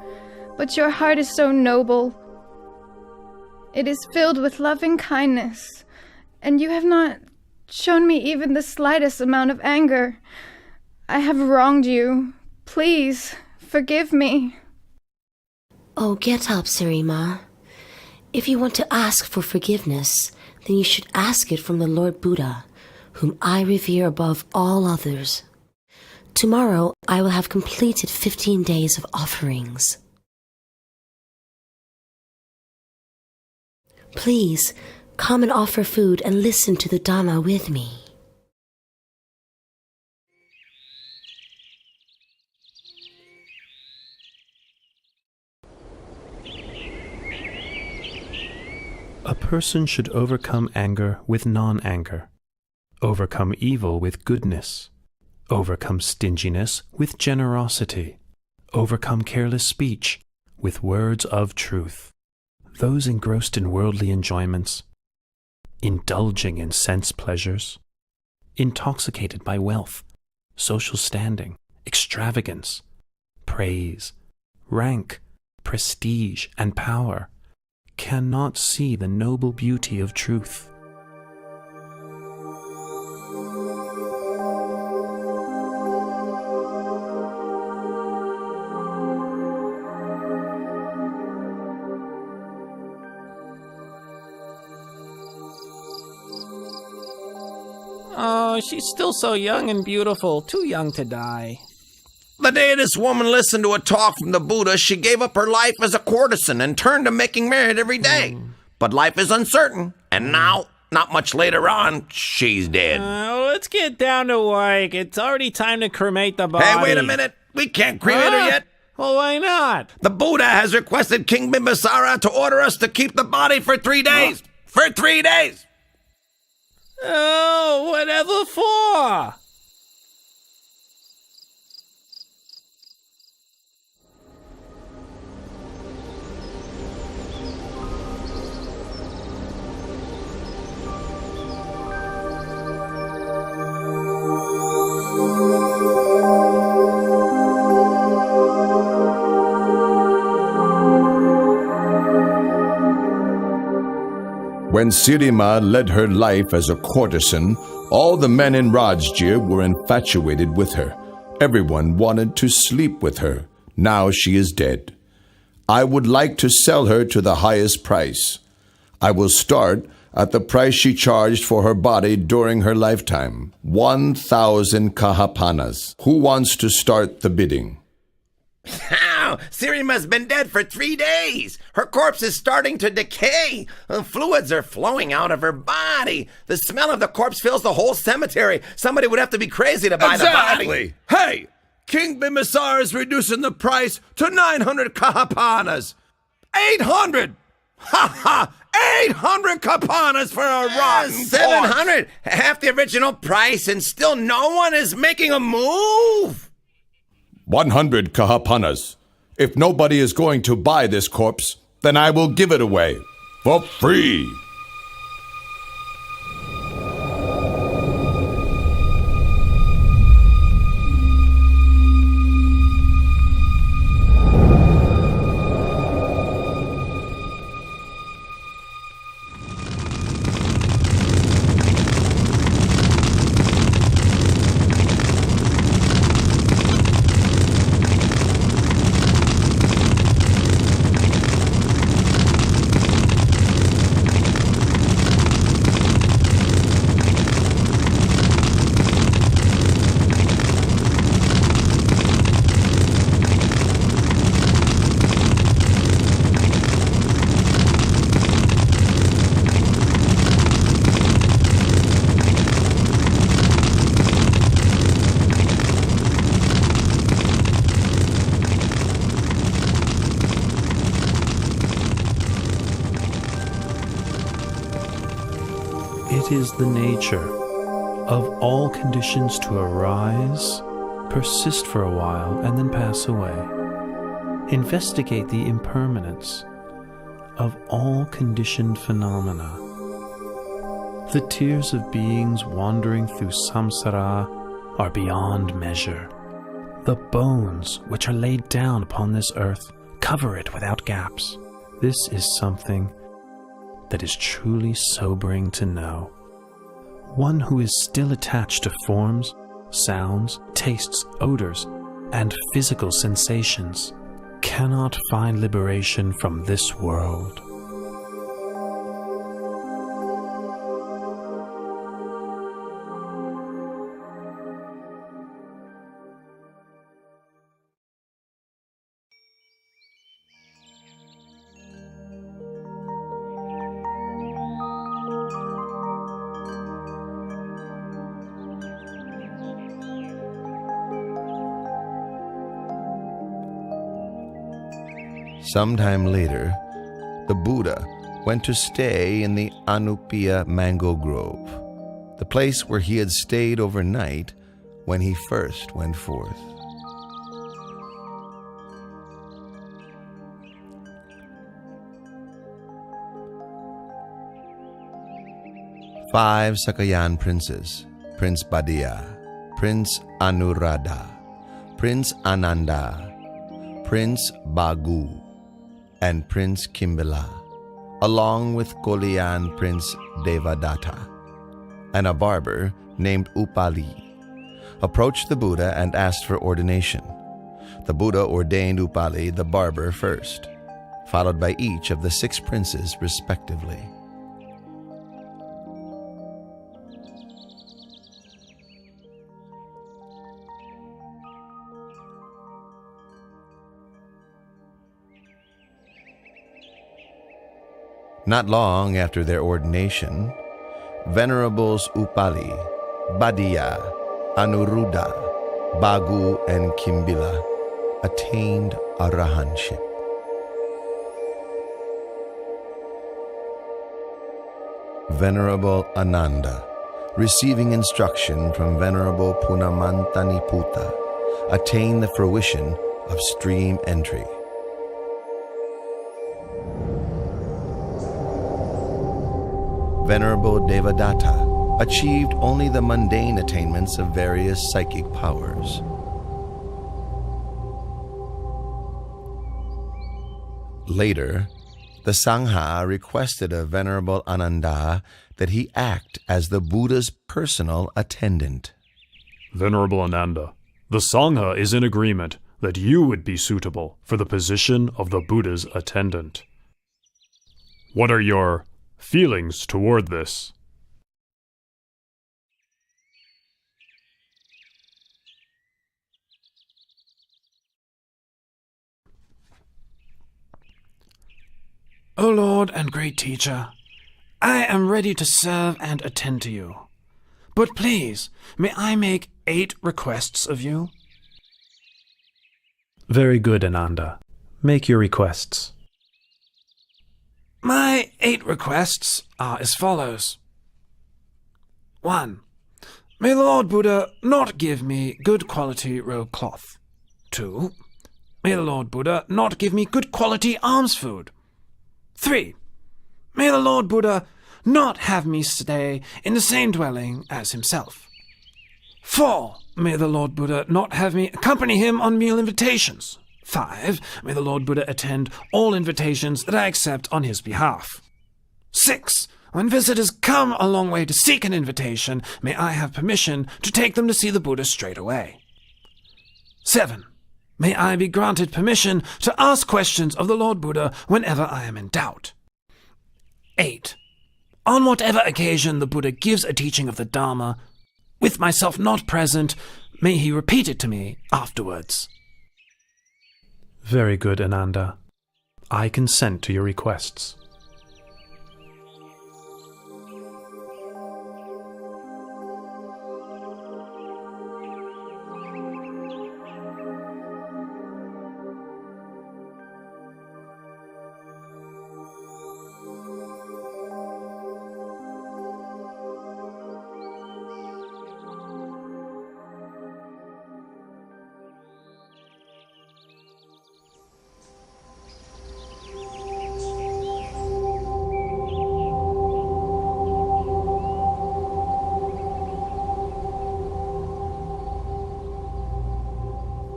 But your heart is so noble. It is filled with loving kindness, and you have not shown me even the slightest amount of anger. I have wronged you. Please, forgive me. Oh, get up, Sirima. If you want to ask for forgiveness, then you should ask it from the Lord Buddha, whom I revere above all others. Tomorrow I will have completed 15 days of offerings. Please, come and offer food and listen to the Dhamma with me. A person should overcome anger with non-anger, overcome evil with goodness, overcome stinginess with generosity, overcome careless speech with words of truth. Those engrossed in worldly enjoyments, indulging in sense pleasures, intoxicated by wealth, social standing, extravagance, praise, rank, prestige, and power, cannot see the noble beauty of truth. Oh, she's still so young and beautiful, too young to die. The day this woman listened to a talk from the Buddha, she gave up her life as a courtesan and turned to making merit every day. But life is uncertain, and now, not much later on, she's dead. Let's get down to work. It's already time to cremate the body. Hey, wait a minute. We can't cremate her yet. Well, why not? The Buddha has requested King Bimbisara to order us to keep the body for 3 days. For 3 days! Oh, whatever for? When Sirima led her life as a courtesan, all the men in Rajgir were infatuated with her. Everyone wanted to sleep with her. Now she is dead. I would like to sell her to the highest price. I will start at the price she charged for her body during her lifetime, 1,000 kahapanas. Who wants to start the bidding? Sirima's been dead for 3 days. Her corpse is starting to decay. Fluids are flowing out of her body. The smell of the corpse fills the whole cemetery. Somebody would have to be crazy to buy the body. Hey! King Bimbisara is reducing the price to 900 kahapanas. 800! Ha ha! 800 kapanas for a rotten 700! Half the original price, and still no one is making a move! 100 kahapanas. If nobody is going to buy this corpse, then I will give it away for free. It is the nature of all conditions to arise, persist for a while, and then pass away. Investigate the impermanence of all conditioned phenomena. The tears of beings wandering through samsara are beyond measure. The bones which are laid down upon this earth cover it without gaps. This is something that is truly sobering to know. One who is still attached to forms, sounds, tastes, odors, and physical sensations cannot find liberation from this world. Sometime later, the Buddha went to stay in the Anupiya mango grove, the place where he had stayed overnight when he first went forth. Five Sakayan princes, Prince Badia, Prince Anuradha, Prince Ananda, Prince Bagu, and Prince Kimbila, along with Kolian Prince Devadatta, and a barber named Upali, approached the Buddha and asked for ordination. The Buddha ordained Upali the barber first, followed by each of the 6 princes respectively. Not long after their ordination, Venerables Upali, Badia, Anuruddha, Bagu, and Kimbila attained arahantship. Venerable Ananda, receiving instruction from Venerable Punamantaniputa, attained the fruition of stream entry. Venerable Devadatta achieved only the mundane attainments of various psychic powers. Later, the Sangha requested of Venerable Ananda that he act as the Buddha's personal attendant. Venerable Ananda, the Sangha is in agreement that you would be suitable for the position of the Buddha's attendant. What are your feelings toward this? O Lord and great teacher, I am ready to serve and attend to you. But please, may I make 8 requests of you? Very good, Ananda. Make your requests. My 8 requests are as follows. 1. May the Lord Buddha not give me good quality robe cloth. 2. May the Lord Buddha not give me good quality alms food. 3. May the Lord Buddha not have me stay in the same dwelling as himself. 4. May the Lord Buddha not have me accompany him on meal invitations. 5. May the Lord Buddha attend all invitations that I accept on his behalf. 6. When visitors come a long way to seek an invitation, may I have permission to take them to see the Buddha straight away. 7. May I be granted permission to ask questions of the Lord Buddha whenever I am in doubt. 8. On whatever occasion the Buddha gives a teaching of the Dharma, with myself not present, may he repeat it to me afterwards. Very good, Ananda. I consent to your requests.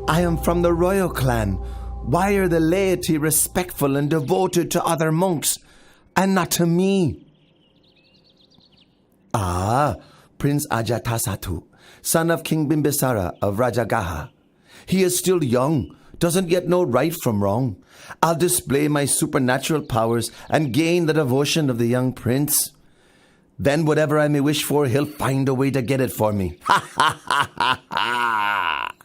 I am from the royal clan. Why are the laity respectful and devoted to other monks, and not to me? Ah, Prince Ajatasattu, son of King Bimbisara of Rajagaha. He is still young, doesn't yet know right from wrong. I'll display my supernatural powers and gain the devotion of the young prince. Then whatever I may wish for, he'll find a way to get it for me. Ha ha ha ha ha!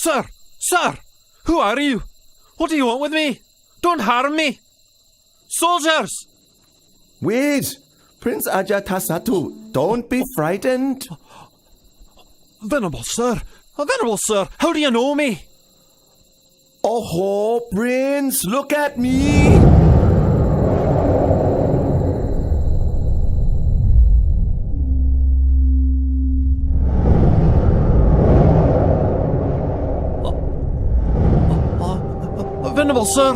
Sir! Sir! Who are you? What do you want with me? Don't harm me! Soldiers! Wait! Prince Ajatasattu, don't be frightened. Venerable sir! Venerable sir! How do you know me? Oh, Prince, look at me! Venerable sir!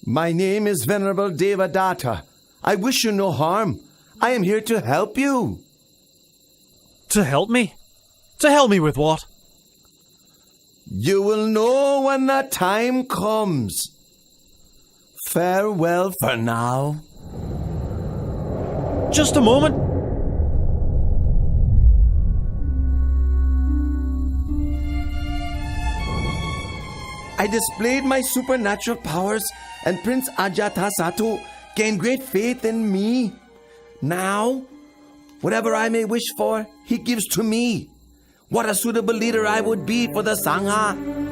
My name is Venerable Devadatta. I wish you no harm. I am here to help you. To help me? To help me with what? You will know when that time comes. Farewell for now. Just a moment. I displayed my supernatural powers, and Prince Ajatasattu gained great faith in me. Now, whatever I may wish for, he gives to me. What a suitable leader I would be for the Sangha.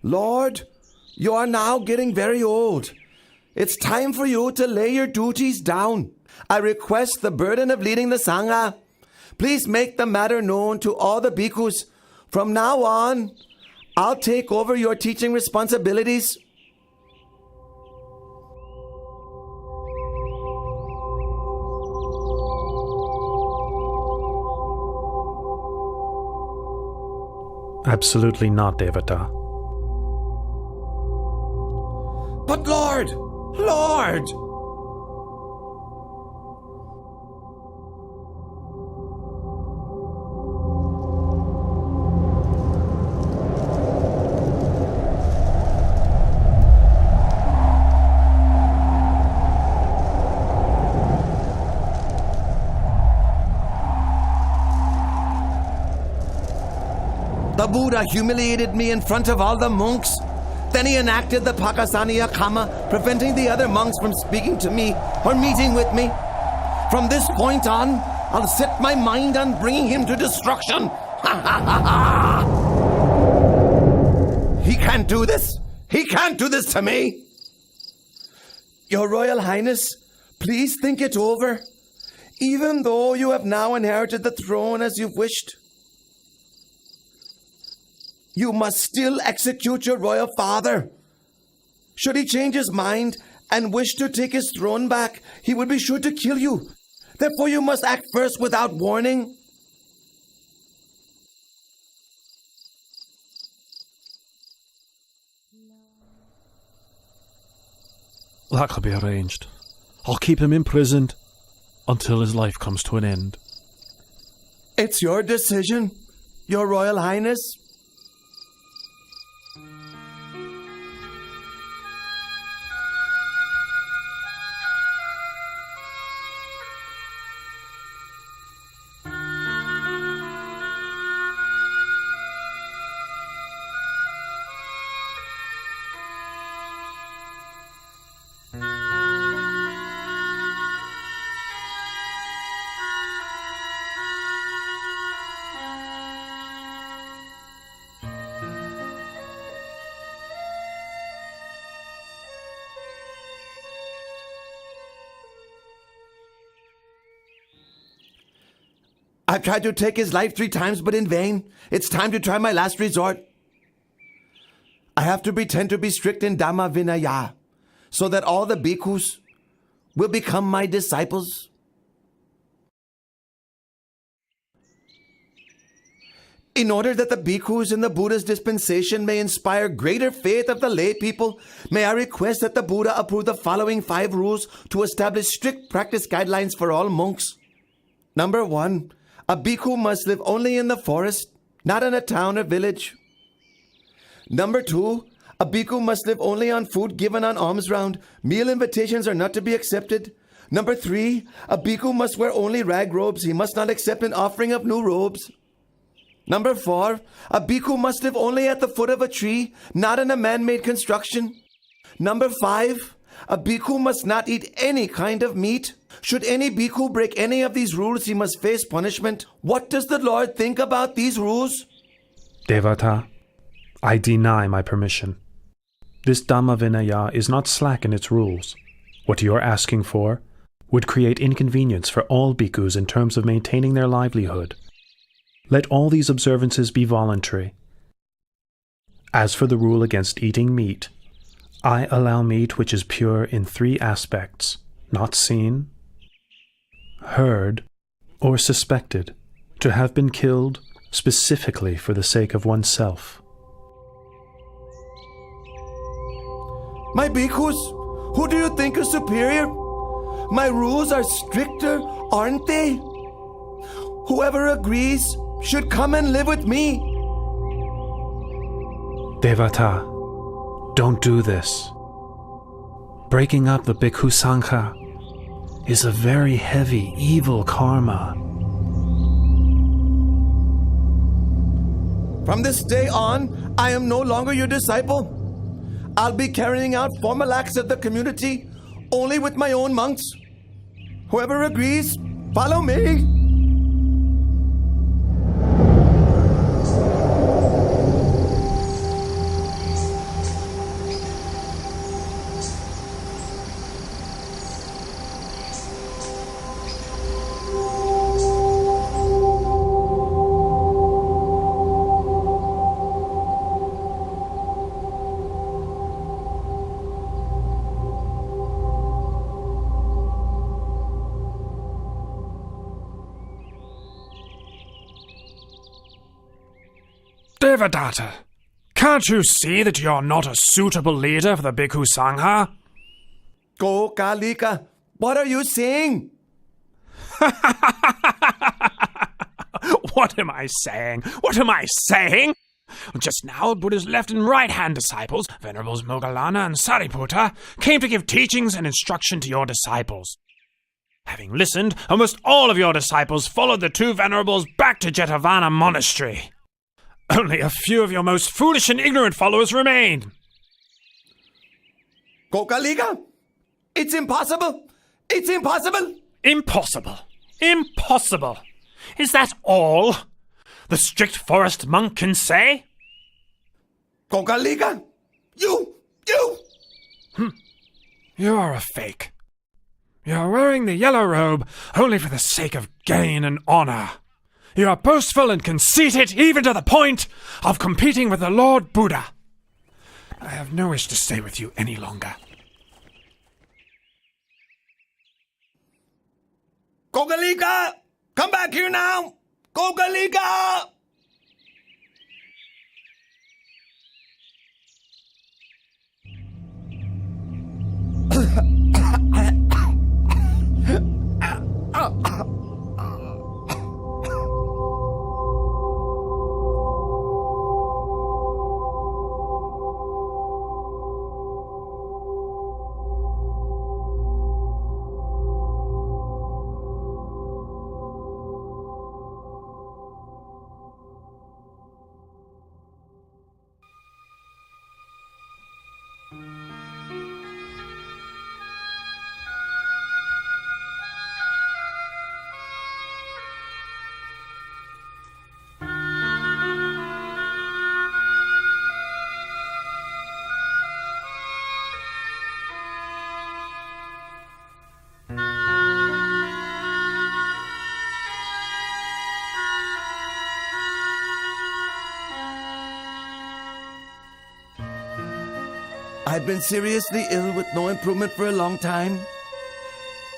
Lord, you are now getting very old. It's time for you to lay your duties down. I request the burden of leading the Sangha. Please make the matter known to all the bhikkhus. From now on, I'll take over your teaching responsibilities. Absolutely not, Devata. But Lord! The Buddha humiliated me in front of all the monks. Then he enacted the Pakasaniya Kama, preventing the other monks from speaking to me or meeting with me. From this point on, I'll set my mind on bringing him to destruction. He can't do this. He can't do this to me. Your Royal Highness, please think it over. Even though you have now inherited the throne as you've wished, you must still execute your royal father. Should he change his mind and wish to take his throne back, he will be sure to kill you. Therefore, you must act first without warning. That can be arranged. I'll keep him imprisoned until his life comes to an end. It's your decision, Your Royal Highness. I've tried to take his life 3 times, but in vain. It's time to try my last resort. I have to pretend to be strict in Dhamma Vinaya, so that all the bhikkhus will become my disciples. In order that the bhikkhus in the Buddha's dispensation may inspire greater faith of the lay people, may I request that the Buddha approve the following 5 rules to establish strict practice guidelines for all monks. Number 1. A bhikkhu must live only in the forest, not in a town or village. Number 2, a bhikkhu must live only on food given on alms round. Meal invitations are not to be accepted. Number 3, a bhikkhu must wear only rag robes. He must not accept an offering of new robes. Number 4, a bhikkhu must live only at the foot of a tree, not in a man-made construction. Number 5, a bhikkhu must not eat any kind of meat. Should any bhikkhu break any of these rules, he must face punishment. What does the Lord think about these rules? Devata, I deny my permission. This Dhamma Vinaya is not slack in its rules. What you are asking for would create inconvenience for all bhikkhus in terms of maintaining their livelihood. Let all these observances be voluntary. As for the rule against eating meat, I allow meat which is pure in 3 aspects: not seen, heard, or suspected, to have been killed specifically for the sake of oneself. My bhikkhus, who do you think is superior? My rules are stricter, aren't they? Whoever agrees should come and live with me. Devata, don't do this. Breaking up the Bhikkhu Sangha is a very heavy, evil karma. From this day on, I am no longer your disciple. I'll be carrying out formal acts of the community only with my own monks. Whoever agrees, follow me. Devadatta, can't you see that you're not a suitable leader for the Bhikkhu Sangha? Gokalika, what are you saying? What am I saying? What am I saying? Just now, Buddha's left and right-hand disciples, Venerables Moggallana and Sariputta, came to give teachings and instruction to your disciples. Having listened, almost all of your disciples followed the two Venerables back to Jetavana Monastery. Only a few of your most foolish and ignorant followers remain. Gokalika, it's impossible! It's impossible! Impossible! Impossible! Is that all the strict forest monk can say? Gokalika, you! You are a fake. You are wearing the yellow robe only for the sake of gain and honor. You are boastful and conceited even to the point of competing with the Lord Buddha. I have no wish to stay with you any longer. Gokalika! Come back here now! Gokalika! I've been seriously ill with no improvement for a long time.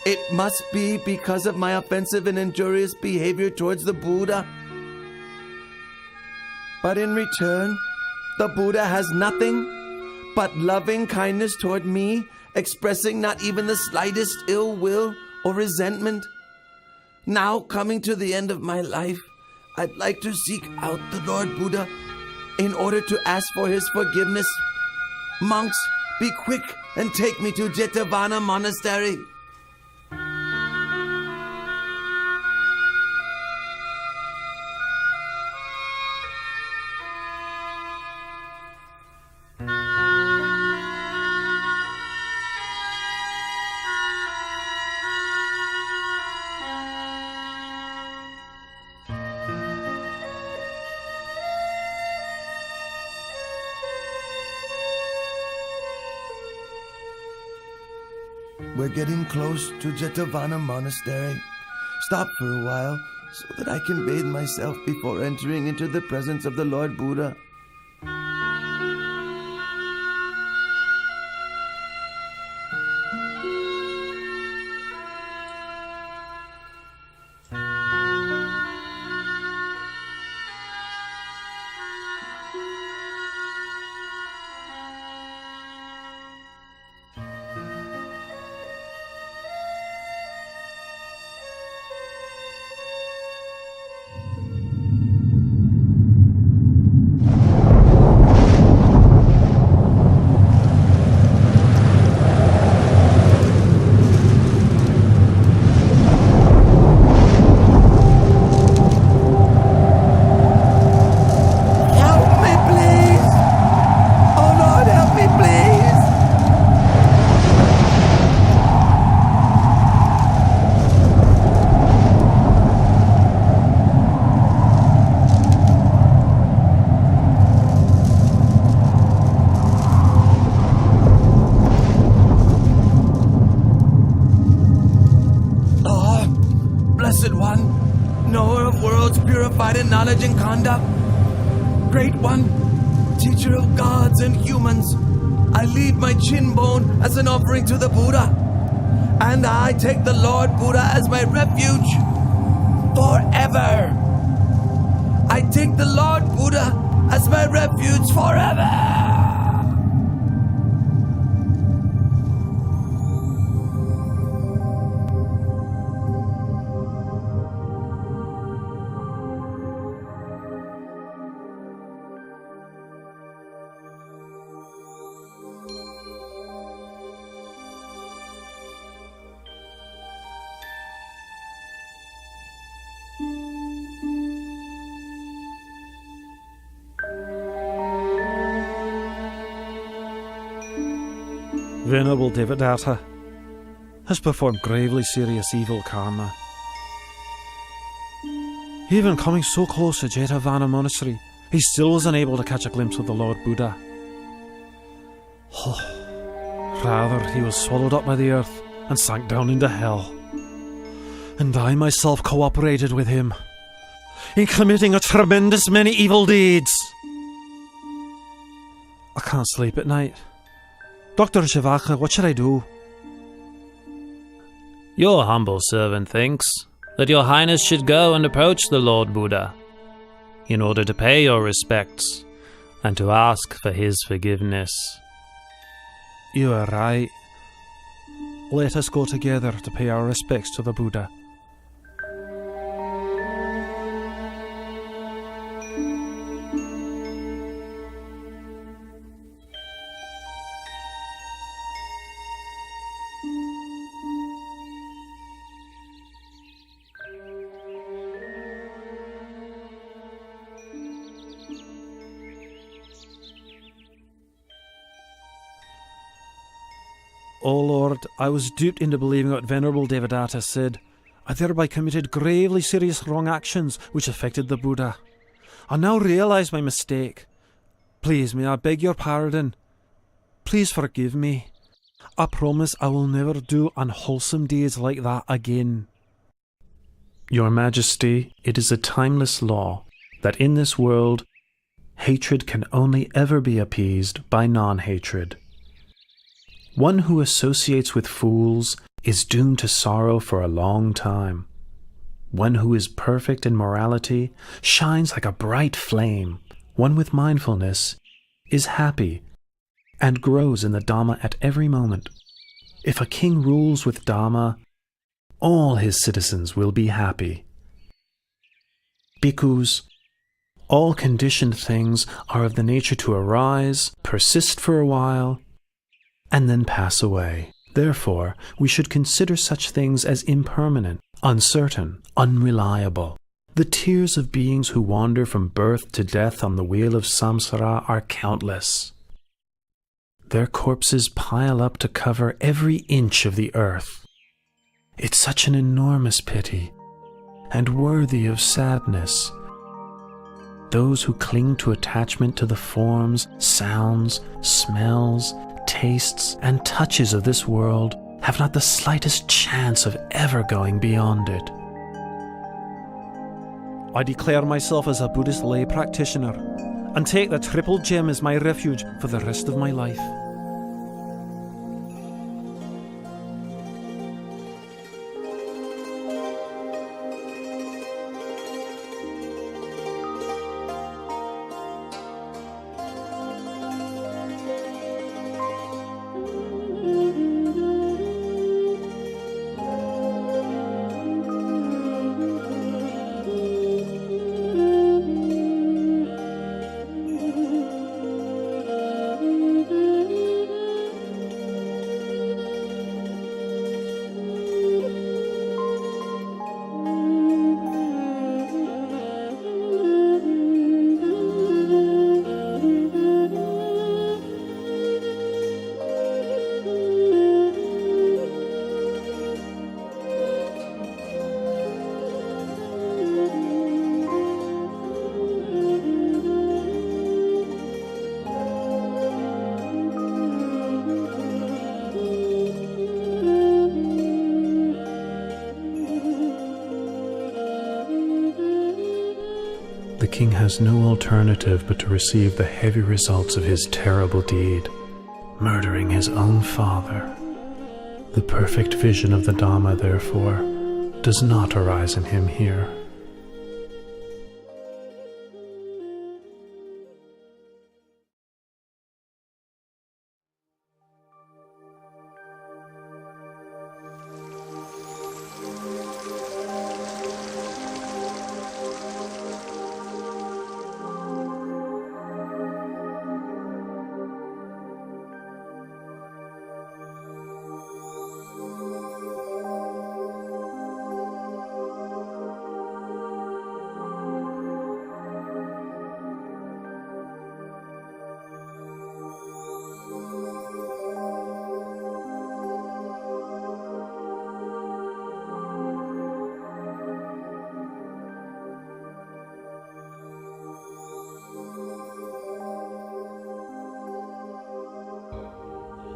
It must be because of my offensive and injurious behavior towards the Buddha. But in return, the Buddha has nothing but loving kindness toward me, expressing not even the slightest ill will or resentment. Now, coming to the end of my life, I'd like to seek out the Lord Buddha in order to ask for his forgiveness. Monks, be quick and take me to Jetavana Monastery. We're getting close to Jetavana Monastery. Stop for a while so that I can bathe myself before entering into the presence of the Lord Buddha. Blessed One, knower of worlds purified in knowledge and conduct, Great One, teacher of gods and humans, I leave my chin bone as an offering to the Buddha, and I take the Lord Buddha as my refuge forever. I take the Lord Buddha as my refuge forever. Venerable Devadatta has performed gravely serious evil karma. Even coming so close to Jetavana Monastery, he still was unable to catch a glimpse of the Lord Buddha. Rather, he was swallowed up by the earth and sank down into hell. And I myself cooperated with him in committing a tremendous many evil deeds. I can't sleep at night. Dr. Shivaka, what should I do? Your humble servant thinks that your highness should go and approach the Lord Buddha in order to pay your respects and to ask for his forgiveness. You are right. Let us go together to pay our respects to the Buddha. O Lord, I was duped into believing what Venerable Devadatta said. I thereby committed gravely serious wrong actions which affected the Buddha. I now realize my mistake. Please, may I beg your pardon? Please forgive me. I promise I will never do unwholesome deeds like that again. Your Majesty, it is a timeless law that in this world, hatred can only ever be appeased by non-hatred. One who associates with fools is doomed to sorrow for a long time. One who is perfect in morality shines like a bright flame. One with mindfulness is happy and grows in the Dhamma at every moment. If a king rules with Dhamma, all his citizens will be happy. Bhikkhus, all conditioned things are of the nature to arise, persist for a while, and then pass away. Therefore, we should consider such things as impermanent, uncertain, unreliable. The tears of beings who wander from birth to death on the wheel of samsara are countless. Their corpses pile up to cover every inch of the earth. It's such an enormous pity, and worthy of sadness. Those who cling to attachment to the forms, sounds, smells, tastes, and touches of this world have not the slightest chance of ever going beyond it. I declare myself as a Buddhist lay practitioner and take the Triple Gem as my refuge for the rest of my life. The king has no alternative but to receive the heavy results of his terrible deed, murdering his own father. The perfect vision of the Dhamma, therefore, does not arise in him here.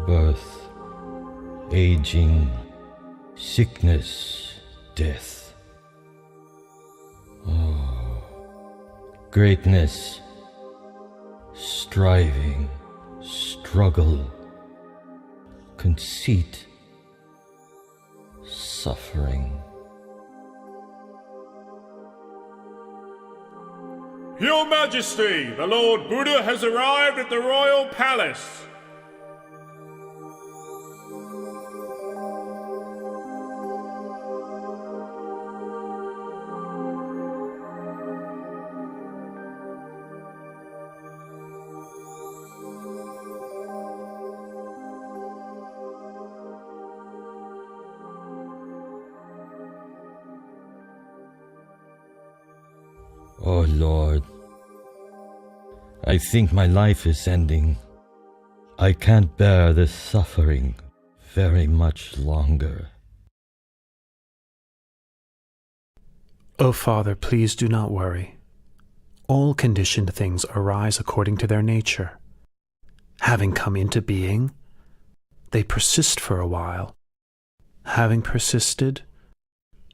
birth, aging, sickness, death. Oh, greatness, striving, struggle, conceit, suffering. Your Majesty, the Lord Buddha has arrived at the royal palace. Oh Lord, I think my life is ending. I can't bear this suffering very much longer. O Father, please do not worry. All conditioned things arise according to their nature. Having come into being, they persist for a while. Having persisted,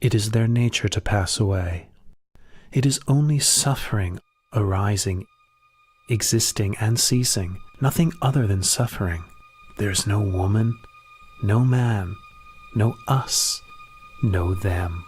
it is their nature to pass away. It is only suffering arising, existing and ceasing, nothing other than suffering. There's no woman, no man, no us, no them.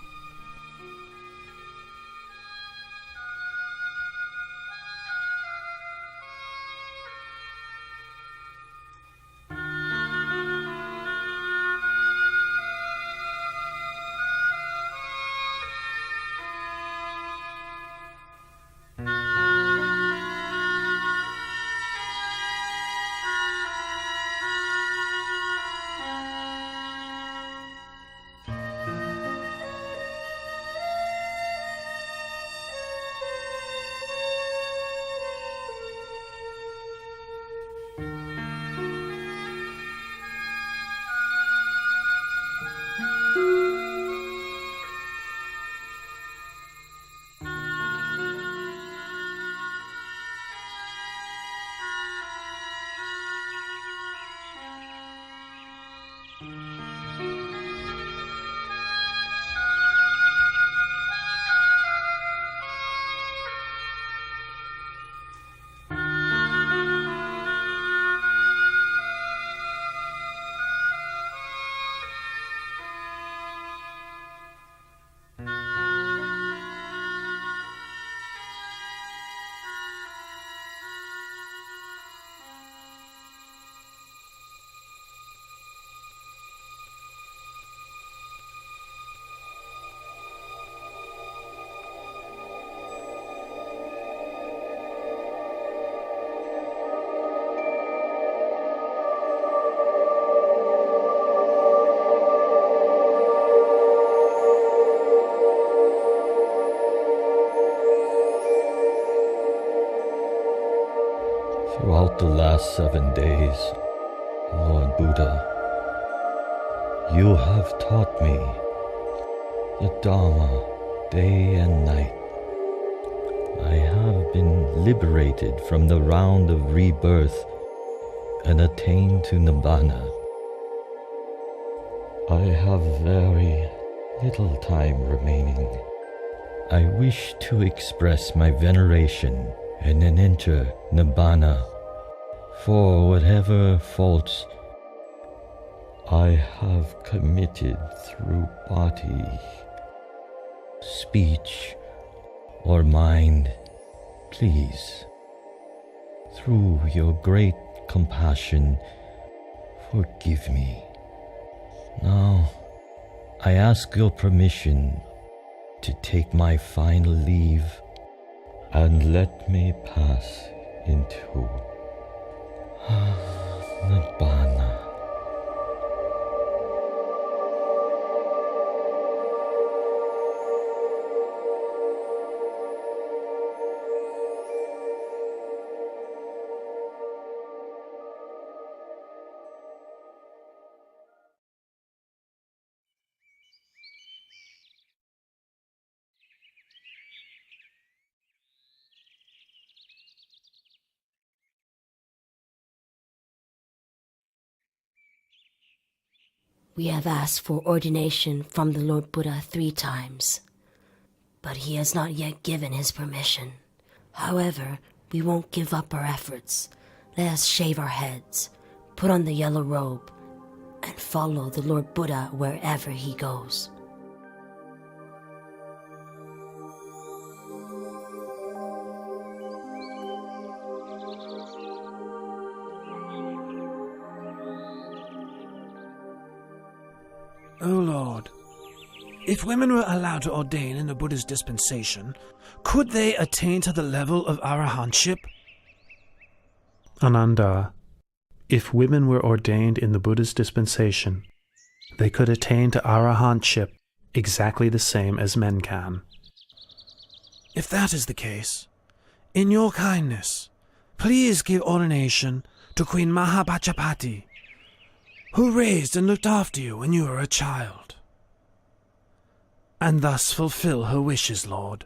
Throughout the last 7 days, Lord Buddha, you have taught me the Dharma day and night. I have been liberated from the round of rebirth and attained to Nibbana. I have very little time remaining. I wish to express my veneration and then enter Nibbana for whatever faults I have committed through body, speech, or mind. Please, through your great compassion, forgive me. Now, I ask your permission to take my final leave and let me pass into Nibbana. We have asked for ordination from the Lord Buddha 3 times, but he has not yet given his permission. However, we won't give up our efforts. Let us shave our heads, put on the yellow robe, and follow the Lord Buddha wherever he goes. O Lord, if women were allowed to ordain in the Buddha's dispensation, could they attain to the level of arahantship? Ananda, if women were ordained in the Buddha's dispensation, they could attain to arahantship exactly the same as men can. If that is the case, in your kindness, please give ordination to Queen Mahapajapati, who raised and looked after you when you were a child, and thus fulfill her wishes, Lord.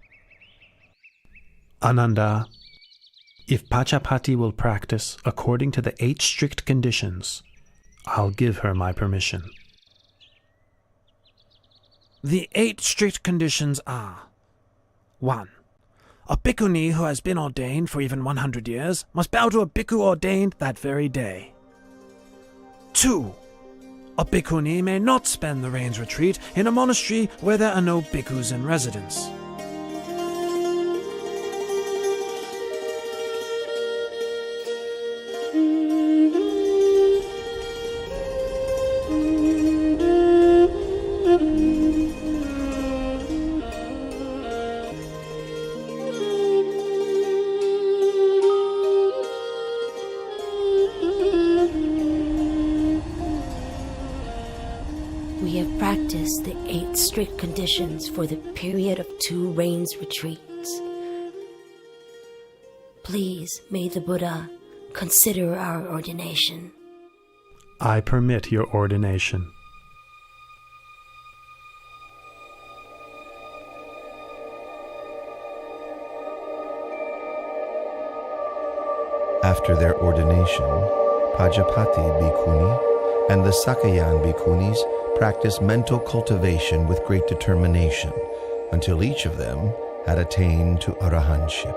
Ananda, if Pachapati will practice according to the 8 strict conditions, I'll give her my permission. The 8 strict conditions are: 1. A bhikkhuni who has been ordained for even 100 years must bow to a bhikkhu ordained that very day. 2. A bhikkhuni may not spend the rains retreat in a monastery where there are no bhikkhus in residence. 8 strict conditions for the period of 2 rains retreats. Please, may the Buddha consider our ordination. I permit your ordination. After their ordination, Pajapati Bhikkhuni and the Sakayan Bhikkhunis practiced mental cultivation with great determination until each of them had attained to arahantship.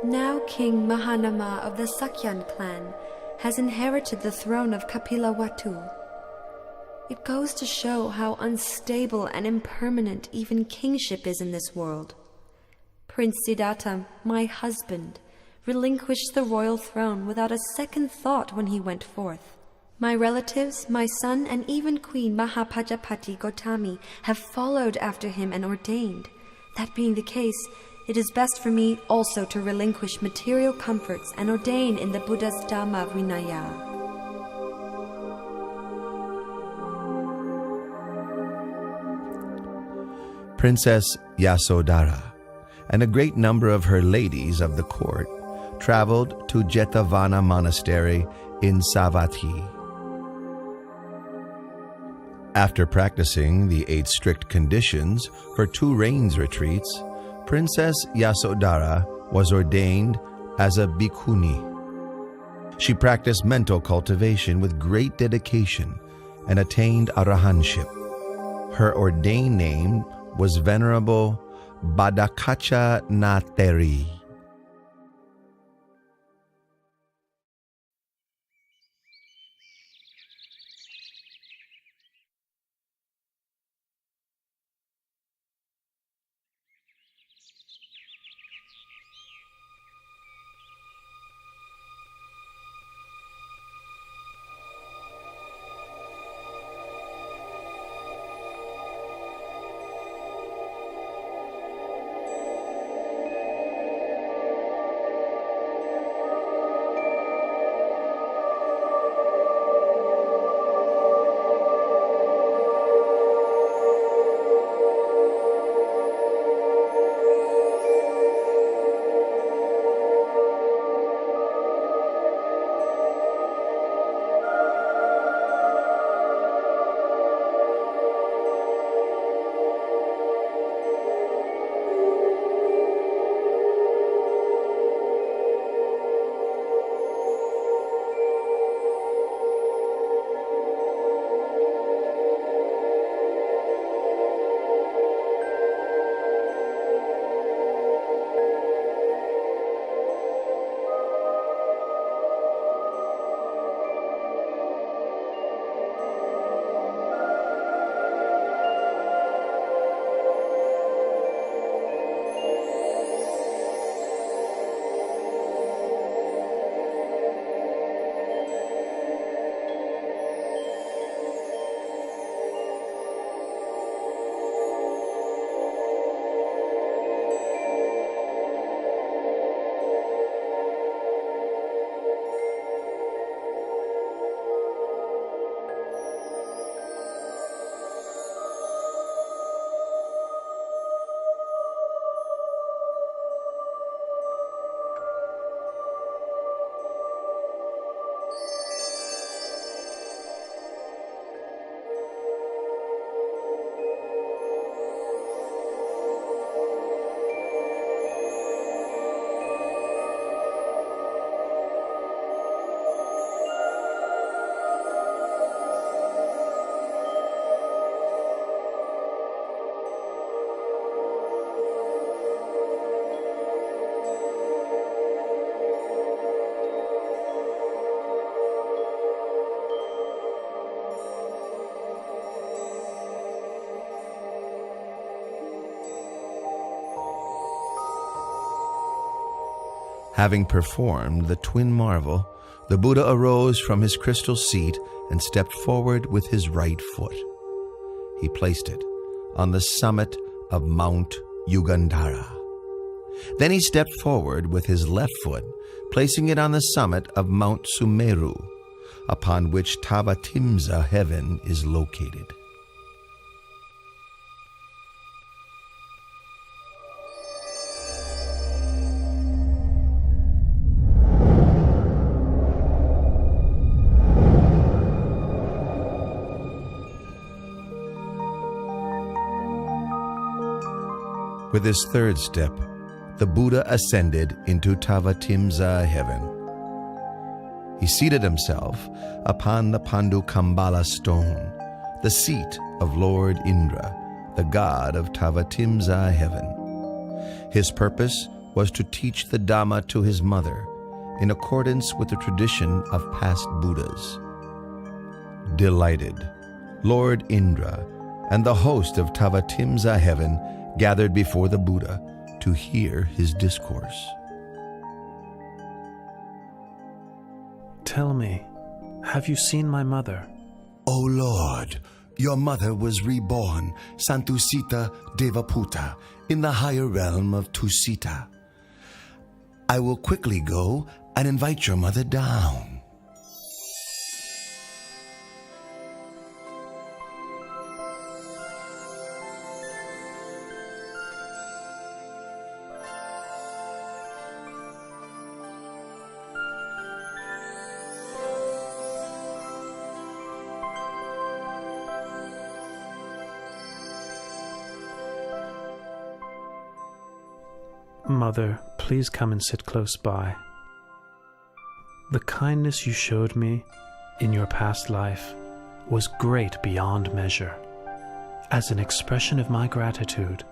Now King Mahanama of the Sakyan clan has inherited the throne of Kapilavatthu. It goes to show how unstable and impermanent even kingship is in this world. Prince Siddhartha, my husband, relinquished the royal throne without a second thought when he went forth. My relatives, my son, and even Queen Mahapajapati Gotami have followed after him and ordained. That being the case, it is best for me also to relinquish material comforts and ordain in the Buddha's Dhamma Vinaya. Princess Yasodhara and a great number of her ladies of the court traveled to Jetavana Monastery in Savatthi. After practicing the 8 strict conditions for 2 rains retreats, Princess Yasodhara was ordained as a bhikkhuni. She practiced mental cultivation with great dedication and attained arahantship. Her ordained name was Venerable Badakacha Nateri. Having performed the twin marvel, the Buddha arose from his crystal seat and stepped forward with his right foot. He placed it on the summit of Mount Yugandhara. Then he stepped forward with his left foot, placing it on the summit of Mount Sumeru, upon which Tavatimsa heaven is located. With his third step, the Buddha ascended into Tavatimsa heaven. He seated himself upon the Pandukambala stone, the seat of Lord Indra, the god of Tavatimsa heaven. His purpose was to teach the Dhamma to his mother, in accordance with the tradition of past Buddhas. Delighted, Lord Indra and the host of Tavatimsa heaven gathered before the Buddha to hear his discourse. Tell me, have you seen my mother? O Lord, your mother was reborn, Santusita Devaputa, in the higher realm of Tusita. I will quickly go and invite your mother down. Mother, please come and sit close by. The kindness you showed me in your past life was great beyond measure. As an expression of my gratitude,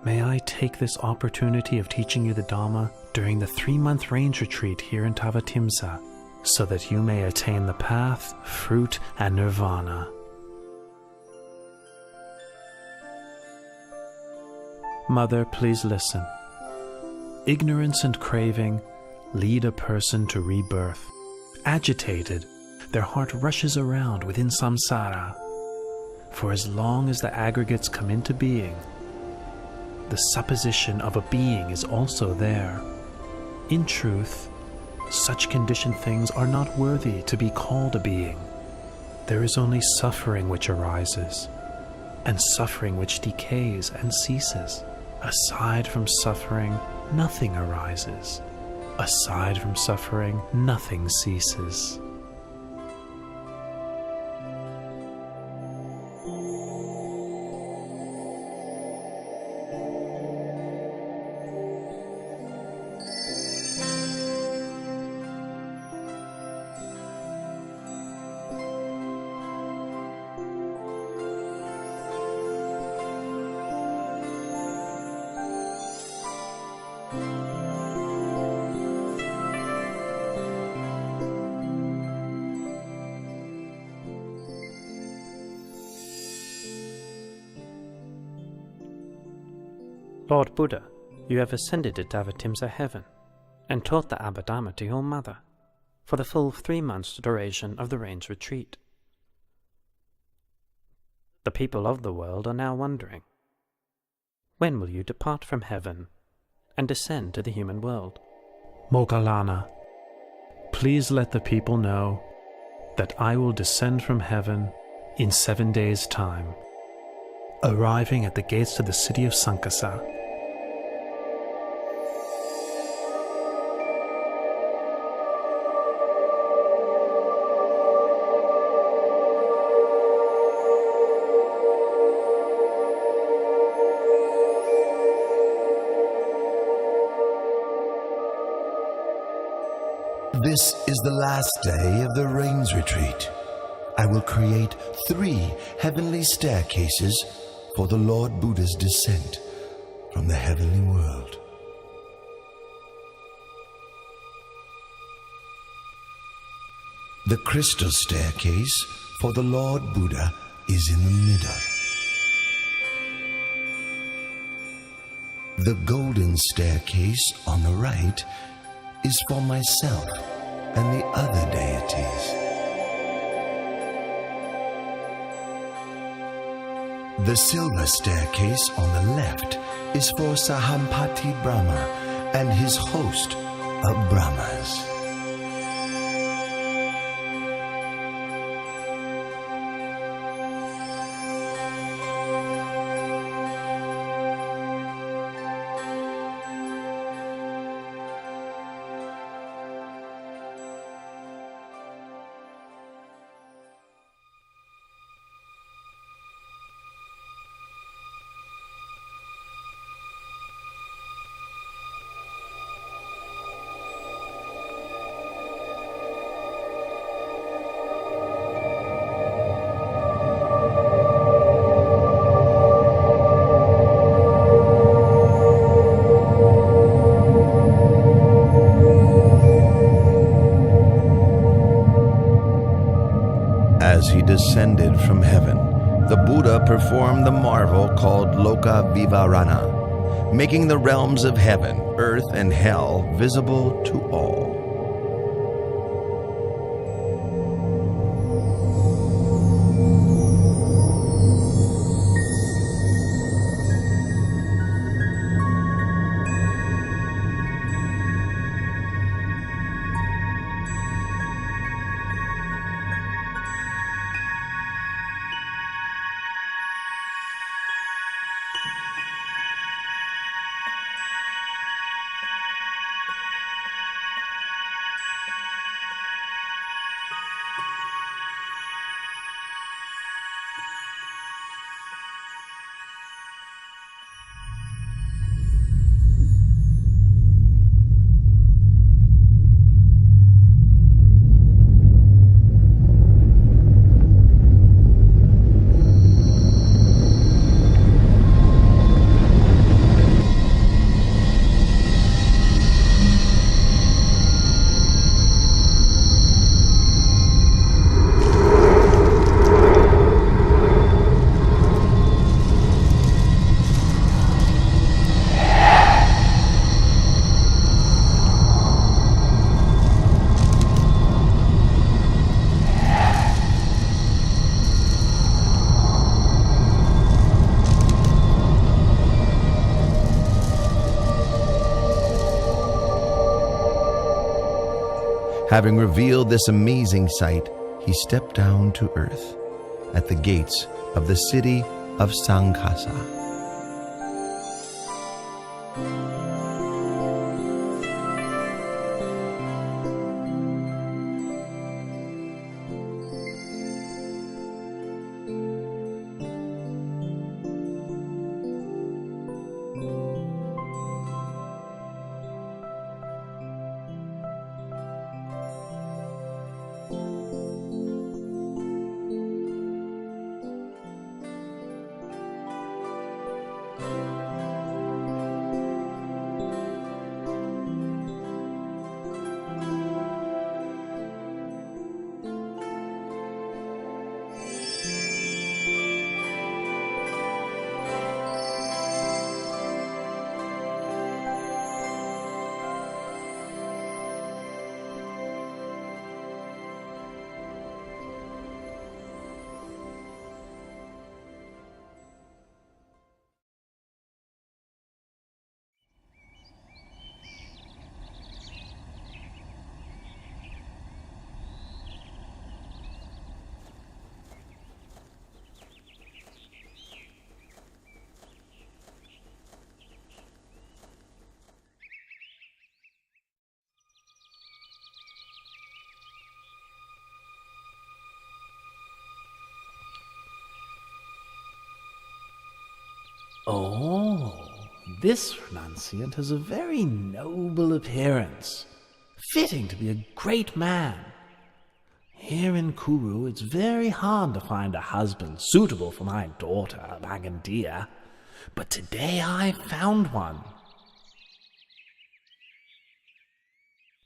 may I take this opportunity of teaching you the Dhamma during the 3-month range retreat here in Tavatimsa, so that you may attain the path, fruit, and nirvana. Mother, please listen. Ignorance and craving lead a person to rebirth. Agitated, their heart rushes around within samsara. For as long as the aggregates come into being, the supposition of a being is also there. In truth, such conditioned things are not worthy to be called a being. There is only suffering which arises, and suffering which decays and ceases. Aside from suffering, nothing arises. Aside from suffering, nothing ceases. Lord Buddha, you have ascended to Tavatimsa heaven and taught the Abhidhamma to your mother for the full 3 months' duration of the rain's retreat. The people of the world are now wondering, when will you depart from heaven and descend to the human world? Moggallana, please let the people know that I will descend from heaven in 7 days' time, arriving at the gates of the city of Sankasa. This is the last day of the rains retreat. I will create 3 heavenly staircases for the Lord Buddha's descent from the heavenly world. The crystal staircase for the Lord Buddha is in the middle. The golden staircase on the right is for myself and the other deities. The silver staircase on the left is for Sahampati Brahma and his host of Brahmas. As he descended from heaven, the Buddha performed the marvel called Loka Vivarana, making the realms of heaven, earth, and hell visible to all. Having revealed this amazing sight, he stepped down to earth at the gates of the city of Sankasa. Oh, this renunciant has a very noble appearance, fitting to be a great man. Here in Kuru, it's very hard to find a husband suitable for my daughter, Magandia, but today I found one.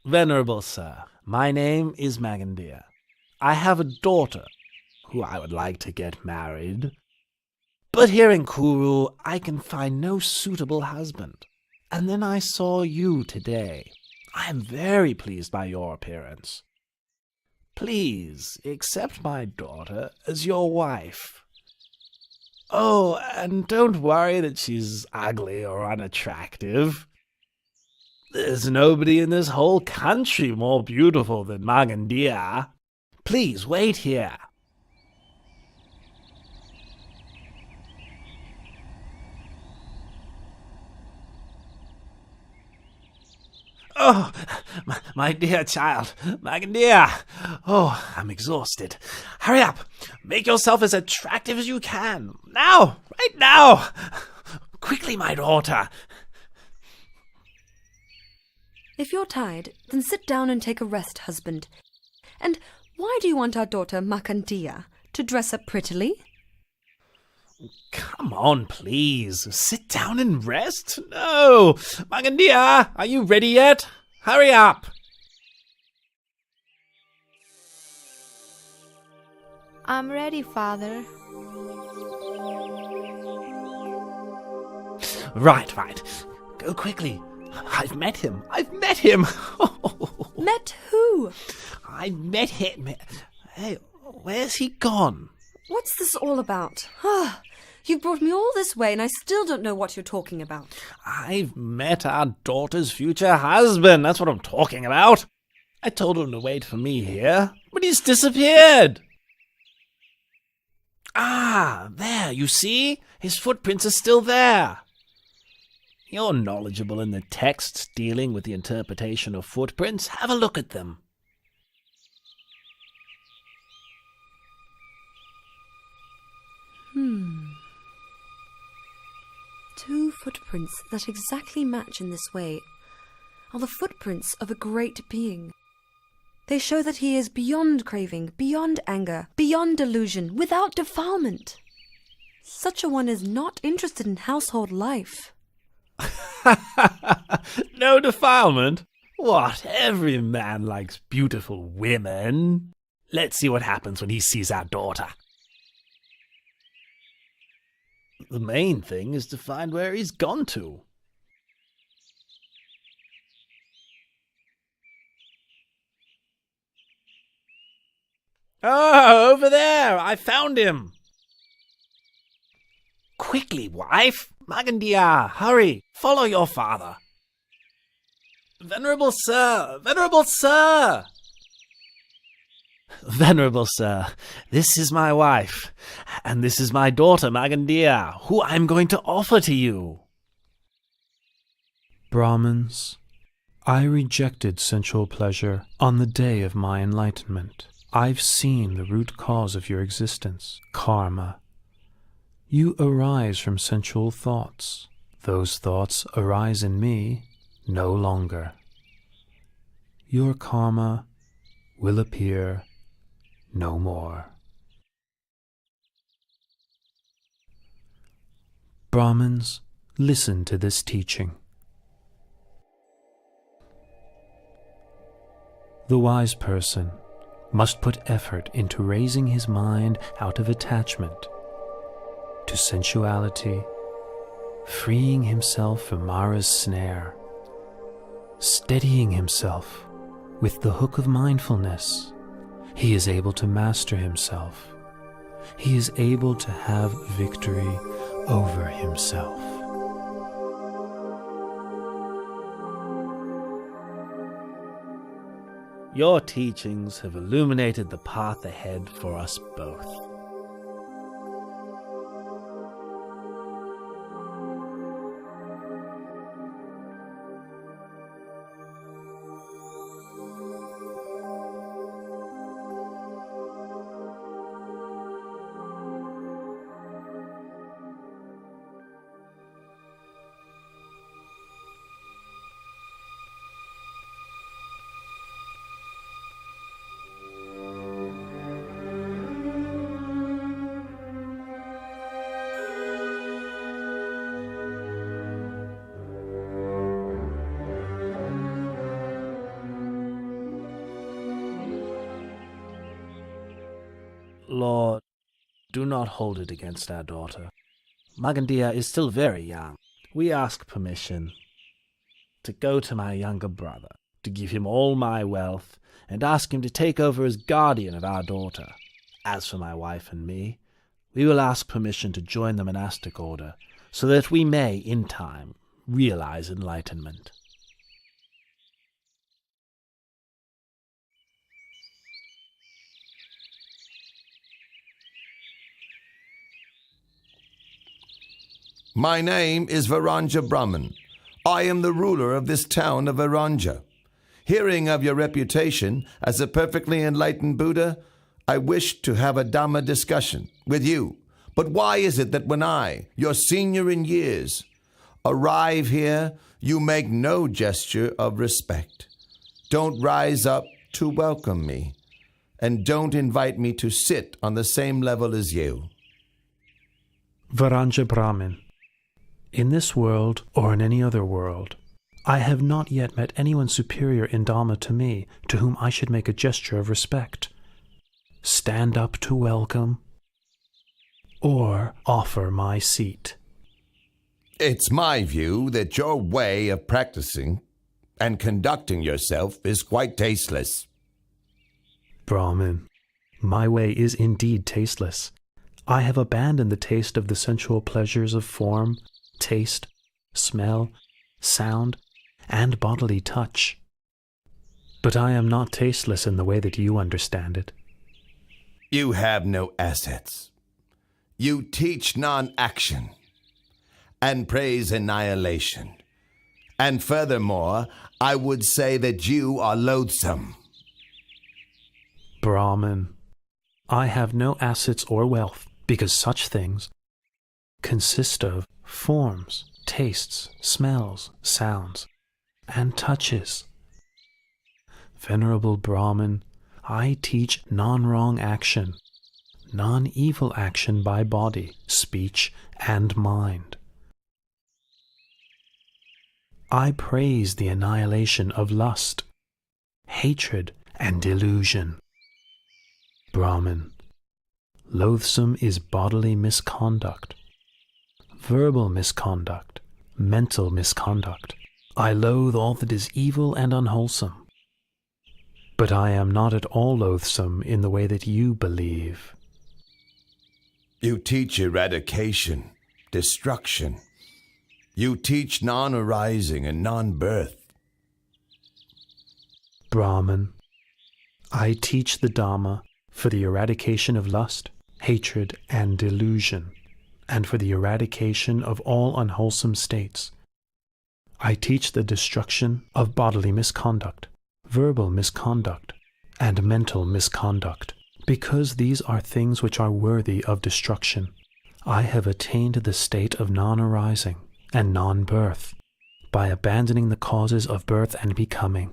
Venerable sir, my name is Magandia. I have a daughter who I would like to get married. But here in Kuru, I can find no suitable husband. And then I saw you today. I am very pleased by your appearance. Please accept my daughter as your wife. Oh, and don't worry that she's ugly or unattractive. There's nobody in this whole country more beautiful than Magandia. Please wait here. Oh, my dear child, Magandia. Oh, I'm exhausted. Hurry up. Make yourself as attractive as you can. Now, right now. Quickly, my daughter. If you're tired, then sit down and take a rest, husband. And why do you want our daughter, Magandia, to dress up prettily? Come on, please. Sit down and rest? No. Magandia, are you ready yet? Hurry up. I'm ready, Father. Right. Go quickly. I've met him. Met who? I met him. Hey, where's he gone? What's this all about? You brought me all this way and I still don't know what you're talking about. I've met our daughter's future husband. That's what I'm talking about. I told him to wait for me here, but he's disappeared. Ah, there, you see? His footprints are still there. You're knowledgeable in the texts dealing with the interpretation of footprints. Have a look at them. Two footprints that exactly match in this way are the footprints of a great being. They show that he is beyond craving, beyond anger, beyond delusion, without defilement. Such a one is not interested in household life. No defilement? What? Every man likes beautiful women. Let's see what happens when he sees our daughter. The main thing is to find where he's gone to. Oh, over there! I found him! Quickly, wife! Magandia, hurry! Follow your father! Venerable sir! Venerable sir! Venerable sir, this is my wife, and this is my daughter Magandia, who I'm going to offer to you. Brahmins, I rejected sensual pleasure on the day of my enlightenment. I've seen the root cause of your existence, karma. You arise from sensual thoughts. Those thoughts arise in me no longer. Your karma will appear no more. Brahmins, listen to this teaching. The wise person must put effort into raising his mind out of attachment to sensuality, freeing himself from Mara's snare, steadying himself with the hook of mindfulness. He is able to master himself. He is able to have victory over himself. Your teachings have illuminated the path ahead for us both. Lord, do not hold it against our daughter. Magandia is still very young. We ask permission to go to my younger brother, to give him all my wealth and ask him to take over as guardian of our daughter. As for my wife and me, we will ask permission to join the monastic order, so that we may, in time, realize enlightenment. My name is Varanja Brahman. I am the ruler of this town of Varanja. Hearing of your reputation as a perfectly enlightened Buddha, I wish to have a Dhamma discussion with you. But why is it that when I, your senior in years, arrive here, you make no gesture of respect, don't rise up to welcome me, and don't invite me to sit on the same level as you? Varanja Brahmin, in this world or in any other world, I have not yet met anyone superior in Dhamma to me, to whom I should make a gesture of respect, stand up to welcome, or offer my seat. It's my view that your way of practicing and conducting yourself is quite tasteless. Brahmin, my way is indeed tasteless. I have abandoned the taste of the sensual pleasures of form, taste, smell, sound, and bodily touch. But I am not tasteless in the way that you understand it. You have no assets. You teach non-action and praise annihilation. And furthermore, I would say that you are loathsome. Brahmin, I have no assets or wealth, because such things consist of forms, tastes, smells, sounds, and touches. Venerable Brahmin, I teach non-wrong action, non-evil action by body, speech, and mind. I praise the annihilation of lust, hatred, and delusion. Brahmin, loathsome is bodily misconduct, verbal misconduct, mental misconduct. I loathe all that is evil and unwholesome. But I am not at all loathsome in the way that you believe. You teach eradication, destruction. You teach non-arising and non-birth. Brahman, I teach the Dhamma for the eradication of lust, hatred, and delusion, and for the eradication of all unwholesome states. I teach the destruction of bodily misconduct, verbal misconduct, and mental misconduct, because these are things which are worthy of destruction. I have attained the state of non-arising and non-birth by abandoning the causes of birth and becoming.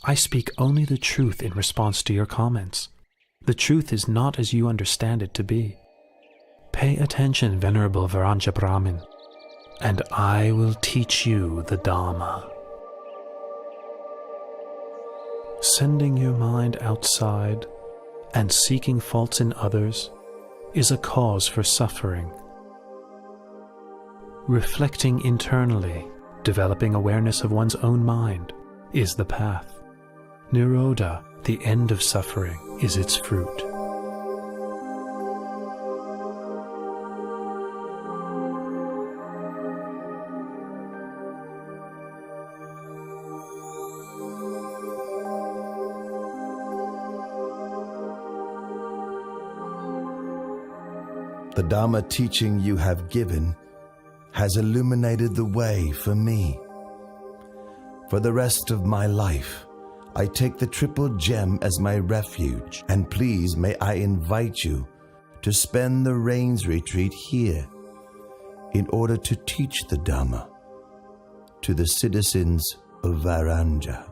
I speak only the truth in response to your comments. The truth is not as you understand it to be. Pay attention, Venerable Varanja Brahmin, and I will teach you the Dhamma. Sending your mind outside and seeking faults in others is a cause for suffering. Reflecting internally, developing awareness of one's own mind, is the path. Nirodha, the end of suffering, is its fruit. The Dhamma teaching you have given has illuminated the way for me. For the rest of my life, I take the triple gem as my refuge, and please may I invite you to spend the rains retreat here in order to teach the Dhamma to the citizens of Varanja.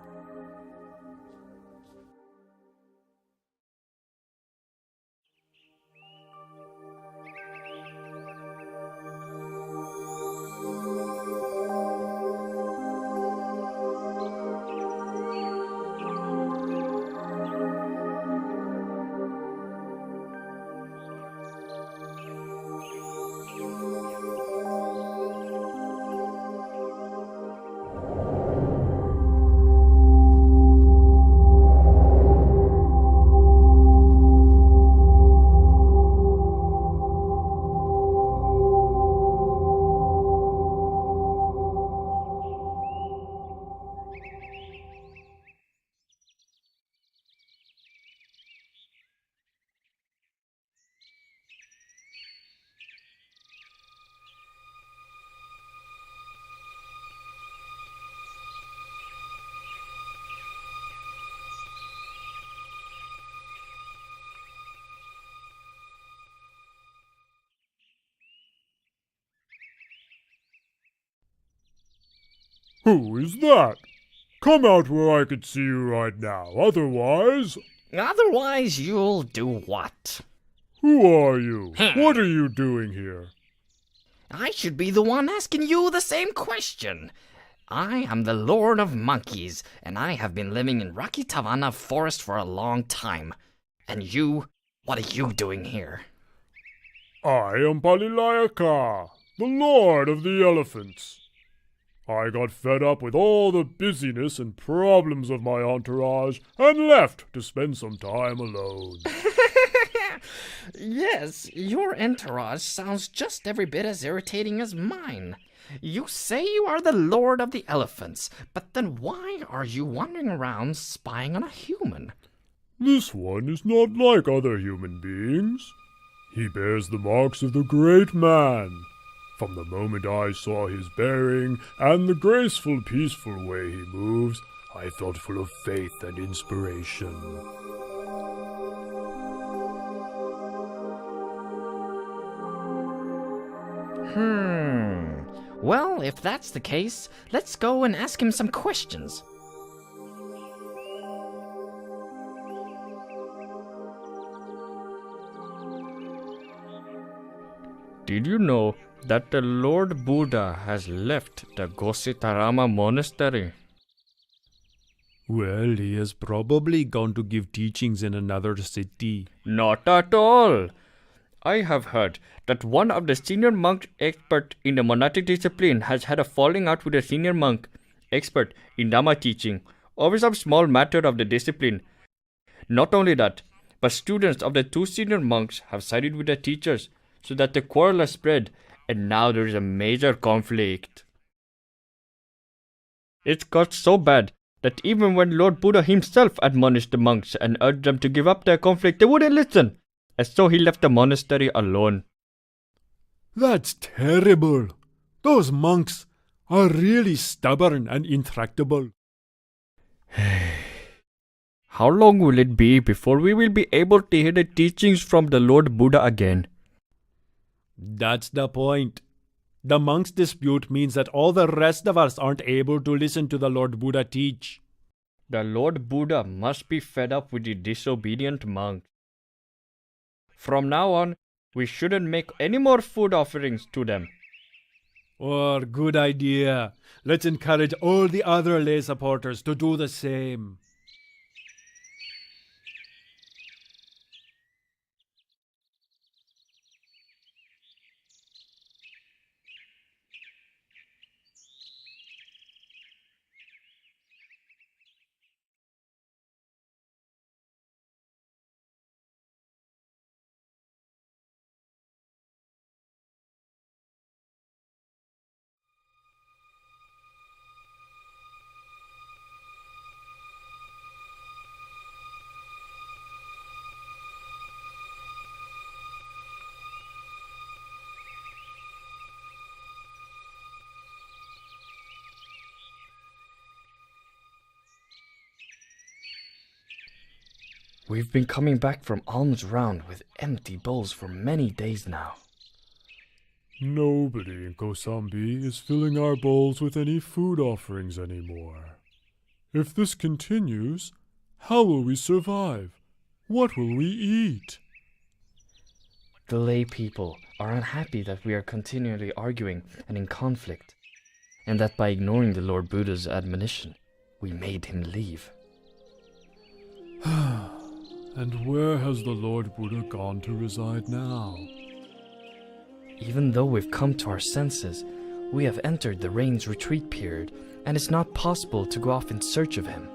Who is that? Come out where I can see you right now. Otherwise... Otherwise, you'll do what? Who are you? What are you doing here? I should be the one asking you the same question. I am the Lord of Monkeys, and I have been living in Rocky Tavana Forest for a long time. And you, what are you doing here? I am Palilayaka, the Lord of the Elephants. I got fed up with all the busyness and problems of my entourage and left to spend some time alone. Yes, your entourage sounds just every bit as irritating as mine. You say you are the Lord of the Elephants, but then why are you wandering around spying on a human? This one is not like other human beings. He bears the marks of the great man. From the moment I saw his bearing and the graceful, peaceful way he moves, I felt full of faith and inspiration. Well, if that's the case, let's go and ask him some questions. Did you know that the Lord Buddha has left the Gositarama monastery? Well, he has probably gone to give teachings in another city. Not at all. I have heard that one of the senior monk expert in the monastic discipline has had a falling out with a senior monk expert in Dhamma teaching over some small matter of the discipline. Not only that, but students of the two senior monks have sided with the teachers so that the quarrel has spread, and now there is a major conflict. It got so bad that even when Lord Buddha himself admonished the monks and urged them to give up their conflict, they wouldn't listen. And so he left the monastery alone. That's terrible. Those monks are really stubborn and intractable. How long will it be before we will be able to hear the teachings from the Lord Buddha again? That's the point. The monks' dispute means that all the rest of us aren't able to listen to the Lord Buddha teach. The Lord Buddha must be fed up with the disobedient monks. From now on, we shouldn't make any more food offerings to them. Oh, good idea. Let's encourage all the other lay supporters to do the same. We've been coming back from alms round with empty bowls for many days now. Nobody in Kosambi is filling our bowls with any food offerings anymore. If this continues, how will we survive? What will we eat? The lay people are unhappy that we are continually arguing and in conflict, and that by ignoring the Lord Buddha's admonition, we made him leave. And where has the Lord Buddha gone to reside now? Even though we've come to our senses, we have entered the rain's retreat period, and it's not possible to go off in search of him.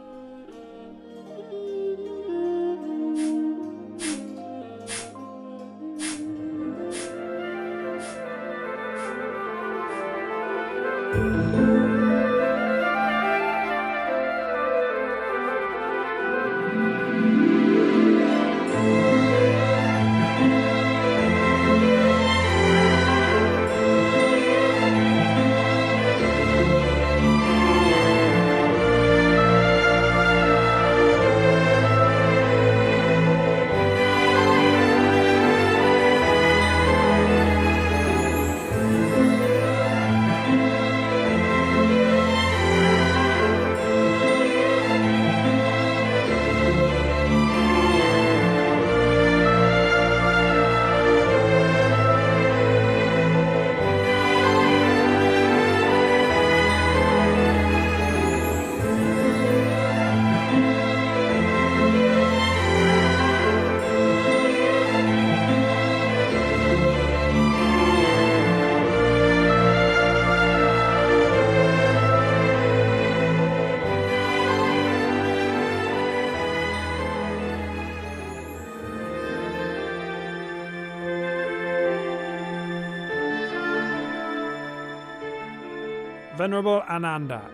Venerable Ananda,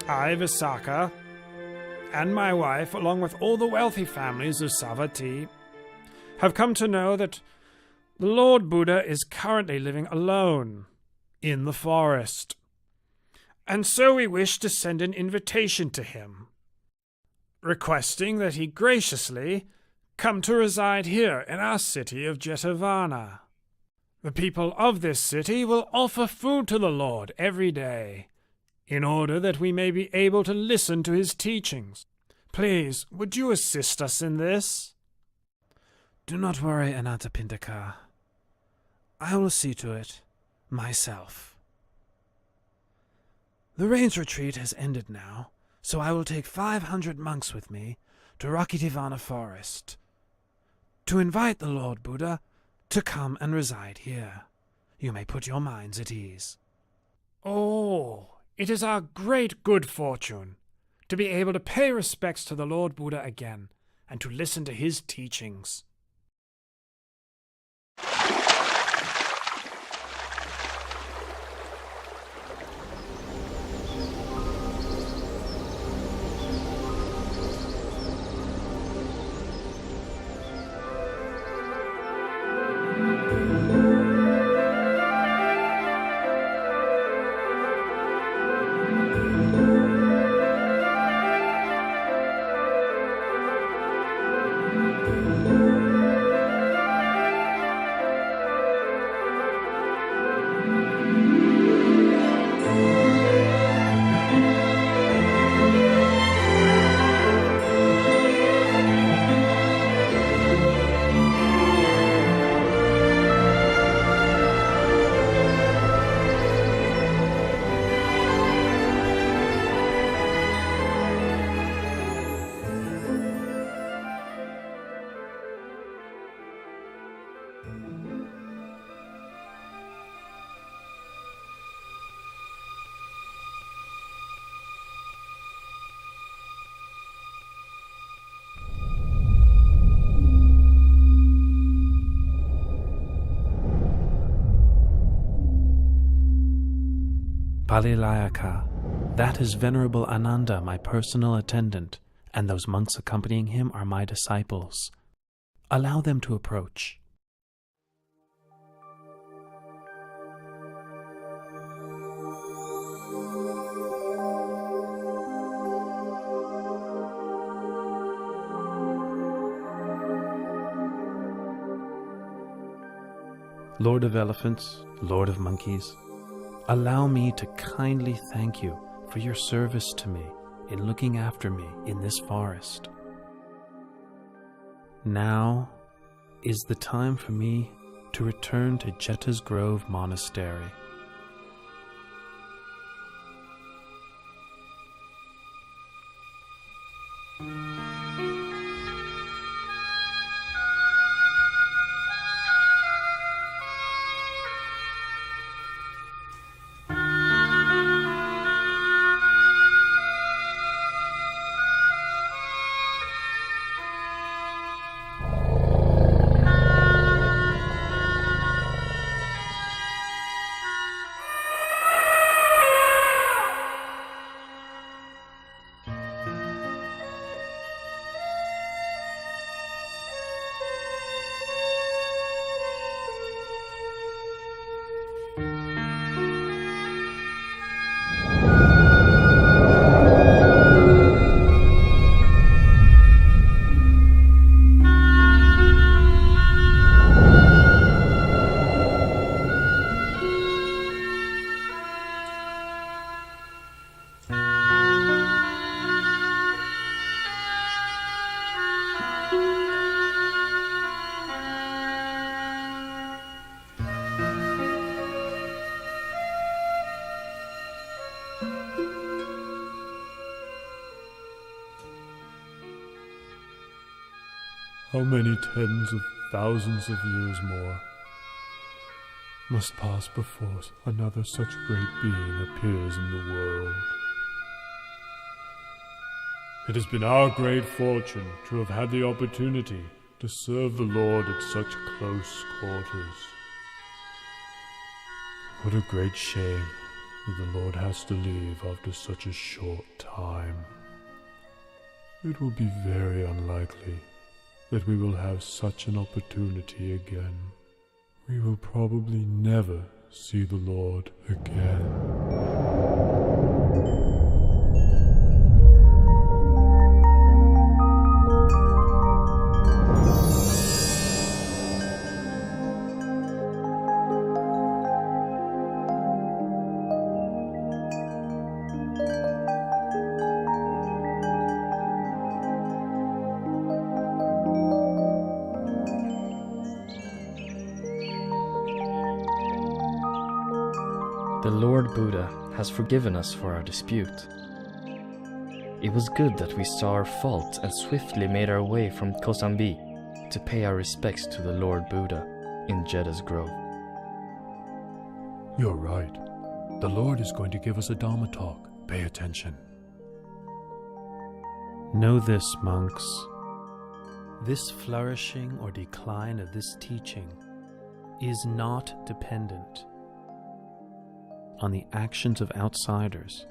I, Visakha, and my wife, along with all the wealthy families of Savatthi, have come to know that the Lord Buddha is currently living alone in the forest. And so we wish to send an invitation to him, requesting that he graciously come to reside here in our city of Jetavana. The people of this city will offer food to the Lord every day, in order that we may be able to listen to his teachings. Please, would you assist us in this? Do not worry, Anathapindika. I will see to it myself. The rains retreat has ended now, so I will take 500 monks with me to Rakitivana Forest to invite the Lord Buddha to come and reside here. You may put your minds at ease. Oh, it is our great good fortune to be able to pay respects to the Lord Buddha again and to listen to his teachings. Palilayaka, that is Venerable Ananda, my personal attendant, and those monks accompanying him are my disciples. Allow them to approach. Lord of Elephants, Lord of Monkeys, allow me to kindly thank you for your service to me in looking after me in this forest. Now is the time for me to return to Jeta's Grove Monastery. How many tens of thousands of years more must pass before another such great being appears in the world? It has been our great fortune to have had the opportunity to serve the Lord at such close quarters. What a great shame The Lord has to leave after such a short time. It will be very unlikely that we will have such an opportunity again. We will probably never see the Lord again. The Lord Buddha has forgiven us for our dispute. It was good that we saw our fault and swiftly made our way from Kosambi to pay our respects to the Lord Buddha in Jedda's Grove. You're right. The Lord is going to give us a Dharma talk. Pay attention. Know this, monks. This flourishing or decline of this teaching is not dependent on the actions of outsiders,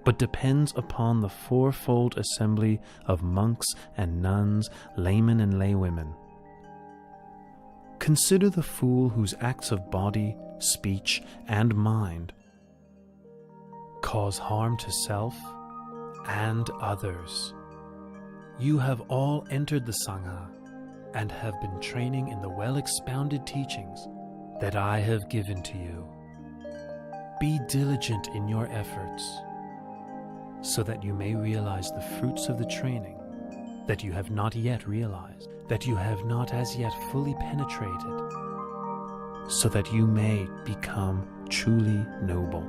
but depends upon the fourfold assembly of monks and nuns, laymen and laywomen. Consider the fool whose acts of body, speech, and mind cause harm to self and others. You have all entered the Sangha and have been training in the well-expounded teachings that I have given to you. Be diligent in your efforts, so that you may realize the fruits of the training that you have not yet realized, that you have not as yet fully penetrated, so that you may become truly noble.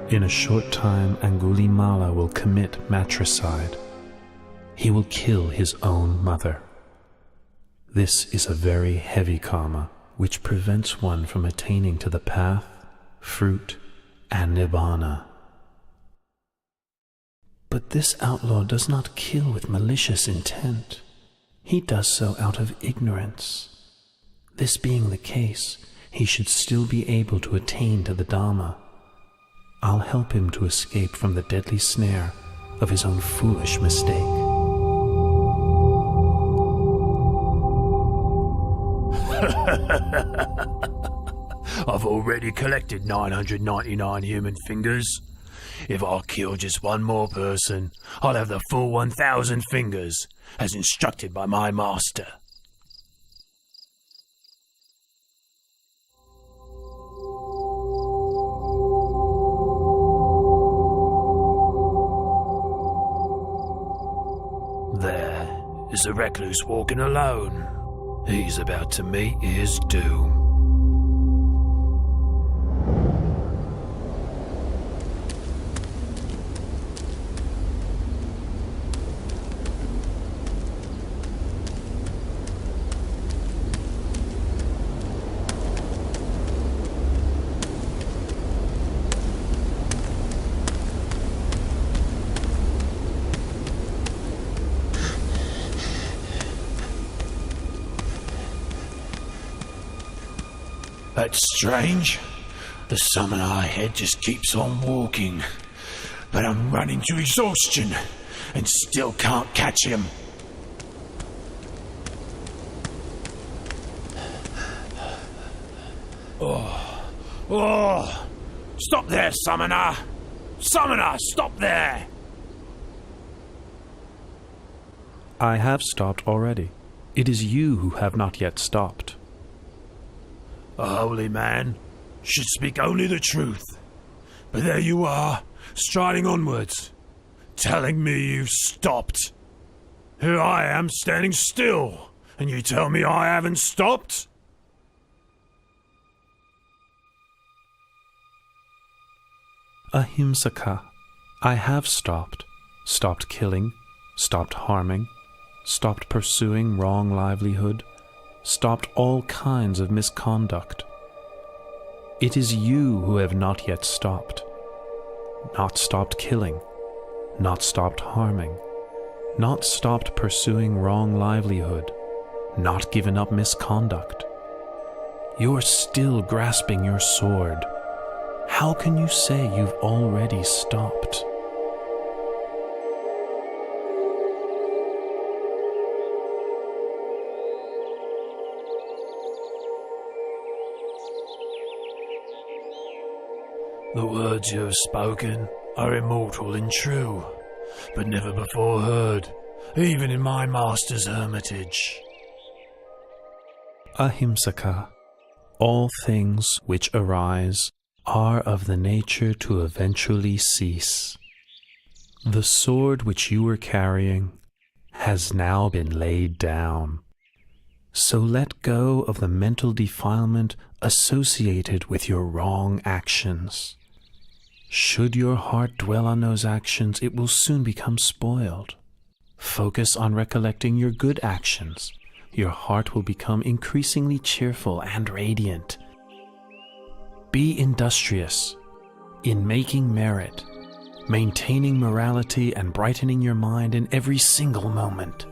In a short time, Angulimala will commit matricide. He will kill his own mother. This is a very heavy karma, which prevents one from attaining to the path, fruit, and nibbana. But this outlaw does not kill with malicious intent. He does so out of ignorance. This being the case, he should still be able to attain to the Dharma. I'll help him to escape from the deadly snare of his own foolish mistake. I've already collected 999 human fingers. If I kill just one more person, I'll have the full 1,000 fingers, as instructed by my master. There is a recluse walking alone. He's about to meet his doom. That's strange. The summoner ahead just keeps on walking. But I'm running to exhaustion and still can't catch him. Oh! Stop there, summoner! Summoner, stop there! I have stopped already. It is you who have not yet stopped. A holy man should speak only the truth. But there you are, striding onwards, telling me you've stopped. Here I am standing still, and you tell me I haven't stopped? Ahimsaka, I have stopped. Stopped killing, stopped harming, stopped pursuing wrong livelihood, stopped all kinds of misconduct. It is you who have not yet stopped. Not stopped killing, not stopped harming, not stopped pursuing wrong livelihood, not given up misconduct. You are still grasping your sword. How can you say you've already stopped? The words you have spoken are immortal and true, but never before heard, even in my master's hermitage. Ahimsaka, all things which arise are of the nature to eventually cease. The sword which you were carrying has now been laid down. So let go of the mental defilement associated with your wrong actions. Should your heart dwell on those actions, it will soon become spoiled. Focus on recollecting your good actions. Your heart will become increasingly cheerful and radiant. Be industrious in making merit, maintaining morality, and brightening your mind in every single moment.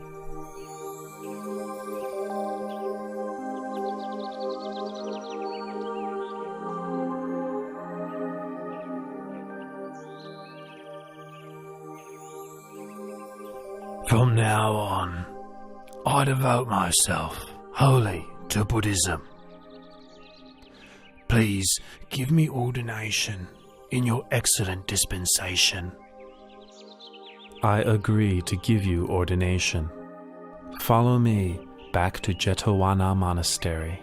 From now on, I devote myself wholly to Buddhism. Please give me ordination in your excellent dispensation. I agree to give you ordination. Follow me back to Jetavana Monastery.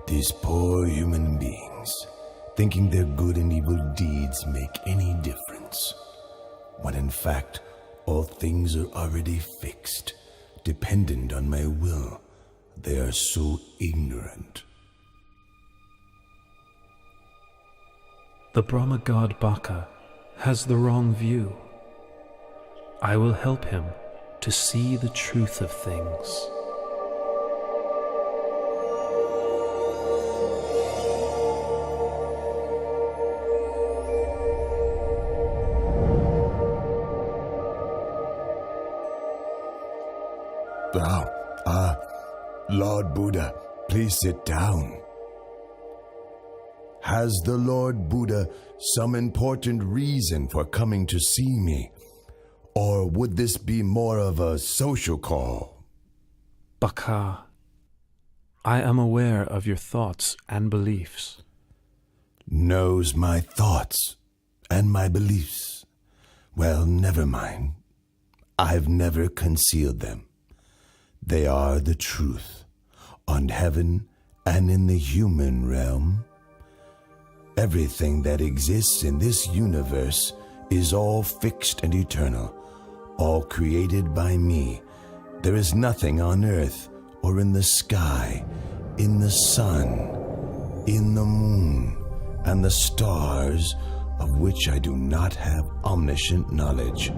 These poor human beings, thinking their good and evil deeds make any difference, when in fact all things are already fixed, dependent on my will. They are so ignorant. The Brahma god Baka has the wrong view. I will help him to see the truth of things. Lord Buddha, please sit down. Has the Lord Buddha some important reason for coming to see me? Or would this be more of a social call? Baka, I am aware of your thoughts and beliefs. Knows my thoughts and my beliefs. Well, never mind. I've never concealed them. They are the truth, on heaven and in the human realm. Everything that exists in this universe is all fixed and eternal, all created by me. There is nothing on earth or in the sky, in the sun, in the moon, and the stars, of which I do not have omniscient knowledge.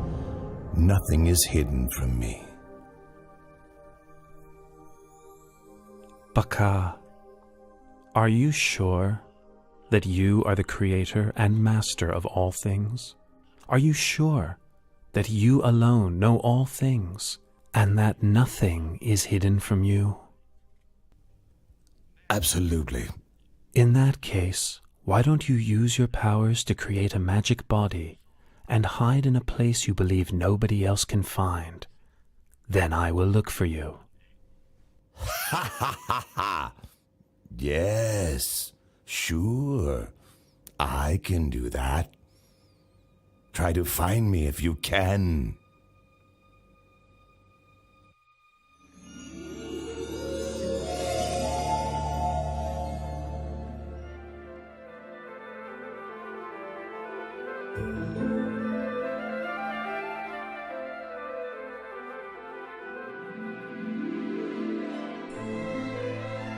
Nothing is hidden from me. Baka, are you sure that you are the creator and master of all things? Are you sure that you alone know all things, and that nothing is hidden from you? Absolutely. In that case, why don't you use your powers to create a magic body and hide in a place you believe nobody else can find? Then I will look for you. Ha ha ha ha! Yes, sure. I can do that. Try to find me if you can.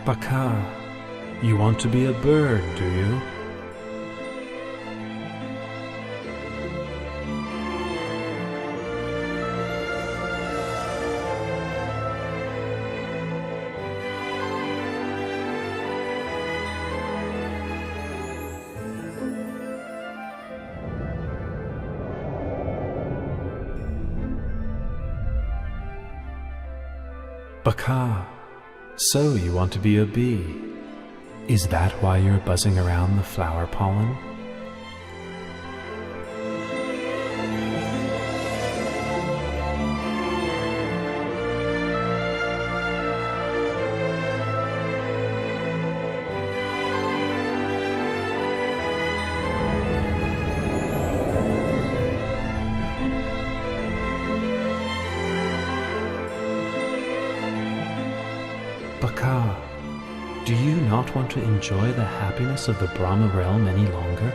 Baka, you want to be a bird, do you? Baka, so you want to be a bee. Is that why you're buzzing around the flower pollen? Baka, do you not want to enjoy the happiness of the Brahma realm any longer?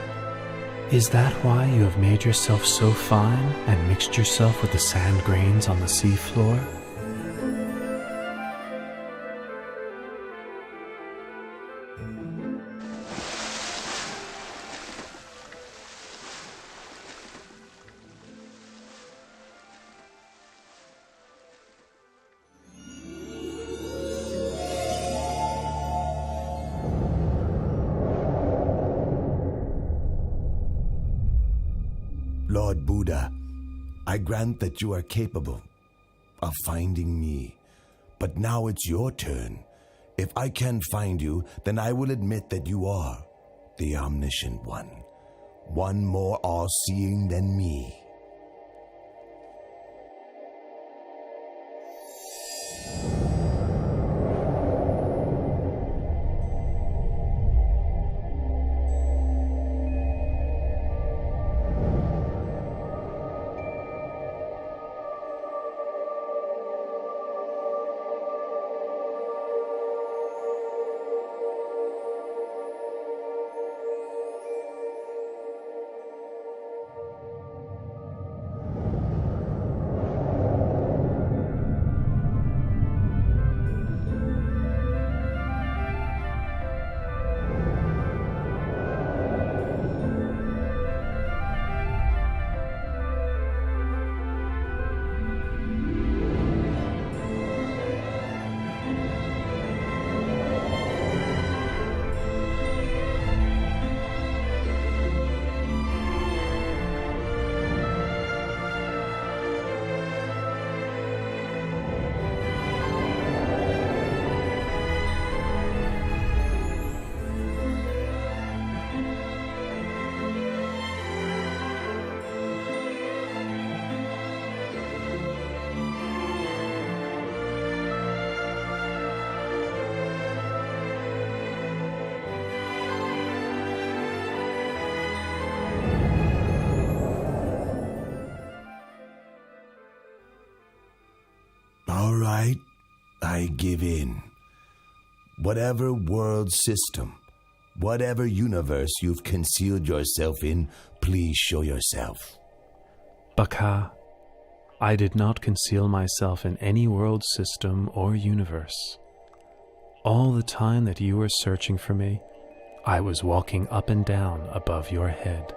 Is that why you have made yourself so fine and mixed yourself with the sand grains on the sea floor? Lord Buddha, I grant that you are capable of finding me. But now it's your turn. If I can find you, then I will admit that you are the omniscient one. One more all-seeing than me. All right, I give in. Whatever world system, whatever universe you've concealed yourself in, please show yourself. Baka, I did not conceal myself in any world system or universe. All the time that you were searching for me, I was walking up and down above your head.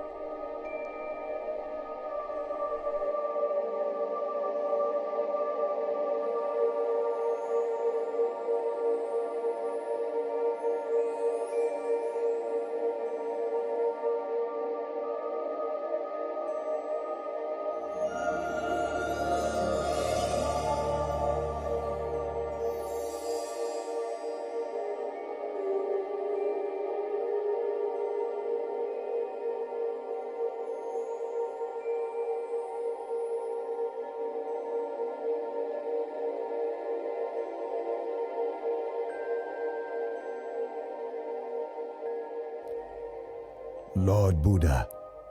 Lord Buddha,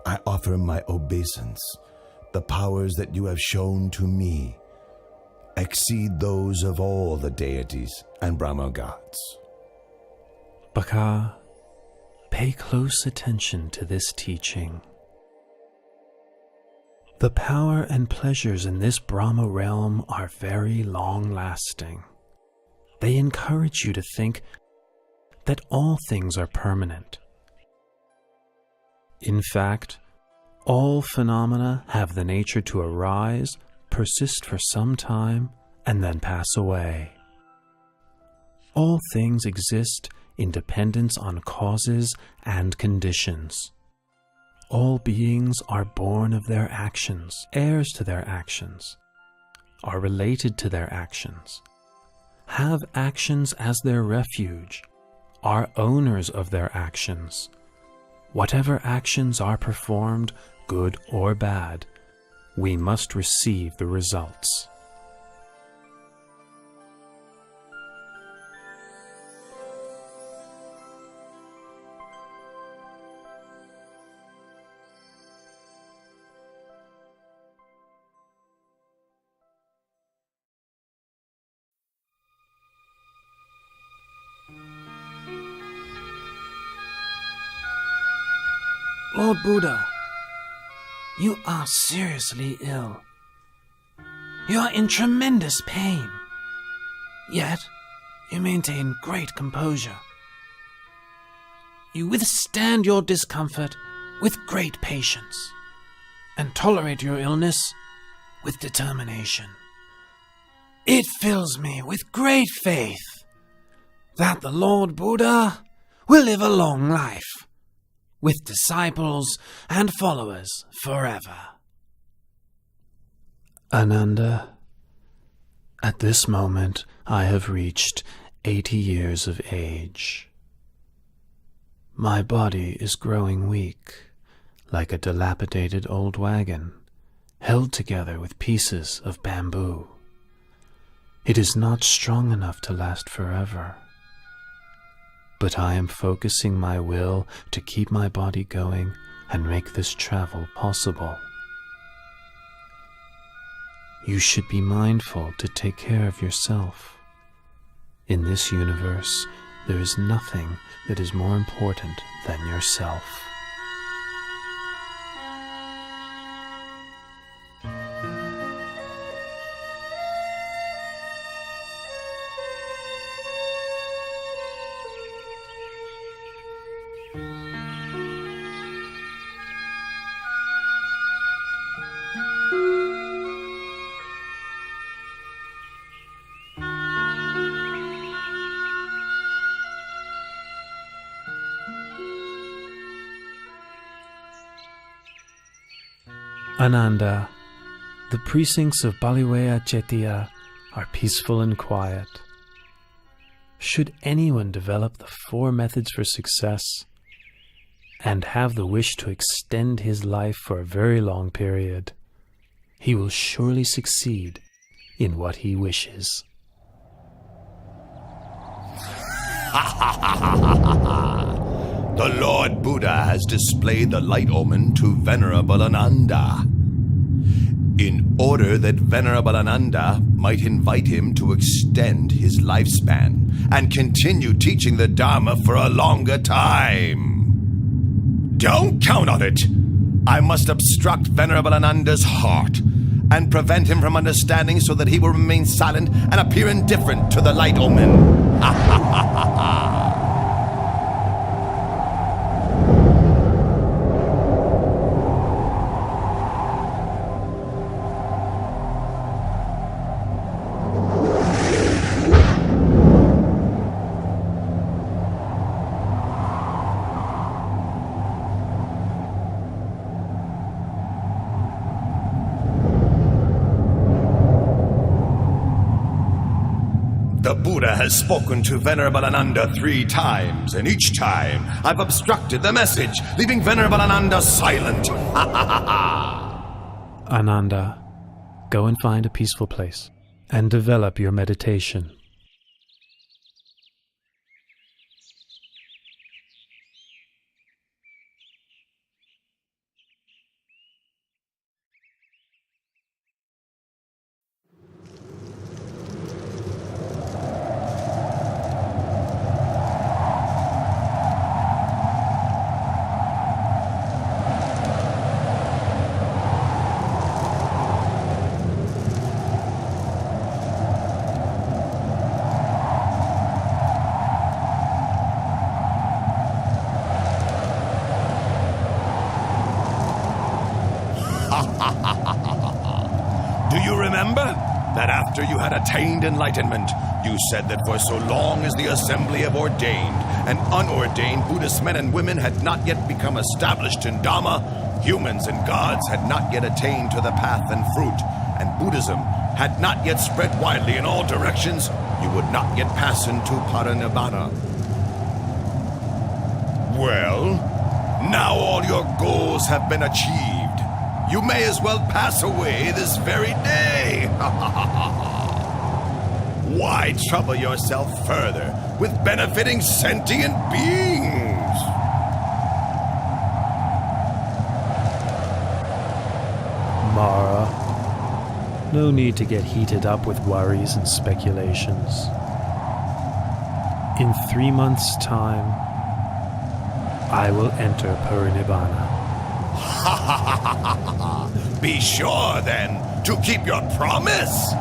I offer my obeisance. The powers that you have shown to me exceed those of all the deities and Brahma gods. Baka, pay close attention to this teaching. The power and pleasures in this Brahma realm are very long-lasting. They encourage you to think that all things are permanent. In fact, all phenomena have the nature to arise, persist for some time, and then pass away. All things exist in dependence on causes and conditions. All beings are born of their actions, heirs to their actions, are related to their actions, have actions as their refuge, are owners of their actions. Whatever actions are performed, good or bad, we must receive the results. Lord Buddha, you are seriously ill. You are in tremendous pain. Yet, you maintain great composure. You withstand your discomfort with great patience, and tolerate your illness with determination. It fills me with great faith that the Lord Buddha will live a long life, with disciples and followers forever. Ananda, at this moment I have reached 80 years of age. My body is growing weak, like a dilapidated old wagon, held together with pieces of bamboo. It is not strong enough to last forever. But I am focusing my will to keep my body going and make this travel possible. You should be mindful to take care of yourself. In this universe, there is nothing that is more important than yourself. Ananda, the precincts of Baliwea Chettiya are peaceful and quiet. Should anyone develop the 4 methods for success and have the wish to extend his life for a very long period, he will surely succeed in what he wishes. The Lord Buddha has displayed the light omen to Venerable Ananda, in order that Venerable Ananda might invite him to extend his lifespan and continue teaching the Dharma for a longer time. Don't count on it! I must obstruct Venerable Ananda's heart and prevent him from understanding so that he will remain silent and appear indifferent to the light omen. Ha ha ha ha ha! The Buddha has spoken to Venerable Ananda 3 times, and each time I've obstructed the message, leaving Venerable Ananda silent. Ha ha ha ha! Ananda, go and find a peaceful place and develop your meditation. Do you remember that after you had attained enlightenment, you said that for so long as the assembly of ordained and unordained Buddhist men and women had not yet become established in Dhamma, humans and gods had not yet attained to the path and fruit, and Buddhism had not yet spread widely in all directions, you would not yet pass into Parinibbana. Well, now all your goals have been achieved. You may as well pass away this very day. Why trouble yourself further with benefiting sentient beings? Mara, no need to get heated up with worries and speculations. In 3 months' time, I will enter Parinibbana. Be sure, then, to keep your promise.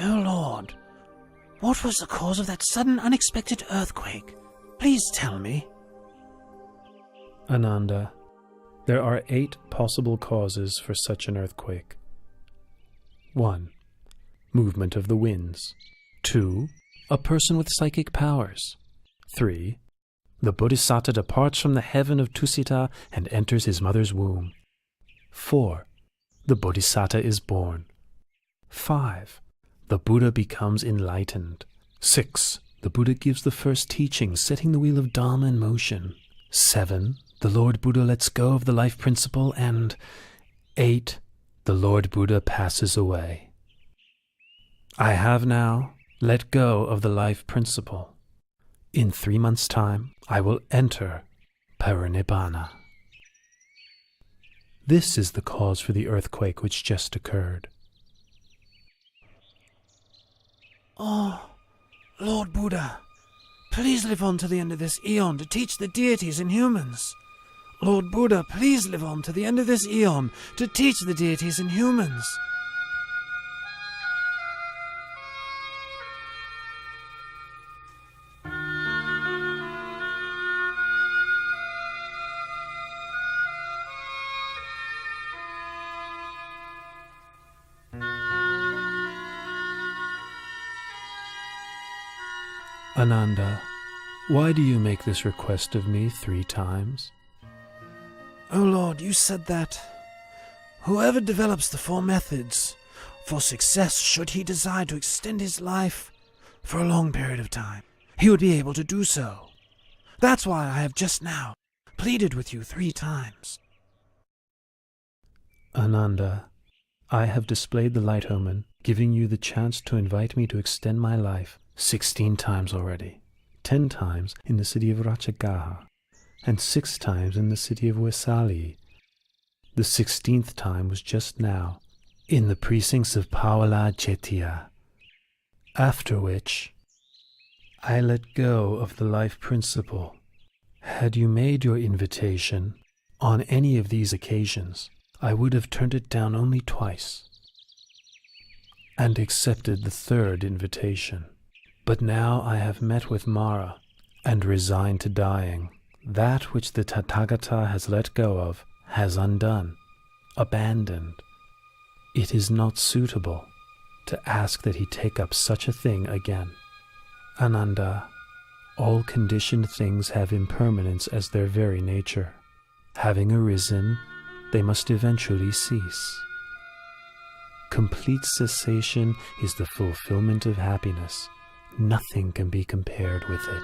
Oh Lord, what was the cause of that sudden unexpected earthquake? Please tell me. Ananda, there are 8 possible causes for such an earthquake. 1. Movement of the winds. 2. A person with psychic powers. 3. The Bodhisattva departs from the heaven of Tusita and enters his mother's womb. 4. The Bodhisattva is born. 5. The Buddha becomes enlightened. 6. The Buddha gives the first teaching, setting the wheel of Dharma in motion. 7. The Lord Buddha lets go of the life principle. And 8. The Lord Buddha passes away. I have now let go of the life principle. In 3 months' time, I will enter Parinibbana. This is the cause for the earthquake which just occurred. Oh, Lord Buddha, please live on to the end of this eon to teach the deities and humans. Lord Buddha, please live on to the end of this eon to teach the deities and humans. Ananda, why do you make this request of me 3 times? Oh Lord, you said that whoever develops the 4 methods for success, should he desire to extend his life for a long period of time, he would be able to do so. That's why I have just now pleaded with you 3 times. Ananda, I have displayed the light omen, giving you the chance to invite me to extend my life 16 times already. 10 times in the city of Ratchagaha, and 6 times in the city of Vesali. The 16th time was just now, in the precincts of Pawala Chetia. After which, I let go of the life principle. Had you made your invitation on any of these occasions, I would have turned it down only twice, and accepted the 3rd invitation. But now I have met with Mara, and resigned to dying. that which the Tathagata has let go of, has undone, abandoned. It is not suitable to ask that he take up such a thing again. Ananda, all conditioned things have impermanence as their very nature. Having arisen, they must eventually cease. Complete cessation is the fulfillment of happiness. Nothing can be compared with it.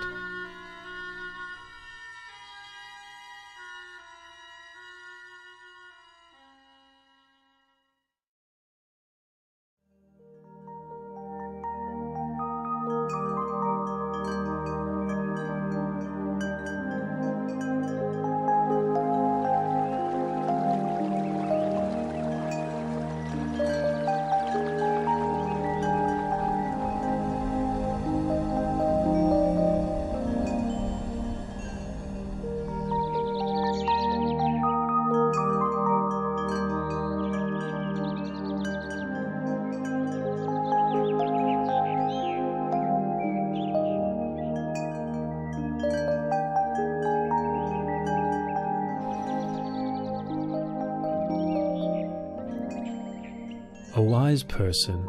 A wise person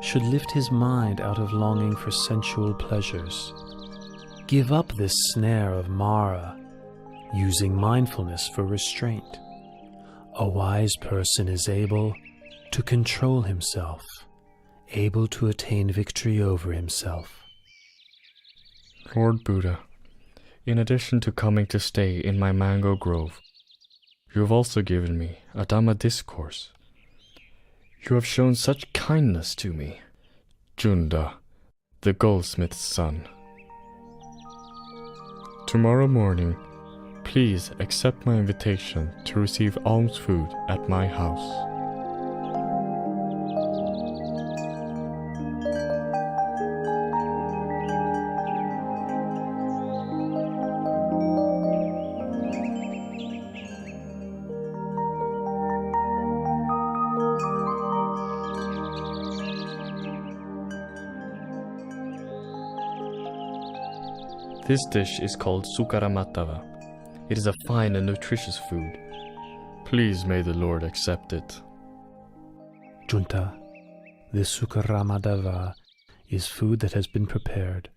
should lift his mind out of longing for sensual pleasures. Give up this snare of Mara, using mindfulness for restraint. A wise person is able to control himself, able to attain victory over himself. Lord Buddha, in addition to coming to stay in my mango grove, you have also given me a Dhamma discourse. You have shown such kindness to me, Junda, the goldsmith's son. Tomorrow morning, please accept my invitation to receive alms food at my house. This dish is called sukaramatava. It is a fine and nutritious food. Please may the Lord accept it. Junta, this sukaramadava is food that has been prepared,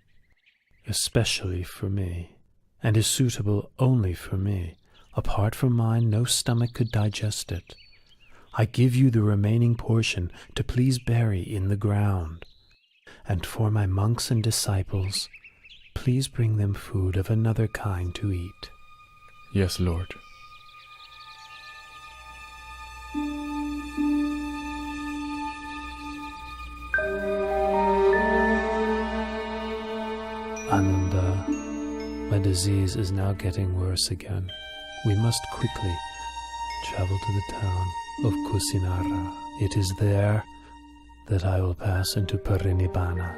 especially for me, and is suitable only for me. Apart from mine, no stomach could digest it. I give you the remaining portion to please bury in the ground. And for my monks and disciples, please bring them food of another kind to eat. Yes, Lord. Ananda, my disease is now getting worse again. We must quickly travel to the town of Kusinara. It is there that I will pass into Parinibbana.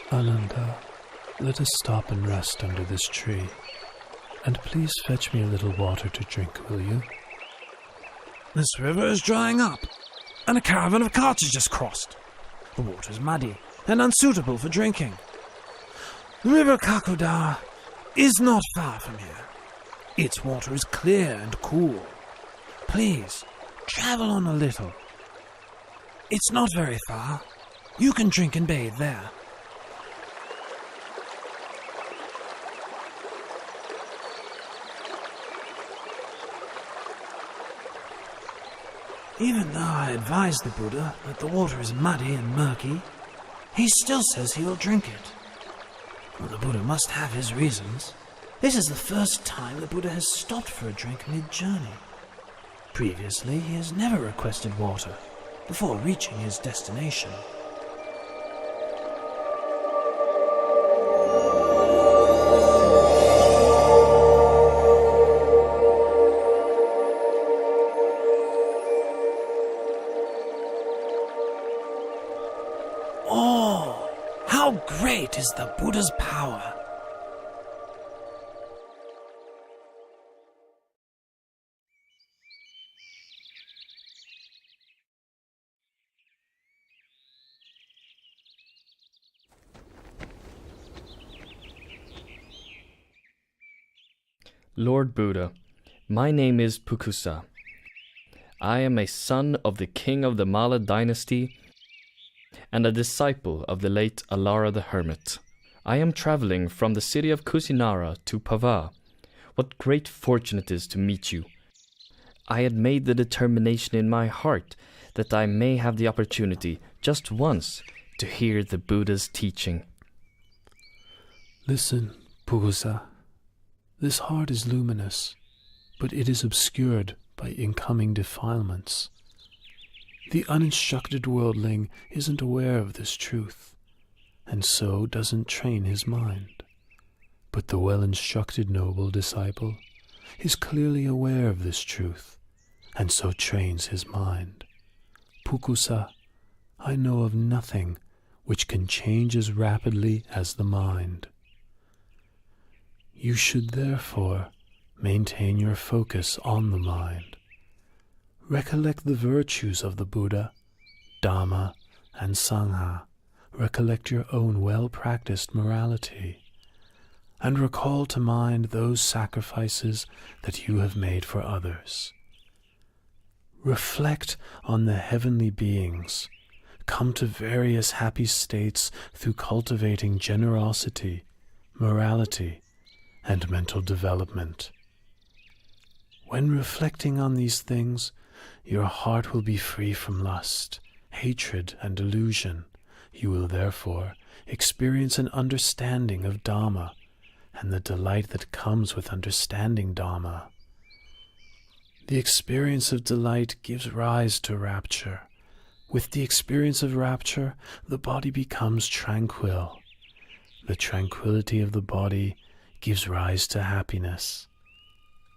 Ananda, let us stop and rest under this tree. And please fetch me a little water to drink, will you? This river is drying up, and a caravan of carts has just crossed. The water is muddy and unsuitable for drinking. The river Kakuda is not far from here. Its water is clear and cool. Please, travel on a little. It's not very far. You can drink and bathe there. Even though I advised the Buddha that the water is muddy and murky, he still says he will drink it. Well, the Buddha must have his reasons. This is the first time the Buddha has stopped for a drink mid-journey. Previously, he has never requested water before reaching his destination. is the Buddha's power. Lord Buddha, my name is Pukusa. I am a son of the king of the Mala dynasty and a disciple of the late Alara the Hermit. I am traveling from the city of Kusinara to Pava. What great fortune it is to meet you. I had made the determination in my heart that I may have the opportunity, just once, to hear the Buddha's teaching. Listen, Pukusa. This heart is luminous, but it is obscured by incoming defilements. The uninstructed worldling isn't aware of this truth, and so doesn't train his mind. But the well-instructed noble disciple is clearly aware of this truth, and so trains his mind. Pukusa, I know of nothing which can change as rapidly as the mind. You should therefore maintain your focus on the mind. Recollect the virtues of the Buddha, Dhamma, and Sangha. Recollect your own well-practiced morality, and recall to mind those sacrifices that you have made for others. Reflect on the heavenly beings. Come to various happy states through cultivating generosity, morality, and mental development. When reflecting on these things, your heart will be free from lust, hatred, and delusion. You will therefore experience an understanding of Dhamma and the delight that comes with understanding Dhamma. The experience of delight gives rise to rapture. With the experience of rapture, the body becomes tranquil. The tranquility of the body gives rise to happiness.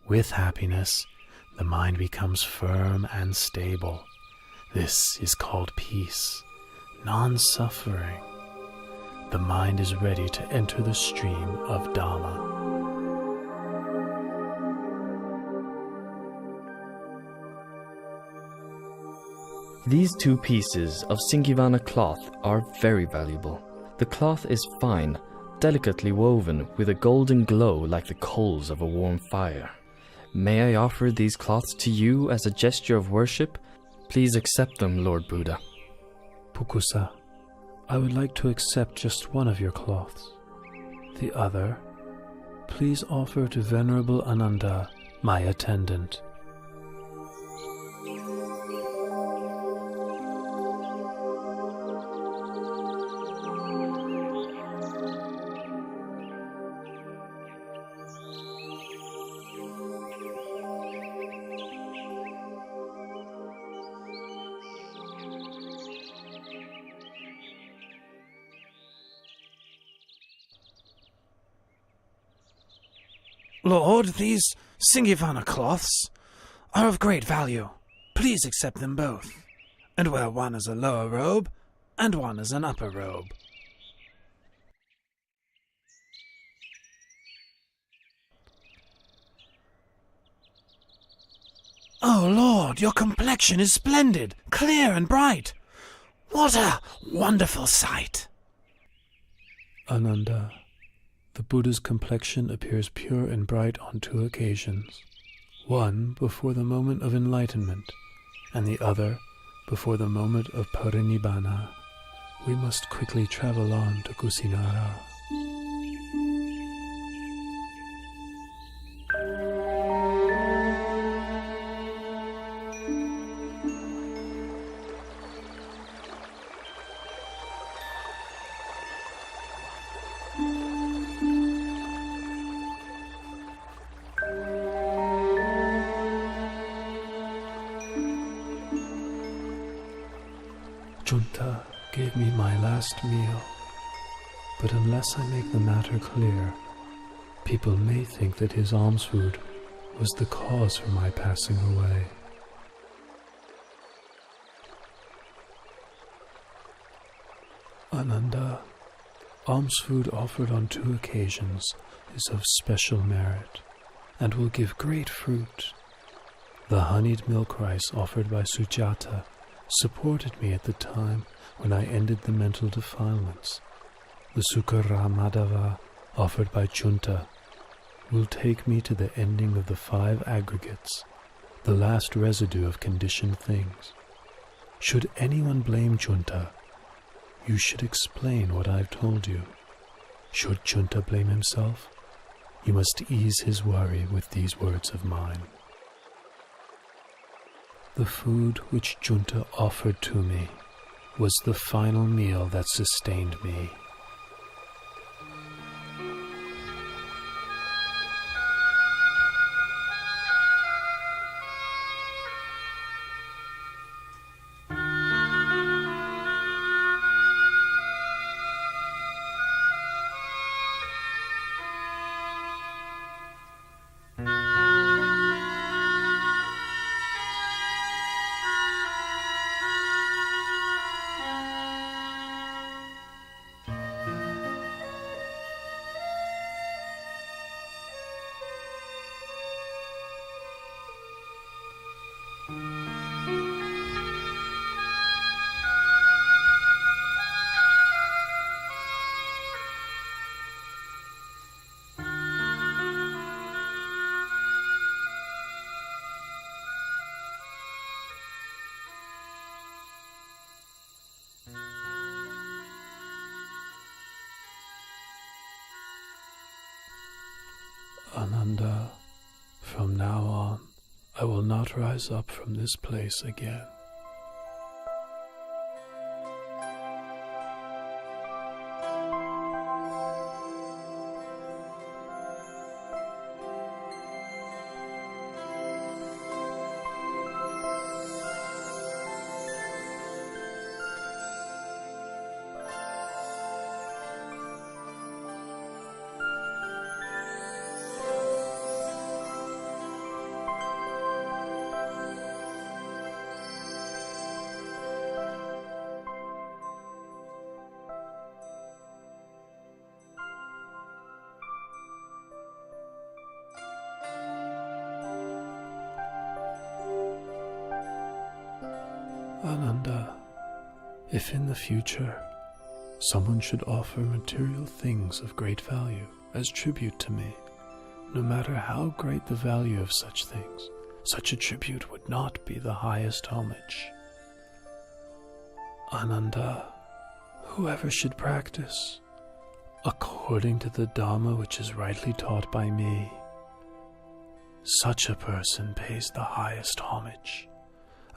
With happiness, the mind becomes firm and stable. This is called peace, non-suffering. The mind is ready to enter the stream of Dhamma. These 2 pieces of Singivana cloth are very valuable. The cloth is fine, delicately woven with a golden glow like the coals of a warm fire. May I offer these cloths to you as a gesture of worship? Please accept them, Lord Buddha. Pukusa, I would like to accept just one of your cloths. The other, please offer to Venerable Ananda, my attendant. Lord, these Singivana cloths are of great value. Please accept them both, and wear one as a lower robe and one as an upper robe. Oh, Lord, your complexion is splendid, clear and bright. What a wonderful sight! Ananda, the Buddha's complexion appears pure and bright on 2 occasions. One before the moment of enlightenment, and the other before the moment of parinibbana. We must quickly travel on to Kusinara. Junta gave me my last meal, but unless I make the matter clear, people may think that his alms food was the cause for my passing away. Ananda, Alms food offered on 2 occasions is of special merit, and will give great fruit. The honeyed milk rice offered by Sujata supported me at the time when I ended the mental defilements. The Sukara Madhava offered by Junta will take me to the ending of the 5 aggregates, the last residue of conditioned things. Should anyone blame Junta, you should explain what I've told you. Should Junta blame himself, you must ease his worry with these words of mine. The food which Junta offered to me was the final meal that sustained me. Ananda, from now on, I will not rise up from this place again. Ananda, if in the future someone should offer material things of great value as tribute to me, no matter how great the value of such things, such a tribute would not be the highest homage. Ananda, whoever should practice according to the Dhamma which is rightly taught by me, such a person pays the highest homage.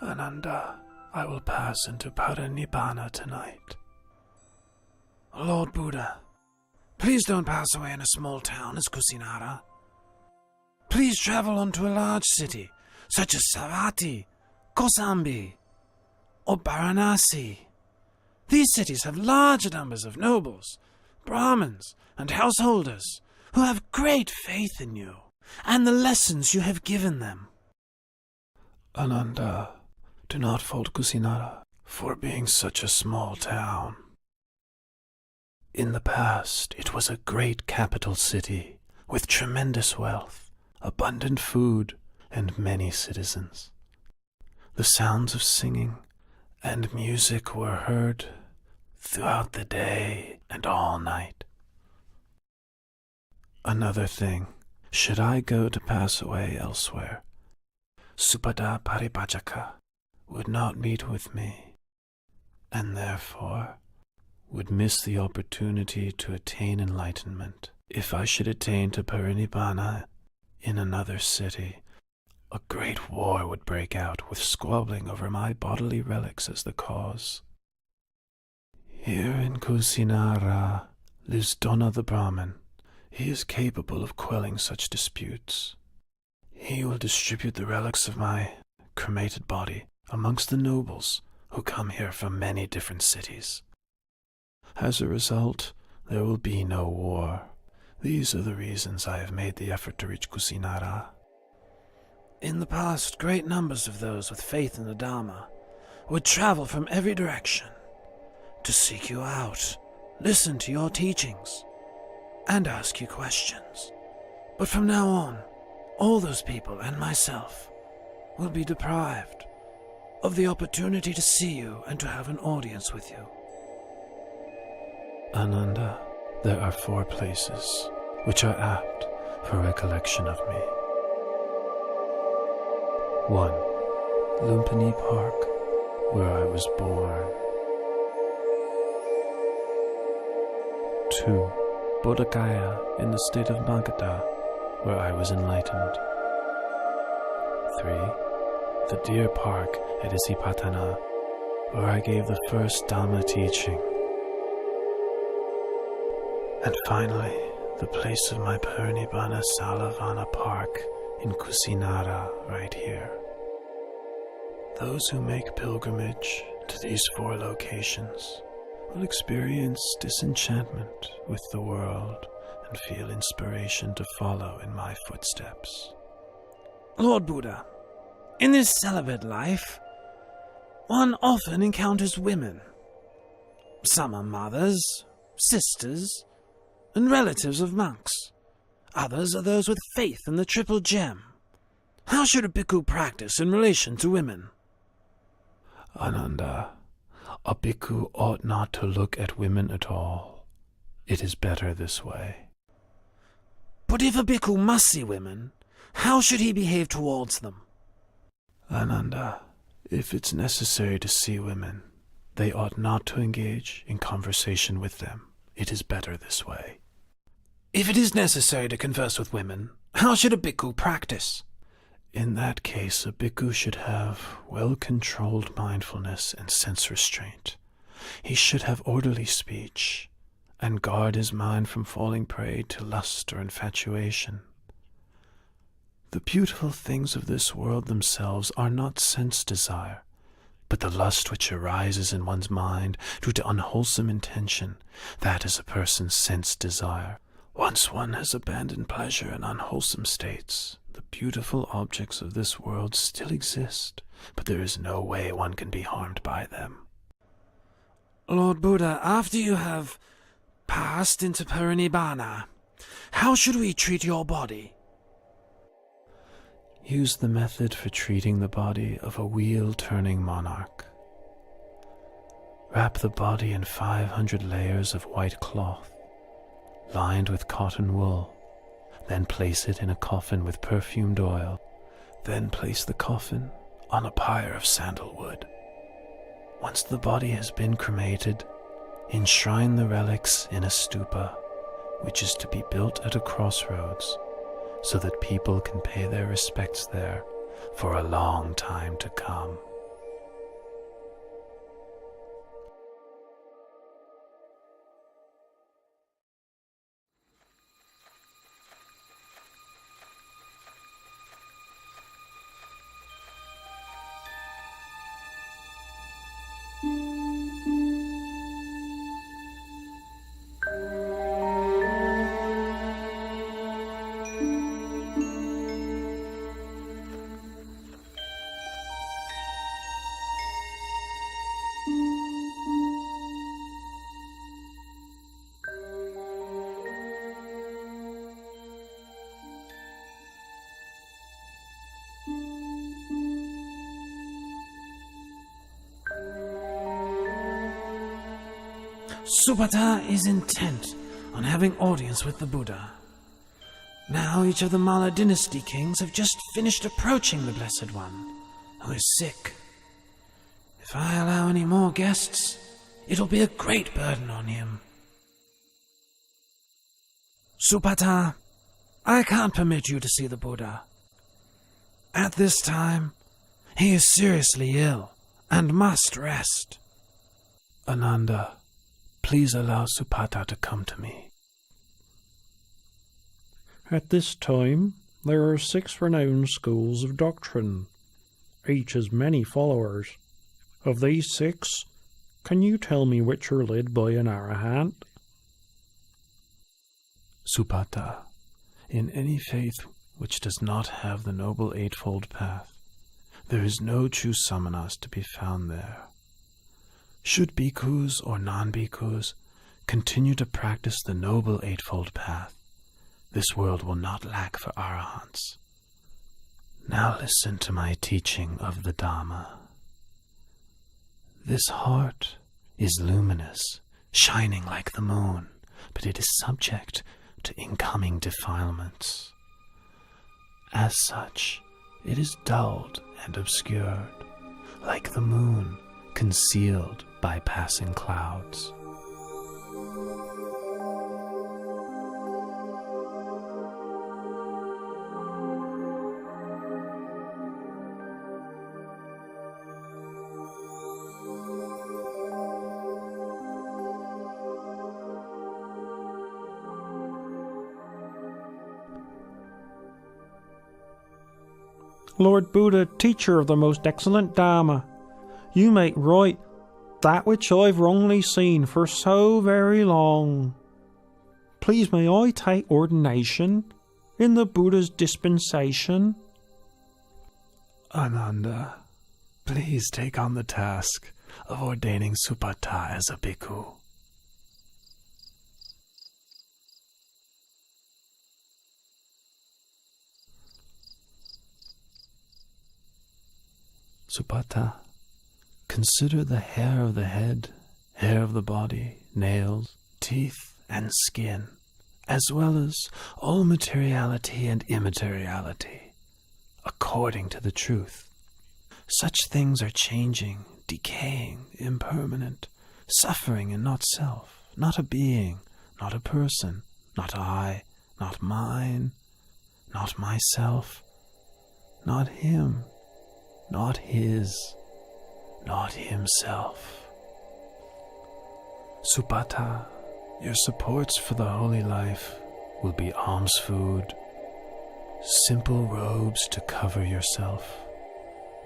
Ananda, I will pass into Parinibbana tonight. Lord Buddha, please don't pass away in a small town as Kusinara. Please travel on to a large city, such as Savatthi, Kosambi, or Varanasi. These cities have large numbers of nobles, Brahmins, and householders who have great faith in you and the lessons you have given them. Ananda, do not fault Kusinara for being such a small town. In the past, it was a great capital city with tremendous wealth, abundant food, and many citizens. The sounds of singing and music were heard throughout the day and all night. Another thing, should I go to pass away elsewhere, Supada Paribhajaka would not meet with me, and therefore would miss the opportunity to attain enlightenment. If I should attain to Parinibbana in another city, a great war would break out with squabbling over my bodily relics as the cause. Here in Kusinara lives Dona the Brahmin. He is capable of quelling such disputes. He will distribute the relics of my cremated body amongst the nobles who come here from many different cities. As a result, there will be no war. These are the reasons I have made the effort to reach Kusinara. In the past, great numbers of those with faith in the Dhamma would travel from every direction to seek you out, listen to your teachings, and ask you questions. But from now on, all those people and myself will be deprived of the opportunity to see you and to have an audience with you. Ananda, there are 4 places which are apt for recollection of me. 1. Lumpini Park, where I was born. 2. Bodh Gaya in the state of Magadha, where I was enlightened. 3. The Deer Park at Isipatana, where I gave the first Dhamma teaching. And finally, the place of my Parinibbana Salavana Park in Kusinara, right here. Those who make pilgrimage to these 4 locations will experience disenchantment with the world and feel inspiration to follow in my footsteps. Lord Buddha, in this celibate life, one often encounters women. Some are mothers, sisters, and relatives of monks. Others are those with faith in the triple gem. How should a bhikkhu practice in relation to women? Ananda, a bhikkhu ought not to look at women at all. It is better this way. But if a bhikkhu must see women, how should he behave towards them? Ananda, if it's necessary to see women, they ought not to engage in conversation with them. It is better this way. If it is necessary to converse with women, how should a bhikkhu practice? In that case, a bhikkhu should have well-controlled mindfulness and sense restraint. He should have orderly speech, and guard his mind from falling prey to lust or infatuation. The beautiful things of this world themselves are not sense desire, but the lust which arises in one's mind due to unwholesome intention, that is a person's sense desire. Once one has abandoned pleasure in unwholesome states, the beautiful objects of this world still exist, but there is no way one can be harmed by them. Lord Buddha, after you have passed into Parinibbana, how should we treat your body? Use the method for treating the body of a wheel-turning monarch. Wrap the body in 500 layers of white cloth, lined with cotton wool. Then place it in a coffin with perfumed oil. Then place the coffin on a pyre of sandalwood. Once the body has been cremated, enshrine the relics in a stupa, which is to be built at a crossroads, so that people can pay their respects there for a long time to come. Supata is intent on having audience with the Buddha. Now each of the Malla dynasty kings have just finished approaching the Blessed One, who is sick. If I allow any more guests, it'll be a great burden on him. Supata, I can't permit you to see the Buddha. At this time, he is seriously ill and must rest. Ananda, please allow Supata to come to me. At this time, there are 6 renowned schools of doctrine. Each has many followers. Of these 6, can you tell me which are led by an arahant? Supata, in any faith which does not have the Noble Eightfold Path, there is no true samanas to be found there. Should bhikkhus or non-bhikkhus continue to practice the noble Eightfold Path. This world will not lack for arahants. Now listen to my teaching of the Dhamma. This heart is luminous, shining like the moon, but it is subject to incoming defilements. As such, it is dulled and obscured, like the moon concealed by passing clouds. Lord Buddha, teacher of the most excellent Dharma, you make right that which I've wrongly seen for so very long. Please may I take ordination in the Buddha's dispensation? Ananda, please take on the task of ordaining Supata as a bhikkhu. Supata, consider the hair of the head, hair of the body, nails, teeth, and skin, as well as all materiality and immateriality, according to the truth. Such things are changing, decaying, impermanent, suffering and not self, not a being, not a person, not I, not mine, not myself, not him, not his, not himself. Supata, your supports for the holy life will be alms food, simple robes to cover yourself,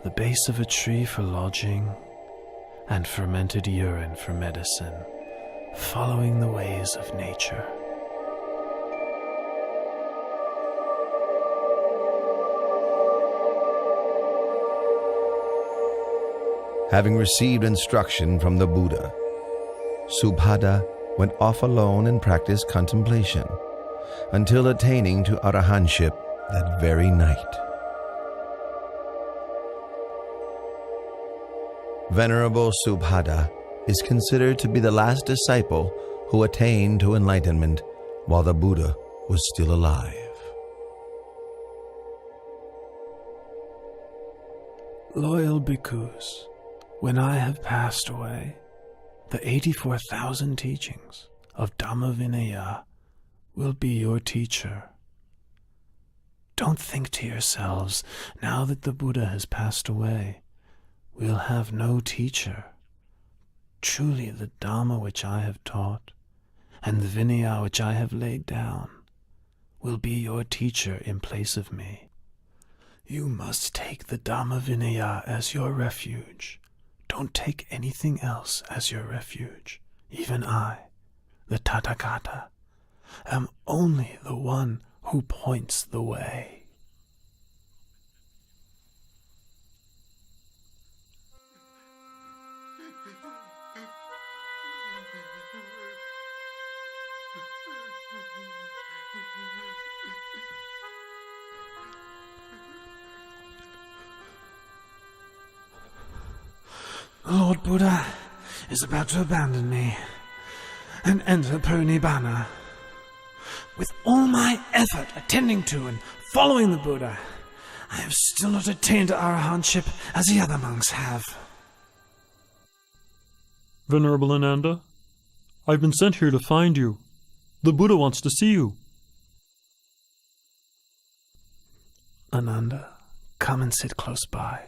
the base of a tree for lodging, and fermented urine for medicine, following the ways of nature. Having received instruction from the Buddha, Subhada went off alone and practiced contemplation until attaining to arahantship that very night. Venerable Subhada is considered to be the last disciple who attained to enlightenment while the Buddha was still alive. Loyal bhikkhus, when I have passed away, the 84,000 teachings of Dhamma Vinaya will be your teacher. Don't think to yourselves, now that the Buddha has passed away, we'll have no teacher. Truly the Dhamma which I have taught, and the Vinaya which I have laid down, will be your teacher in place of me. You must take the Dhamma Vinaya as your refuge. Don't take anything else as your refuge. Even I, the Tathagata, am only the one who points the way. The Lord Buddha is about to abandon me and enter Purnibbana. With all my effort attending to and following the Buddha, I have still not attained to arahantship as the other monks have. Venerable Ananda, I've been sent here to find you. The Buddha wants to see you. Ananda, come and sit close by.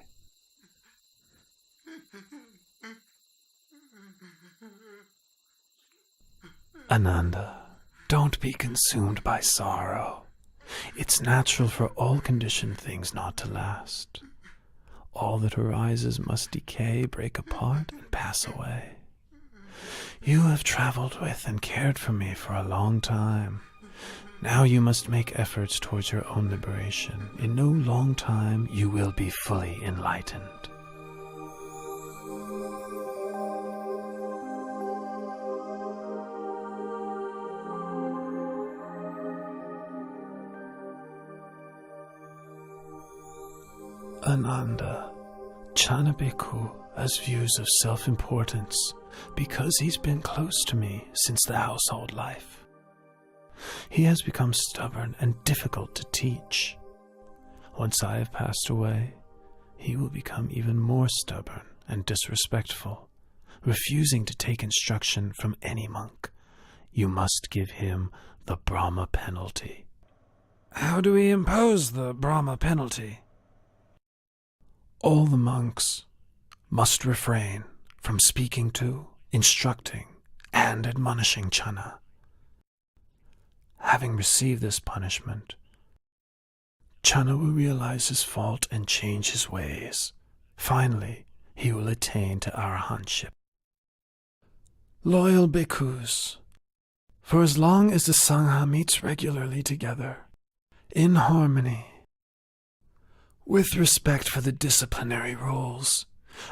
Ananda, don't be consumed by sorrow. It's natural for all conditioned things not to last. All that arises must decay, break apart, and pass away. You have traveled with and cared for me for a long time. Now you must make efforts towards your own liberation. In no long time you will be fully enlightened. Ananda, Chanabiku has views of self-importance because he's been close to me since the household life. He has become stubborn and difficult to teach. Once I have passed away, he will become even more stubborn and disrespectful, refusing to take instruction from any monk. You must give him the Brahma penalty. How do we impose the Brahma penalty? All the monks must refrain from speaking to, instructing, and admonishing Chana. Having received this punishment, Chana will realize his fault and change his ways. Finally, he will attain to arahantship. Loyal bhikkhus, for as long as the Sangha meets regularly together, in harmony, with respect for the disciplinary rules,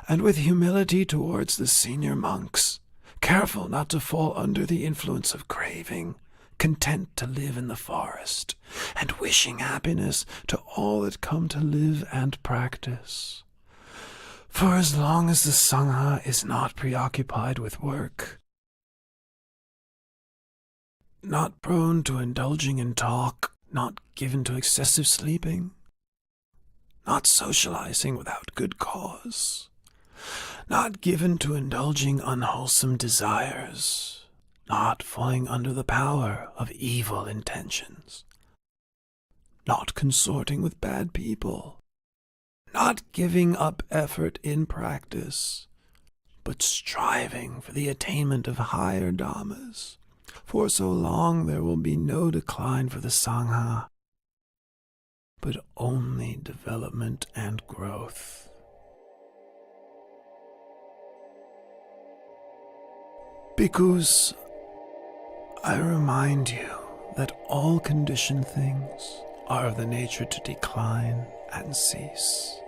and with humility towards the senior monks, careful not to fall under the influence of craving, content to live in the forest, and wishing happiness to all that come to live and practice. For as long as the Sangha is not preoccupied with work, not prone to indulging in talk, not given to excessive sleeping, not socializing without good cause, not given to indulging unwholesome desires, not falling under the power of evil intentions, not consorting with bad people, not giving up effort in practice, but striving for the attainment of higher dhammas. For so long there will be no decline for the Sangha, but only development and growth. Bhikkhus, I remind you that all conditioned things are of the nature to decline and cease.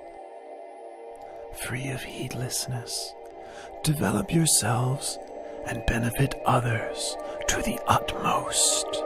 Free of heedlessness, develop yourselves and benefit others to the utmost.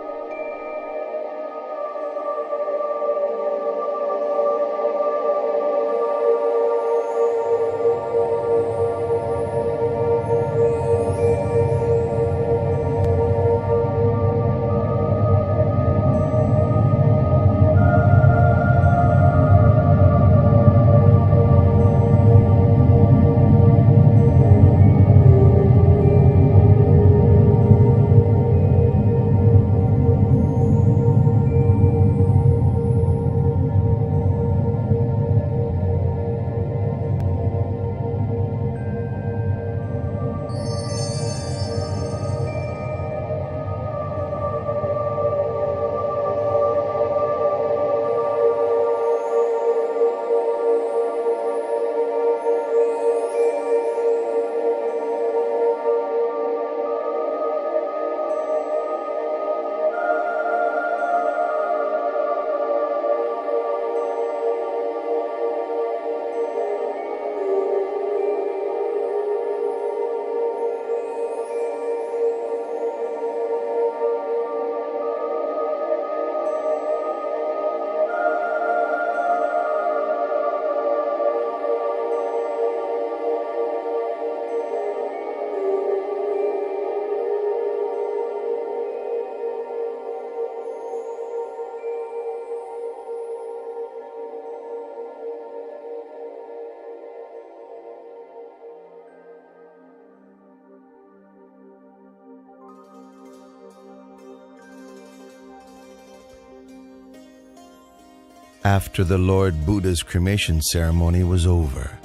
After the Lord Buddha's cremation ceremony was over,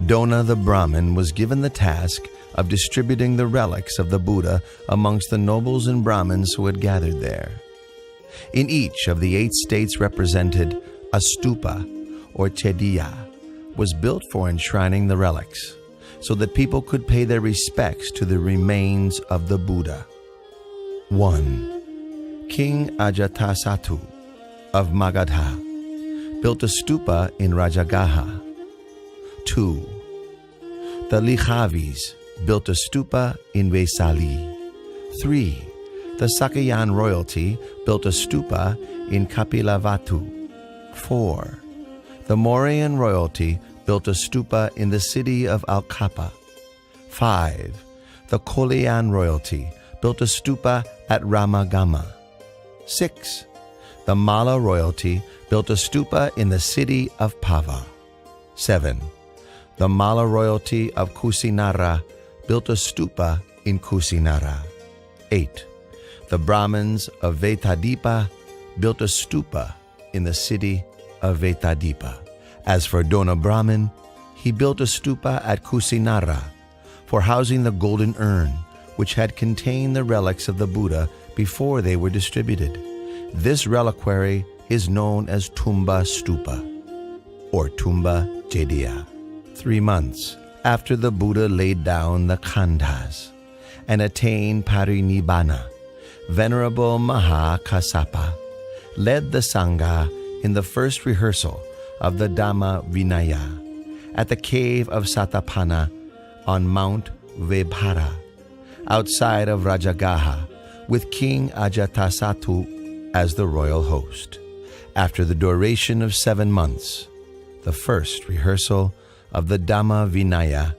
Dona the Brahmin was given the task of distributing the relics of the Buddha amongst the nobles and Brahmins who had gathered there. In each of the 8 states represented, a stupa, or chediya, was built for enshrining the relics, so that people could pay their respects to the remains of the Buddha. 1. King Ajatasattu of Magadha built a stupa in Rajagaha. 2. The Likhavis built a stupa in Vesali. 3. The Sakayan royalty built a stupa in Kapilavatu. 4. The Mauryan royalty built a stupa in the city of Al-Kapa. 5. The Kolean royalty built a stupa at Ramagama. 6. The Malla royalty built a stupa in the city of Pava. 7. The Malla royalty of Kusinara built a stupa in Kusinara. 8. The Brahmins of Vetadipa built a stupa in the city of Vetadipa. As for Dona Brahmin, he built a stupa at Kusinara for housing the golden urn, which had contained the relics of the Buddha before they were distributed. This reliquary is known as Tumba Stupa, or Tumba Jediya. 3 months after the Buddha laid down the khandhas and attained parinibbana, Venerable Maha Kassapa led the Sangha in the first rehearsal of the Dhamma Vinaya at the cave of Satapana on Mount Vebhara, outside of Rajagaha, with King Ajatasattu as the royal host. After the duration of 7 months, the first rehearsal of the Dhamma Vinaya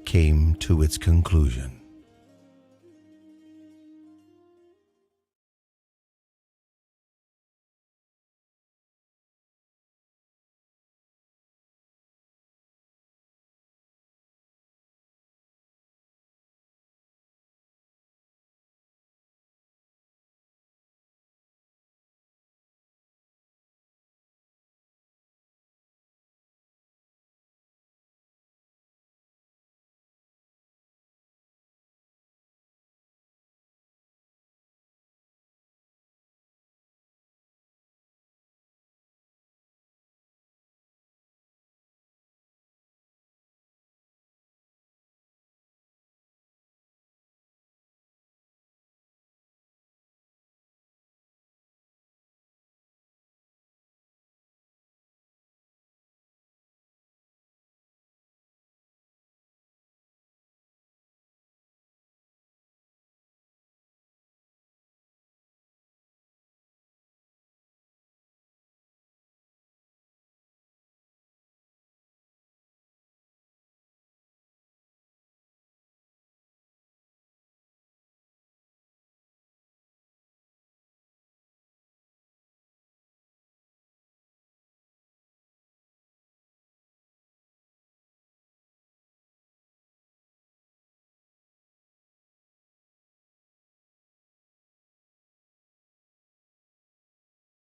came to its conclusion.